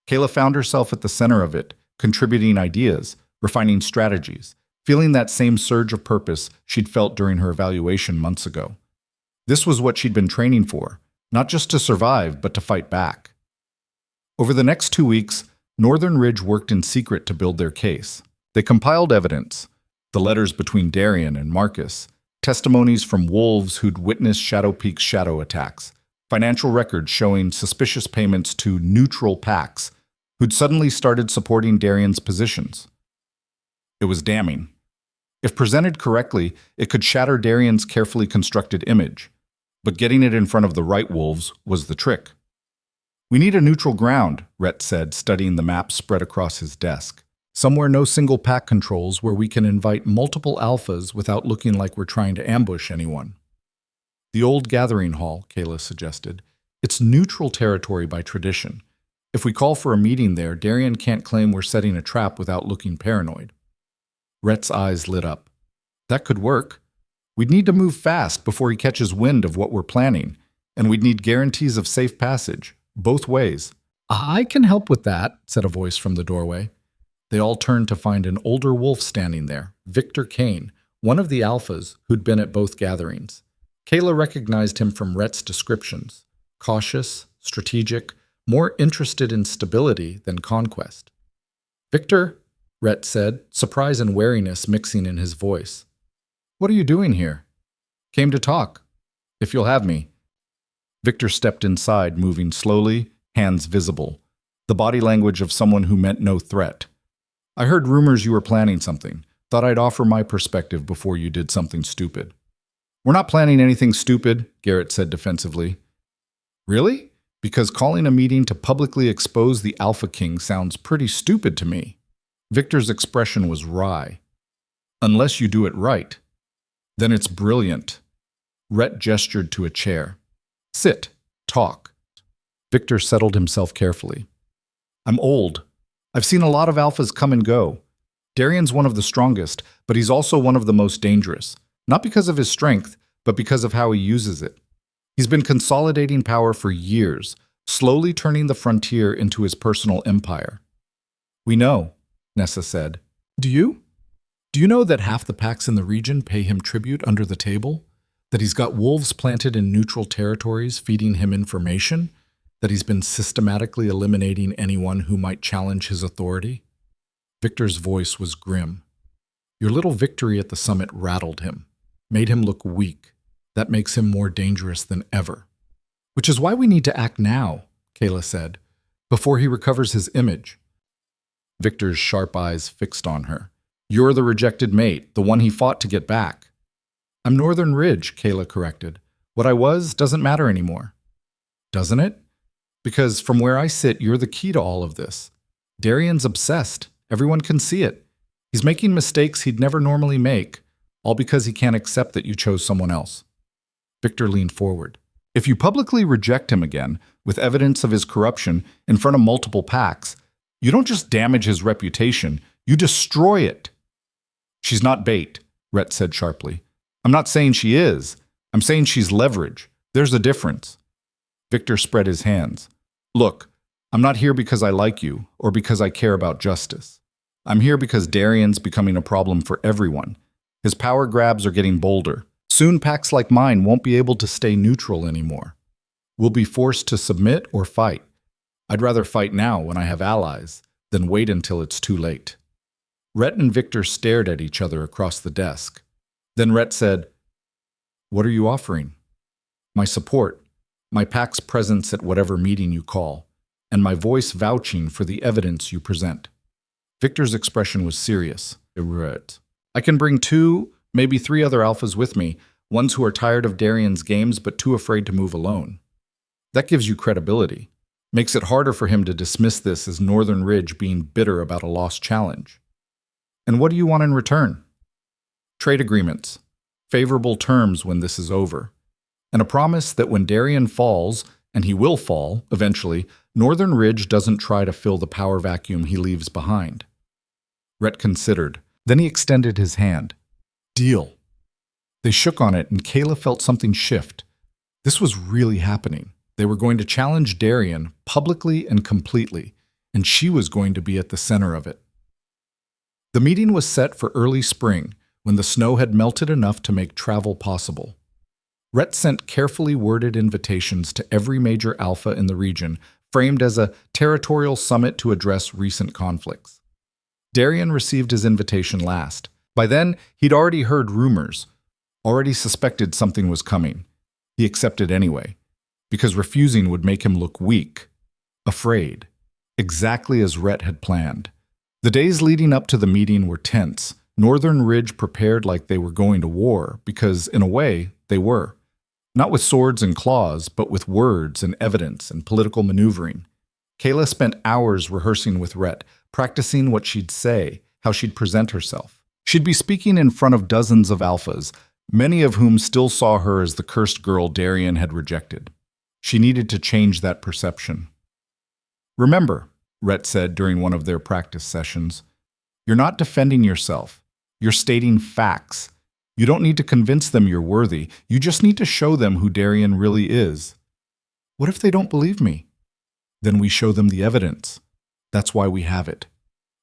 Kaela found herself at the center of it, contributing ideas, refining strategies, feeling that same surge of purpose she'd felt during her evaluation months ago. This was what she'd been training for, not just to survive, but to fight back. Over the next 2 weeks, Northern Ridge worked in secret to build their case. They compiled evidence, the letters between Darian and Marcus, testimonies from wolves who'd witnessed Shadow Peak's shadow attacks, financial records showing suspicious payments to neutral packs who'd suddenly started supporting Darian's positions. It was damning. If presented correctly, it could shatter Darian's carefully constructed image, but getting it in front of the right wolves was the trick. "We need a neutral ground," Rhett said, studying the map spread across his desk. "Somewhere no single pack controls, where we can invite multiple alphas without looking like we're trying to ambush anyone." "The old gathering hall," Kaela suggested. "It's neutral territory by tradition. If we call for a meeting there, Darian can't claim we're setting a trap without looking paranoid." Rhett's eyes lit up. "That could work. We'd need to move fast before he catches wind of what we're planning, and we'd need guarantees of safe passage, both ways." "I can help with that," said a voice from the doorway. They all turned to find an older wolf standing there, Victor Kane, one of the alphas who'd been at both gatherings. Kaela recognized him from Rhett's descriptions: cautious, strategic, more interested in stability than conquest. "Victor," Rhett said, surprise and wariness mixing in his voice. "What are you doing here?" "Came to talk, if you'll have me." Victor stepped inside, moving slowly, hands visible, the body language of someone who meant no threat. "I heard rumors you were planning something. Thought I'd offer my perspective before you did something stupid." "We're not planning anything stupid," Garrett said defensively. "Really? Because calling a meeting to publicly expose the Alpha King sounds pretty stupid to me." Victor's expression was wry. "Unless you do it right. Then it's brilliant." Rhett gestured to a chair. "Sit. Talk." Victor settled himself carefully. "I'm old. I've seen a lot of alphas come and go. Darian's one of the strongest, but he's also one of the most dangerous. Not because of his strength, but because of how he uses it. He's been consolidating power for years, slowly turning the frontier into his personal empire." "We know," Nessa said. "Do you? Do you know that half the packs in the region pay him tribute under the table? That he's got wolves planted in neutral territories feeding him information? That he's been systematically eliminating anyone who might challenge his authority?" Victor's voice was grim. "Your little victory at the summit rattled him, made him look weak. That makes him more dangerous than ever." "Which is why we need to act now," Kaela said, "before he recovers his image." Victor's sharp eyes fixed on her. "You're the rejected mate, the one he fought to get back." "I'm Northern Ridge," Kaela corrected. "What I was doesn't matter anymore." "Doesn't it? Because from where I sit, you're the key to all of this. Darian's obsessed. Everyone can see it. He's making mistakes he'd never normally make, all because he can't accept that you chose someone else." Victor leaned forward. "If you publicly reject him again, with evidence of his corruption in front of multiple packs, you don't just damage his reputation, you destroy it." "She's not bait," Rhett said sharply. "I'm not saying she is. I'm saying she's leverage. There's a difference." Victor spread his hands. "Look, I'm not here because I like you or because I care about justice. I'm here because Darian's becoming a problem for everyone. His power grabs are getting bolder. Soon packs like mine won't be able to stay neutral anymore. We'll be forced to submit or fight. I'd rather fight now when I have allies than wait until it's too late." Rhett and Victor stared at each other across the desk. Then Rhett said, "What are you offering?" "My support, my pack's presence at whatever meeting you call, and my voice vouching for the evidence you present." Victor's expression was serious. "I can bring 2, maybe 3 other alphas with me, ones who are tired of Darian's games but too afraid to move alone. That gives you credibility. Makes it harder for him to dismiss this as Northern Ridge being bitter about a lost challenge." "And what do you want in return?" "Trade agreements, favorable terms when this is over, and a promise that when Darian falls, and he will fall eventually, Northern Ridge doesn't try to fill the power vacuum he leaves behind." Rhett considered. Then he extended his hand. "Deal." They shook on it, and Kaela felt something shift. This was really happening. They were going to challenge Darian publicly and completely, and she was going to be at the center of it. The meeting was set for early spring, when the snow had melted enough to make travel possible. Rhett sent carefully worded invitations to every major alpha in the region, framed as a territorial summit to address recent conflicts. Darian received his invitation last. By then, he'd already heard rumors, already suspected something was coming. He accepted anyway, because refusing would make him look weak, afraid, exactly as Rhett had planned. The days leading up to the meeting were tense. Northern Ridge prepared like they were going to war, because, in a way, they were. Not with swords and claws, but with words and evidence and political maneuvering. Kaela spent hours rehearsing with Rhett, practicing what she'd say, how she'd present herself. She'd be speaking in front of dozens of alphas, many of whom still saw her as the cursed girl Darian had rejected. She needed to change that perception. "Remember," Rhett said during one of their practice sessions, "you're not defending yourself. You're stating facts. You don't need to convince them you're worthy. You just need to show them who Darian really is." "What if they don't believe me?" "Then we show them the evidence. That's why we have it."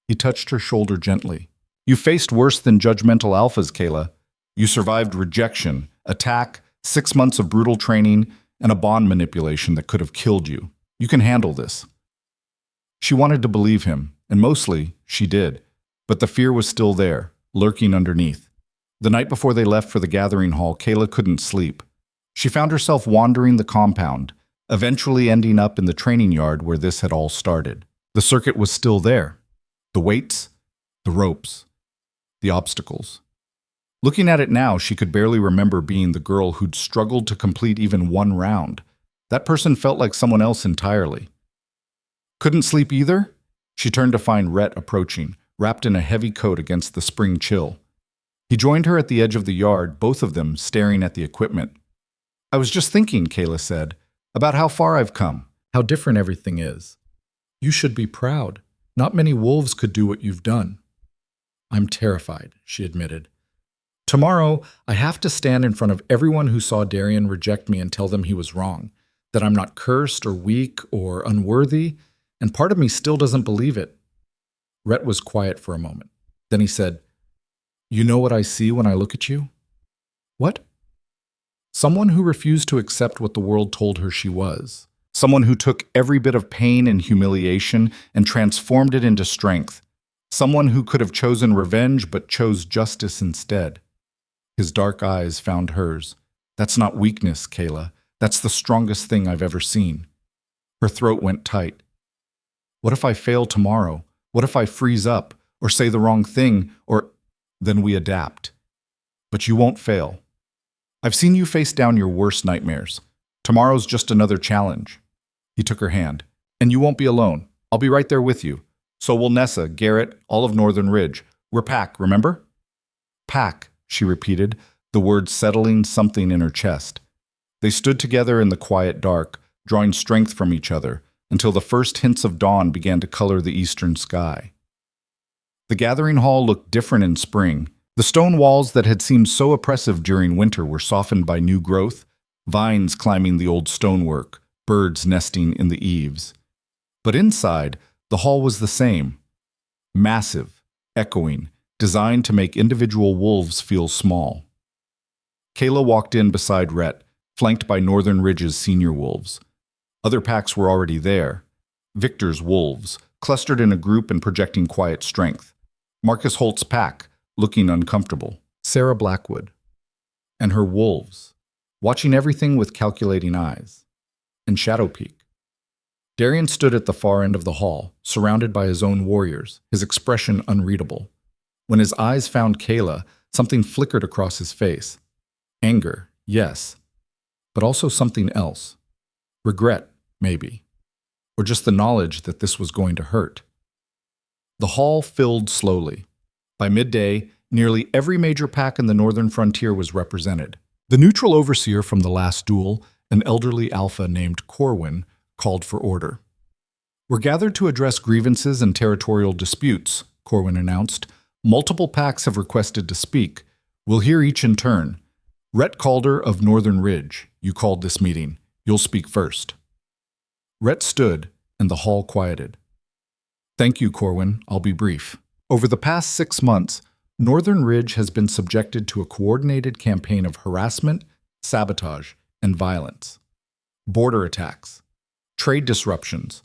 He touched her shoulder gently. "You faced worse than judgmental alphas, Kaela. You survived rejection, attack, 6 months of brutal training, and a bond manipulation that could have killed you. You can handle this." She wanted to believe him, and mostly, she did. But the fear was still there, lurking underneath. The night before they left for the gathering hall, Kaela couldn't sleep. She found herself wandering the compound, eventually ending up in the training yard where this had all started. The circuit was still there. The weights, the ropes, the obstacles. Looking at it now, she could barely remember being the girl who'd struggled to complete even one round. That person felt like someone else entirely. Couldn't sleep either? She turned to find Rhett approaching, wrapped in a heavy coat against the spring chill. He joined her at the edge of the yard, both of them staring at the equipment. "I was just thinking," Kaela said, "about how far I've come, how different everything is. You should be proud. Not many wolves could do what you've done." "I'm terrified," she admitted. "Tomorrow, I have to stand in front of everyone who saw Darian reject me and tell them he was wrong, that I'm not cursed or weak or unworthy, and part of me still doesn't believe it." Rhett was quiet for a moment. Then he said, "You know what I see when I look at you?" "What?" "Someone who refused to accept what the world told her she was. Someone who took every bit of pain and humiliation and transformed it into strength. Someone who could have chosen revenge but chose justice instead." His dark eyes found hers. "That's not weakness, Kaela. That's the strongest thing I've ever seen." Her throat went tight. "What if I fail tomorrow? What if I freeze up, or say the wrong thing, or—" "Then we adapt. But you won't fail. I've seen you face down your worst nightmares. Tomorrow's just another challenge." He took her hand. "And you won't be alone. I'll be right there with you. So will Nessa, Garrett, all of Northern Ridge. We're pack, remember?" "Pack," she repeated, the words settling something in her chest. They stood together in the quiet dark, drawing strength from each other, until the first hints of dawn began to color the eastern sky. The gathering hall looked different in spring. The stone walls that had seemed so oppressive during winter were softened by new growth, vines climbing the old stonework, birds nesting in the eaves. But inside, the hall was the same. Massive, echoing, designed to make individual wolves feel small. Kaela walked in beside Rhett, flanked by Northern Ridge's senior wolves. Other packs were already there. Victor's wolves, clustered in a group and projecting quiet strength. Marcus Holt's pack, looking uncomfortable. Sarah Blackwood. And her wolves, watching everything with calculating eyes. And Shadowpeak. Darian stood at the far end of the hall, surrounded by his own warriors, his expression unreadable. When his eyes found Kaela, something flickered across his face. Anger, yes, but also something else. Regret, maybe. Or just the knowledge that this was going to hurt. The hall filled slowly. By midday, nearly every major pack in the northern frontier was represented. The neutral overseer from the last duel, an elderly alpha named Corwin, called for order. "We're gathered to address grievances and territorial disputes," Corwin announced. "Multiple packs have requested to speak. We'll hear each in turn. Rhett Calder of Northern Ridge, you called this meeting. You'll speak first." Rhett stood, and the hall quieted. "Thank you, Corwin. I'll be brief. Over the past 6 months, Northern Ridge has been subjected to a coordinated campaign of harassment, sabotage, and violence. Border attacks, trade disruptions,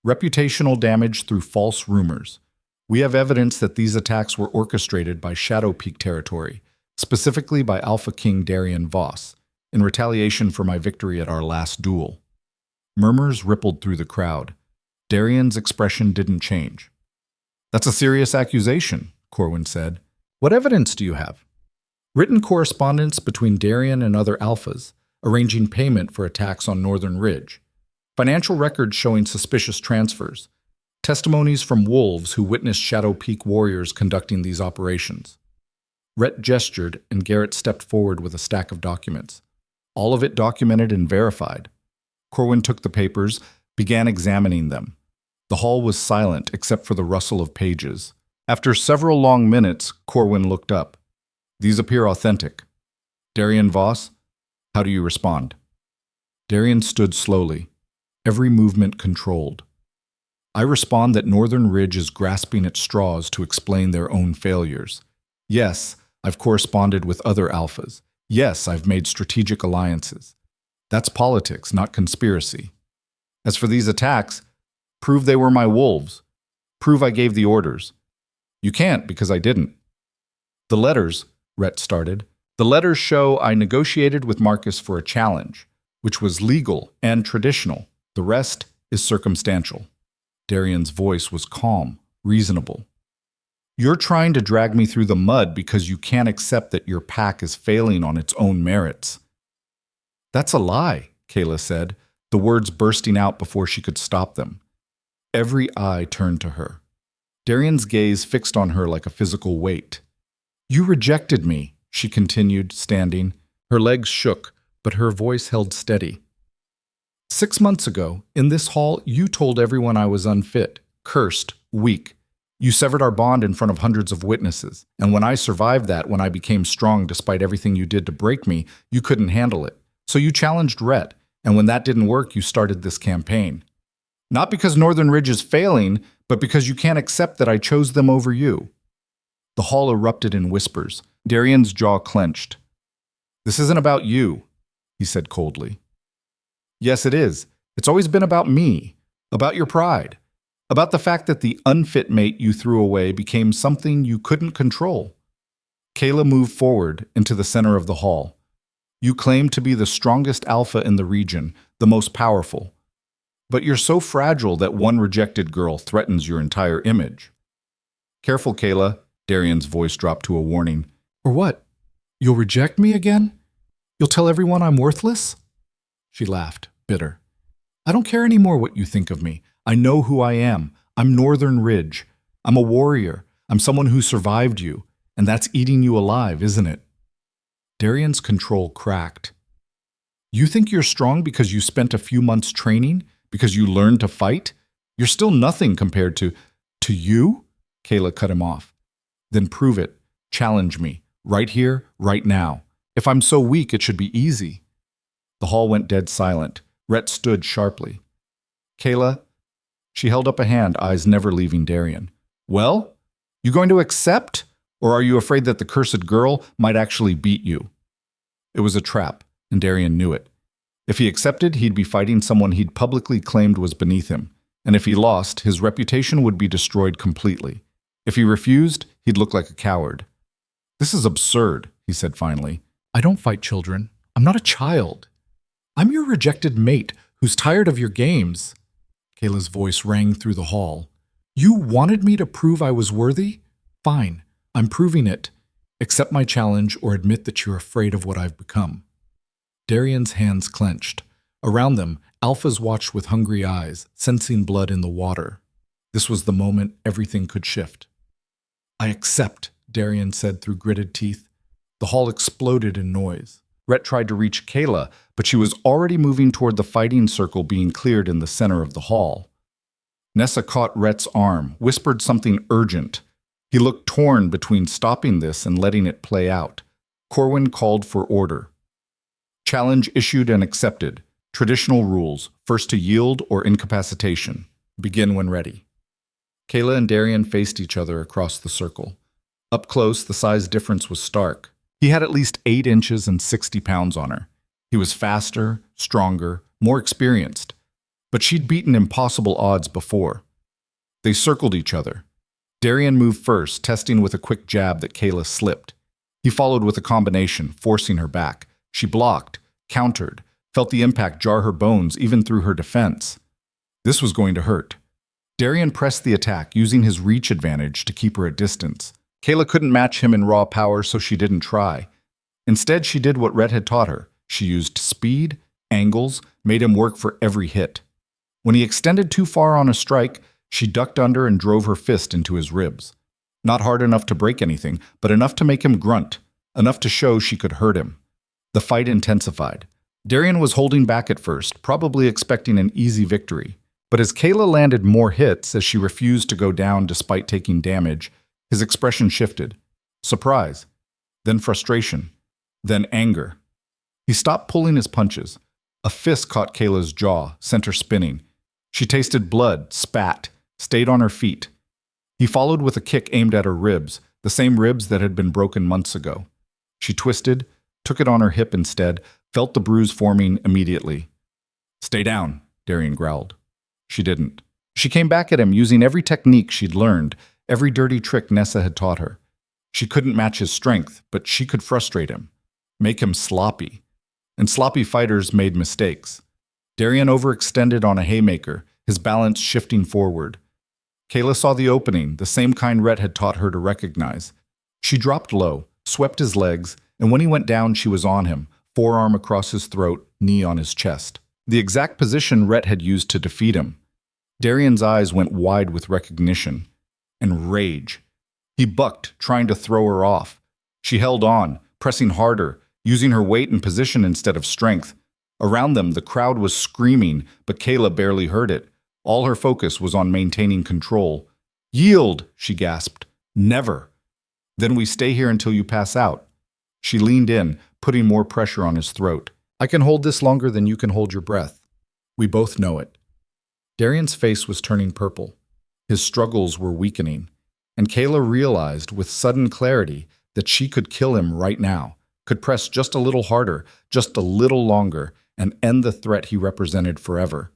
reputational damage through false rumors. We have evidence that these attacks were orchestrated by Shadow Peak territory, specifically by Alpha King Darian Voss, in retaliation for my victory at our last duel. Murmurs rippled through the crowd. Darian's expression didn't change. That's a serious accusation, Corwin said. What evidence do you have? Written correspondence between Darian and other alphas, arranging payment for attacks on Northern Ridge. Financial records showing suspicious transfers. Testimonies from wolves who witnessed Shadow Peak warriors conducting these operations. Rhett gestured, and Garrett stepped forward with a stack of documents. All of it documented and verified. Corwin took the papers, began examining them. The hall was silent except for the rustle of pages. After several long minutes, Corwin looked up. These appear authentic. Darian Voss, how do you respond? Darian stood slowly, every movement controlled. I respond that Northern Ridge is grasping at straws to explain their own failures. Yes, I've corresponded with other alphas. Yes, I've made strategic alliances. That's politics, not conspiracy. As for these attacks, prove they were my wolves. Prove I gave the orders. You can't because I didn't. The letters, Rhett started, the letters show I negotiated with Marcus for a challenge, which was legal and traditional. The rest is circumstantial. Darian's voice was calm, reasonable. You're trying to drag me through the mud because you can't accept that your pack is failing on its own merits. That's a lie, Kaela said, the words bursting out before she could stop them. Every eye turned to her. Darian's gaze fixed on her like a physical weight. You rejected me, she continued, standing. Her legs shook, but her voice held steady. 6 months ago, in this hall, you told everyone I was unfit, cursed, weak. You severed our bond in front of hundreds of witnesses, and when I survived that, when I became strong despite everything you did to break me, you couldn't handle it. So you challenged Rhett, and when that didn't work, you started this campaign. Not because Northern Ridge is failing, but because you can't accept that I chose them over you. The hall erupted in whispers. Darian's jaw clenched. This isn't about you, he said coldly. Yes, it is. It's always been about me, about your pride, about the fact that the unfit mate you threw away became something you couldn't control. Kaela moved forward into the center of the hall. You claim to be the strongest alpha in the region, the most powerful. But you're so fragile that one rejected girl threatens your entire image. Careful, Kaela, Darian's voice dropped to a warning. Or what? You'll reject me again? You'll tell everyone I'm worthless? She laughed, bitter. I don't care anymore what you think of me. I know who I am. I'm Northern Ridge. I'm a warrior. I'm someone who survived you. And that's eating you alive, isn't it? Darian's control cracked. You think you're strong because you spent a few months training? Because you learned to fight? You're still nothing compared to you? Kaela cut him off. Then prove it. Challenge me. Right here, right now. If I'm so weak, it should be easy. The hall went dead silent. Rhett stood sharply. Kaela, she held up a hand, eyes never leaving Darian. Well, you going to accept? Or are you afraid that the cursed girl might actually beat you? It was a trap, and Darian knew it. If he accepted, he'd be fighting someone he'd publicly claimed was beneath him. And if he lost, his reputation would be destroyed completely. If he refused, he'd look like a coward. This is absurd, he said finally. I don't fight children. I'm not a child. I'm your rejected mate who's tired of your games. Kaela's voice rang through the hall. You wanted me to prove I was worthy? Fine, I'm proving it. Accept my challenge or admit that you're afraid of what I've become. Darian's hands clenched. Around them, alphas watched with hungry eyes, sensing blood in the water. This was the moment everything could shift. I accept, Darian said through gritted teeth. The hall exploded in noise. Rhett tried to reach Kaela, but she was already moving toward the fighting circle being cleared in the center of the hall. Nessa caught Rhett's arm, whispered something urgent. He looked torn between stopping this and letting it play out. Corwin called for order. Challenge issued and accepted. Traditional rules, first to yield or incapacitation. Begin when ready. Kaela and Darian faced each other across the circle. Up close, the size difference was stark. He had at least 8 inches and 60 pounds on her. He was faster, stronger, more experienced. But she'd beaten impossible odds before. They circled each other. Darian moved first, testing with a quick jab that Kaela slipped. He followed with a combination, forcing her back. She blocked, countered, felt the impact jar her bones even through her defense. This was going to hurt. Darian pressed the attack, using his reach advantage to keep her at distance. Kaela couldn't match him in raw power, so she didn't try. Instead, she did what Rhett had taught her. She used speed, angles, made him work for every hit. When he extended too far on a strike, she ducked under and drove her fist into his ribs. Not hard enough to break anything, but enough to make him grunt, enough to show she could hurt him. The fight intensified. Darian was holding back at first, probably expecting an easy victory. But as Kaela landed more hits as she refused to go down despite taking damage, his expression shifted. Surprise, then frustration, then anger. He stopped pulling his punches. A fist caught Kayla's jaw, sent her spinning. She tasted blood, spat, stayed on her feet. He followed with a kick aimed at her ribs, the same ribs that had been broken months ago. She twisted, took it on her hip instead, felt the bruise forming immediately. "Stay down," Darian growled. She didn't. She came back at him using every technique she'd learned, every dirty trick Nessa had taught her. She couldn't match his strength, but she could frustrate him, make him sloppy. And sloppy fighters made mistakes. Darian overextended on a haymaker, his balance shifting forward. Kaela saw the opening, the same kind Rhett had taught her to recognize. She dropped low, swept his legs, and when he went down, she was on him, forearm across his throat, knee on his chest. The exact position Rhett had used to defeat him. Darian's eyes went wide with recognition and rage. He bucked, trying to throw her off. She held on, pressing harder, using her weight and position instead of strength. Around them, the crowd was screaming, but Kaela barely heard it. All her focus was on maintaining control. "Yield," she gasped. "Never. Then we stay here until you pass out." She leaned in, putting more pressure on his throat. "I can hold this longer than you can hold your breath. We both know it." Darian's face was turning purple. His struggles were weakening. And Kaela realized with sudden clarity that she could kill him right now, could press just a little harder, just a little longer, and end the threat he represented forever.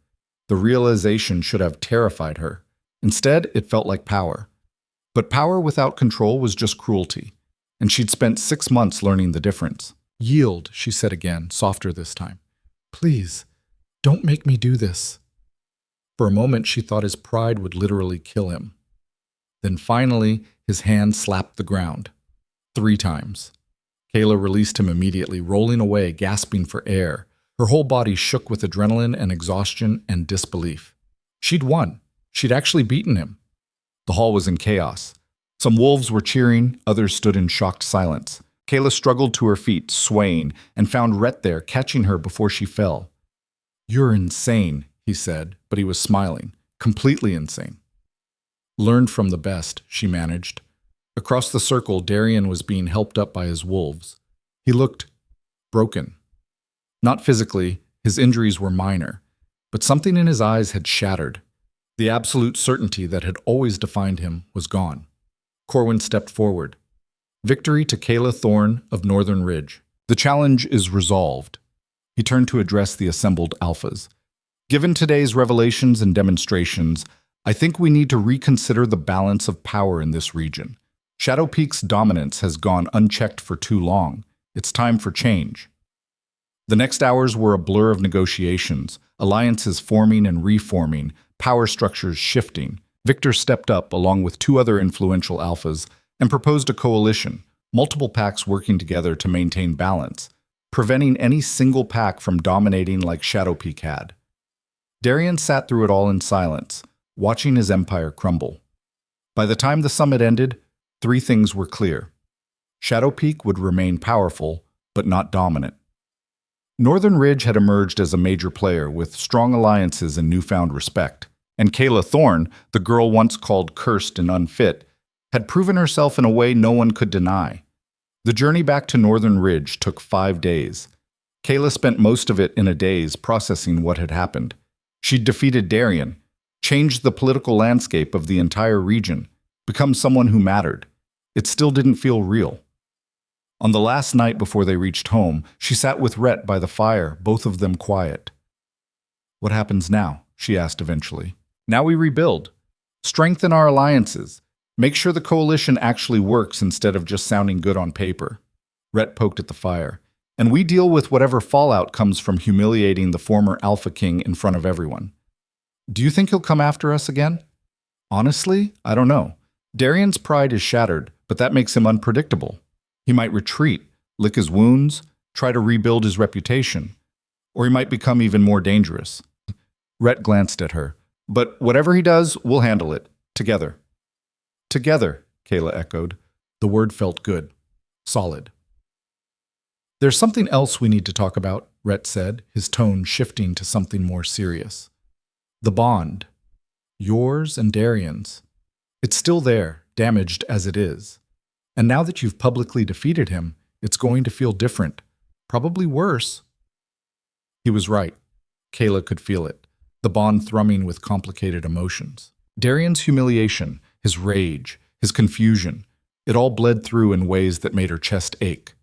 The realization should have terrified her. Instead, it felt like power. But power without control was just cruelty. And she'd spent 6 months learning the difference. "Yield," she said again, softer this time. "Please, don't make me do this." For a moment, she thought his pride would literally kill him. Then finally, his hand slapped the ground. 3 times. Kaela released him immediately, rolling away, gasping for air. Her whole body shook with adrenaline and exhaustion and disbelief. She'd won. She'd actually beaten him. The hall was in chaos. Some wolves were cheering, others stood in shocked silence. Kaela struggled to her feet, swaying, and found Rhett there, catching her before she fell. "You're insane," he said, but he was smiling. Completely insane. "Learned from the best," she managed. Across the circle, Darian was being helped up by his wolves. He looked broken. Not physically, his injuries were minor, but something in his eyes had shattered. The absolute certainty that had always defined him was gone. Corwin stepped forward. "Victory to Kaela Thorne of Northern Ridge. The challenge is resolved." He turned to address the assembled alphas. "Given today's revelations and demonstrations, I think we need to reconsider the balance of power in this region. Shadow Peak's dominance has gone unchecked for too long. It's time for change." The next hours were a blur of negotiations, alliances forming and reforming, power structures shifting. Victor stepped up along with 2 other influential alphas and proposed a coalition, multiple packs working together to maintain balance, preventing any single pack from dominating like Shadow Peak had. Darian sat through it all in silence, watching his empire crumble. By the time the summit ended, 3 things were clear. Shadow Peak would remain powerful, but not dominant. Northern Ridge had emerged as a major player with strong alliances and newfound respect. And Kaela Thorne, the girl once called cursed and unfit, had proven herself in a way no one could deny. The journey back to Northern Ridge took 5 days. Kaela spent most of it in a daze processing what had happened. She'd defeated Darian, changed the political landscape of the entire region, become someone who mattered. It still didn't feel real. On the last night before they reached home, she sat with Rhett by the fire, both of them quiet. "What happens now?" she asked eventually. "Now we rebuild. Strengthen our alliances. Make sure the coalition actually works instead of just sounding good on paper." Rhett poked at the fire. "And we deal with whatever fallout comes from humiliating the former Alpha King in front of everyone." "Do you think he'll come after us again?" "Honestly, I don't know. Darian's pride is shattered, but that makes him unpredictable. He might retreat, lick his wounds, try to rebuild his reputation. Or he might become even more dangerous." Rhett glanced at her. "But whatever he does, we'll handle it. Together." "Together," Kaela echoed. The word felt good. Solid. "There's something else we need to talk about," Rhett said, his tone shifting to something more serious. "The bond. Yours and Darian's. It's still there, damaged as it is. And now that you've publicly defeated him, it's going to feel different. Probably worse." He was right. Kaela could feel it, the bond thrumming with complicated emotions. Darian's humiliation, his rage, his confusion, it all bled through in ways that made her chest ache.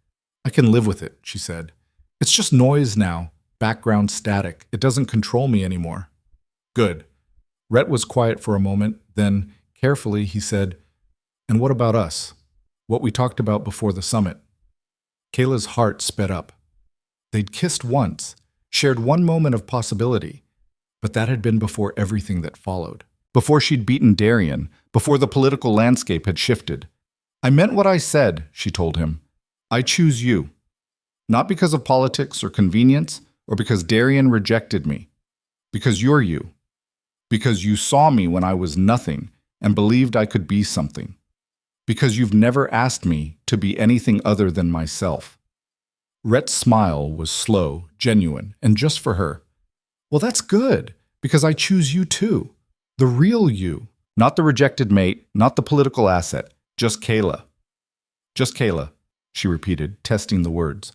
"I can live with it," she said. "It's just noise now, background static. It doesn't control me anymore." "Good." Rhett was quiet for a moment, then, carefully, he said, "And what about us? What we talked about before the summit?" Kayla's heart sped up. They'd kissed once, shared one moment of possibility, but that had been before everything that followed. Before she'd beaten Darian, before the political landscape had shifted. "I meant what I said," she told him. "I choose you. Not because of politics or convenience, or because Darian rejected me. Because you're you. Because you saw me when I was nothing and believed I could be something. Because you've never asked me to be anything other than myself." Rhett's smile was slow, genuine, and just for her. "Well, that's good, because I choose you too. The real you. Not the rejected mate, not the political asset. Just Kaela." "Just Kaela," she repeated, testing the words.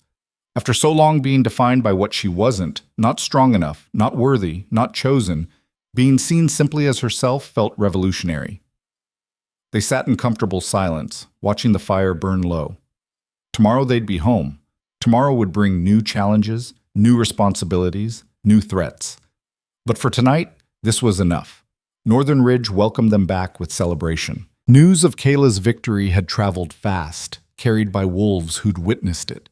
After so long being defined by what she wasn't, not strong enough, not worthy, not chosen, being seen simply as herself felt revolutionary. They sat in comfortable silence, watching the fire burn low. Tomorrow they'd be home. Tomorrow would bring new challenges, new responsibilities, new threats. But for tonight, this was enough. Northern Ridge welcomed them back with celebration. News of Kaela's victory had traveled fast, carried by wolves who'd witnessed it.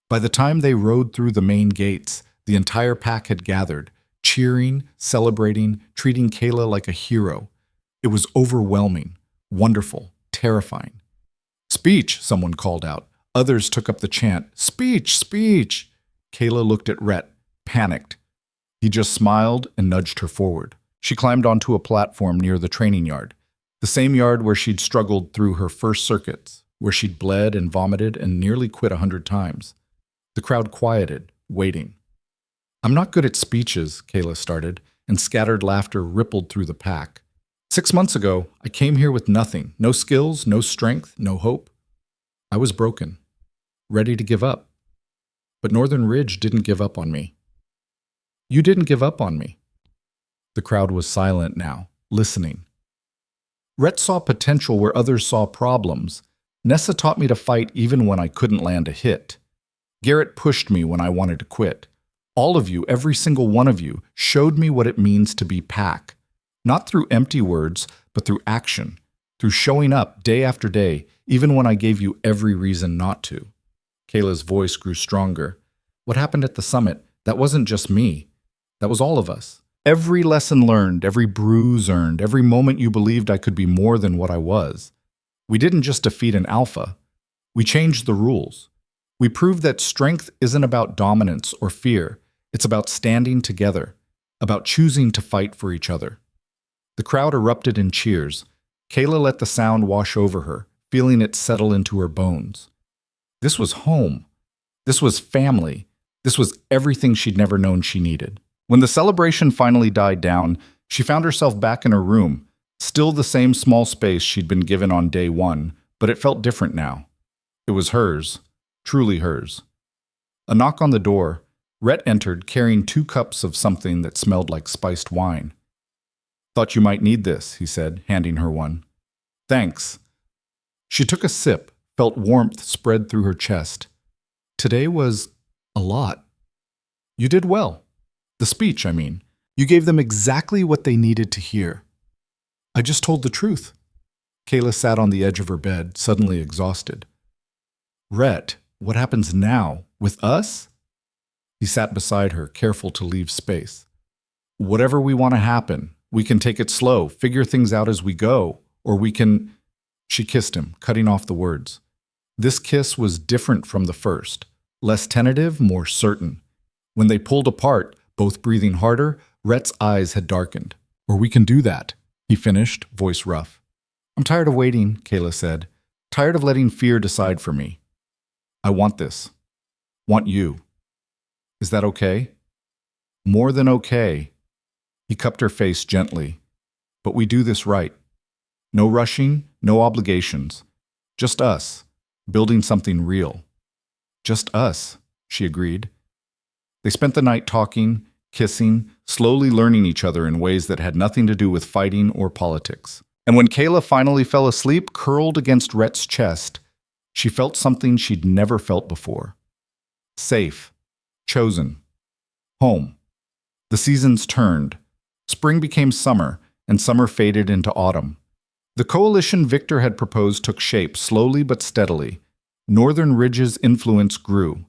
By the time they rode through the main gates, the entire pack had gathered, cheering, celebrating, treating Kaela like a hero. It was overwhelming, wonderful, terrifying. "Speech," someone called out. Others took up the chant, "Speech, speech!" Kaela looked at Rhett, panicked. He just smiled and nudged her forward. She climbed onto a platform near the training yard, the same yard where she'd struggled through her first circuits, where she'd bled and vomited and nearly quit 100 times. The crowd quieted, waiting. "I'm not good at speeches," Kaela started, and scattered laughter rippled through the pack. "6 months ago, I came here with nothing, no skills, no strength, no hope. I was broken, ready to give up. But Northern Ridge didn't give up on me. You didn't give up on me." The crowd was silent now, listening. Rhett saw potential where others saw problems. Nessa taught me to fight even when I couldn't land a hit. Garrett pushed me when I wanted to quit. All of you, every single one of you, showed me what it means to be pack. Not through empty words, but through action. Through showing up day after day, even when I gave you every reason not to. Kayla's voice grew stronger. "What happened at the summit? That wasn't just me. That was all of us. Every lesson learned, every bruise earned, every moment you believed I could be more than what I was. We didn't just defeat an alpha. We changed the rules. We proved that strength isn't about dominance or fear. It's about standing together, about choosing to fight for each other." The crowd erupted in cheers. Kaela let the sound wash over her, feeling it settle into her bones. This was home. This was family. This was everything she'd never known she needed. When the celebration finally died down, she found herself back in her room, still the same small space she'd been given on day one, but it felt different now. It was hers, truly hers. A knock on the door. Rhett entered, carrying 2 cups of something that smelled like spiced wine. "Thought you might need this," he said, handing her one. "Thanks." She took a sip, felt warmth spread through her chest. Today was a lot. You did well. The speech, I mean. You gave them exactly what they needed to hear. I just told the truth. Kaela sat on the edge of her bed, suddenly exhausted. Rhett, what happens now? With us? He sat beside her, careful to leave space. Whatever we want to happen, we can take it slow, figure things out as we go, or we can... She kissed him, cutting off the words. This kiss was different from the first, less tentative, more certain. When they pulled apart, both breathing harder, Rhett's eyes had darkened. Or we can do that, he finished, voice rough. I'm tired of waiting, Kaela said. Tired of letting fear decide for me. I want this. Want you. Is that okay? More than okay. He cupped her face gently. But we do this right. No rushing, no obligations. Just us, building something real. Just us, she agreed. They spent the night talking, kissing, slowly learning each other in ways that had nothing to do with fighting or politics. And when Kaela finally fell asleep, curled against Rhett's chest, she felt something she'd never felt before. Safe. Chosen. Home. The seasons turned. Spring became summer, and summer faded into autumn. The coalition Victor had proposed took shape slowly but steadily. Northern Ridge's influence grew.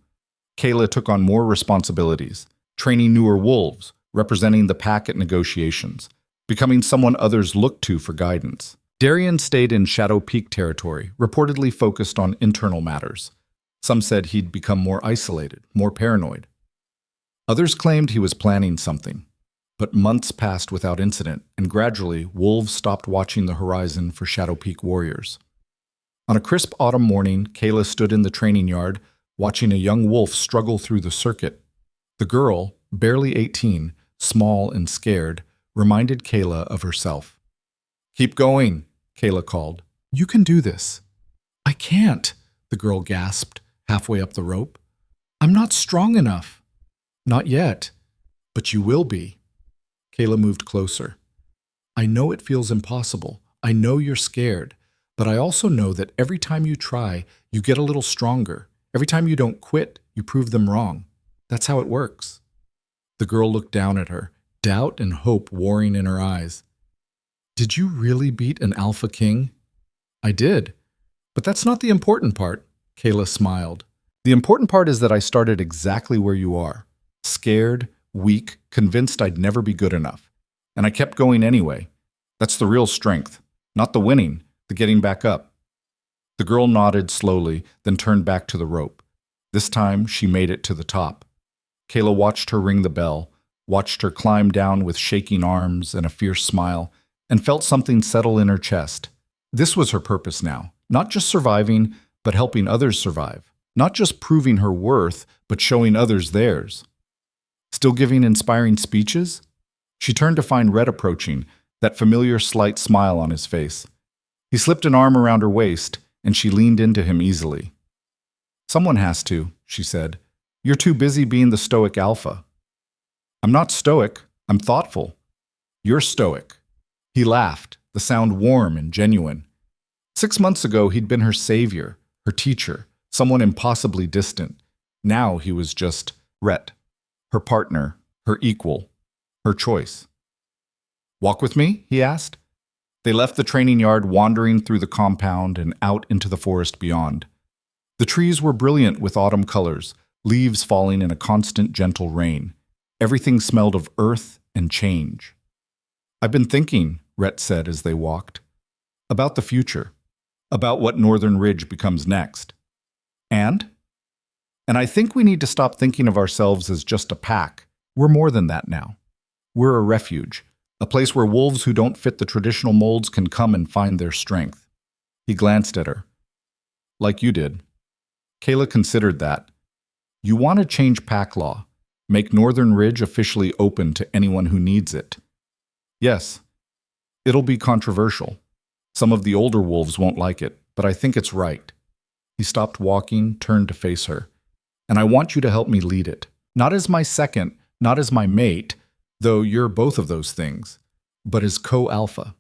Kaela took on more responsibilities, training newer wolves, representing the pack at negotiations, becoming someone others looked to for guidance. Darian stayed in Shadow Peak territory, reportedly focused on internal matters. Some said he'd become more isolated, more paranoid. Others claimed he was planning something. But months passed without incident, and gradually, wolves stopped watching the horizon for Shadow Peak warriors. On a crisp autumn morning, Kaela stood in the training yard, watching a young wolf struggle through the circuit. The girl, barely 18, small and scared, reminded Kaela of herself. Keep going, Kaela called. You can do this. I can't, the girl gasped, halfway up the rope. I'm not strong enough. Not yet, but you will be. Kaela moved closer. I know it feels impossible. I know you're scared. But I also know that every time you try, you get a little stronger. Every time you don't quit, you prove them wrong. That's how it works. The girl looked down at her, doubt and hope warring in her eyes. Did you really beat an alpha king? I did. But that's not the important part, Kaela smiled. The important part is that I started exactly where you are. Scared, weak, convinced I'd never be good enough. And I kept going anyway. That's the real strength. Not the winning, the getting back up. The girl nodded slowly, then turned back to the rope. This time, she made it to the top. Kaela watched her ring the bell, watched her climb down with shaking arms and a fierce smile, and felt something settle in her chest. This was her purpose now. Not just surviving, but helping others survive. Not just proving her worth, but showing others theirs. Still giving inspiring speeches? She turned to find Rhett approaching, that familiar slight smile on his face. He slipped an arm around her waist, and she leaned into him easily. Someone has to, she said. You're too busy being the stoic alpha. I'm not stoic, I'm thoughtful. You're stoic. He laughed, the sound warm and genuine. 6 months ago, he'd been her savior, her teacher, someone impossibly distant. Now he was just Rhett. Her partner, her equal, her choice. Walk with me? He asked. They left the training yard, wandering through the compound and out into the forest beyond. The trees were brilliant with autumn colors, leaves falling in a constant, gentle rain. Everything smelled of earth and change. I've been thinking, Rhett said as they walked, about the future, about what Northern Ridge becomes next. And I think we need to stop thinking of ourselves as just a pack. We're more than that now. We're a refuge, a place where wolves who don't fit the traditional molds can come and find their strength. He glanced at her. Like you did. Kaela considered that. You want to change pack law, make Northern Ridge officially open to anyone who needs it. Yes, it'll be controversial. Some of the older wolves won't like it, but I think it's right. He stopped walking, turned to face her. And I want you to help me lead it. Not as my second, not as my mate, though you're both of those things, but as co-alpha.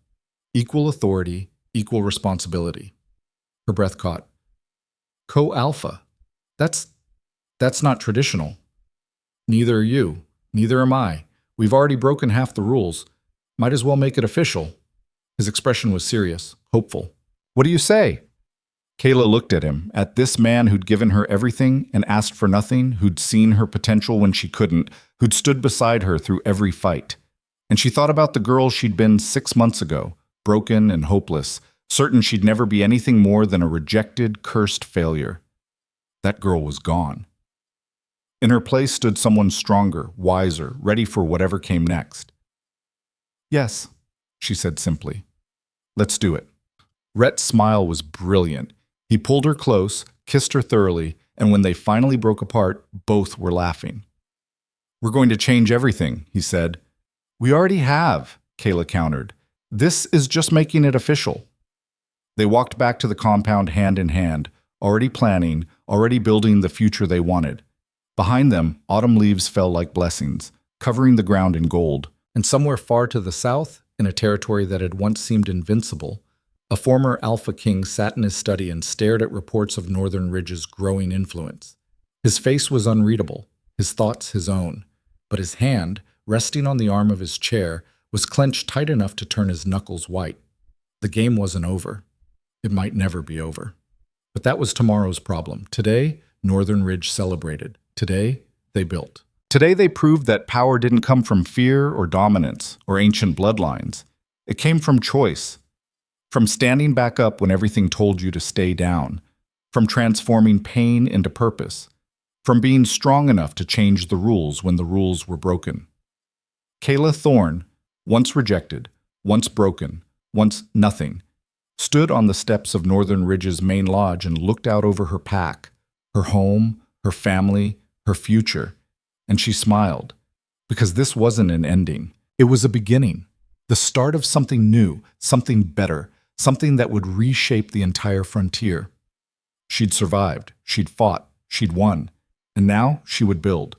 Equal authority, equal responsibility. Her breath caught. Co-alpha. That's not traditional. Neither are you. Neither am I. We've already broken half the rules. Might as well make it official. His expression was serious, hopeful. What do you say? Kaela looked at him, at this man who'd given her everything and asked for nothing, who'd seen her potential when she couldn't, who'd stood beside her through every fight. And she thought about the girl she'd been 6 months ago, broken and hopeless, certain she'd never be anything more than a rejected, cursed failure. That girl was gone. In her place stood someone stronger, wiser, ready for whatever came next. Yes, she said simply. Let's do it. Rhett's smile was brilliant. He pulled her close, kissed her thoroughly, and when they finally broke apart, both were laughing. We're going to change everything, he said. We already have, Kaela countered. This is just making it official. They walked back to the compound hand in hand, already planning, already building the future they wanted. Behind them, autumn leaves fell like blessings, covering the ground in gold. And somewhere far to the south, in a territory that had once seemed invincible, a former Alpha King sat in his study and stared at reports of Northern Ridge's growing influence. His face was unreadable, his thoughts his own, but his hand, resting on the arm of his chair, was clenched tight enough to turn his knuckles white. The game wasn't over. It might never be over. But that was tomorrow's problem. Today, Northern Ridge celebrated. Today, they built. Today, they proved that power didn't come from fear or dominance or ancient bloodlines. It came from choice, from standing back up when everything told you to stay down, from transforming pain into purpose, from being strong enough to change the rules when the rules were broken. Kaela Thorne, once rejected, once broken, once nothing, stood on the steps of Northern Ridge's main lodge and looked out over her pack, her home, her family, her future, and she smiled, because this wasn't an ending. It was a beginning, the start of something new, something better, something that would reshape the entire frontier. She'd survived, she'd fought, she'd won, and now she would build.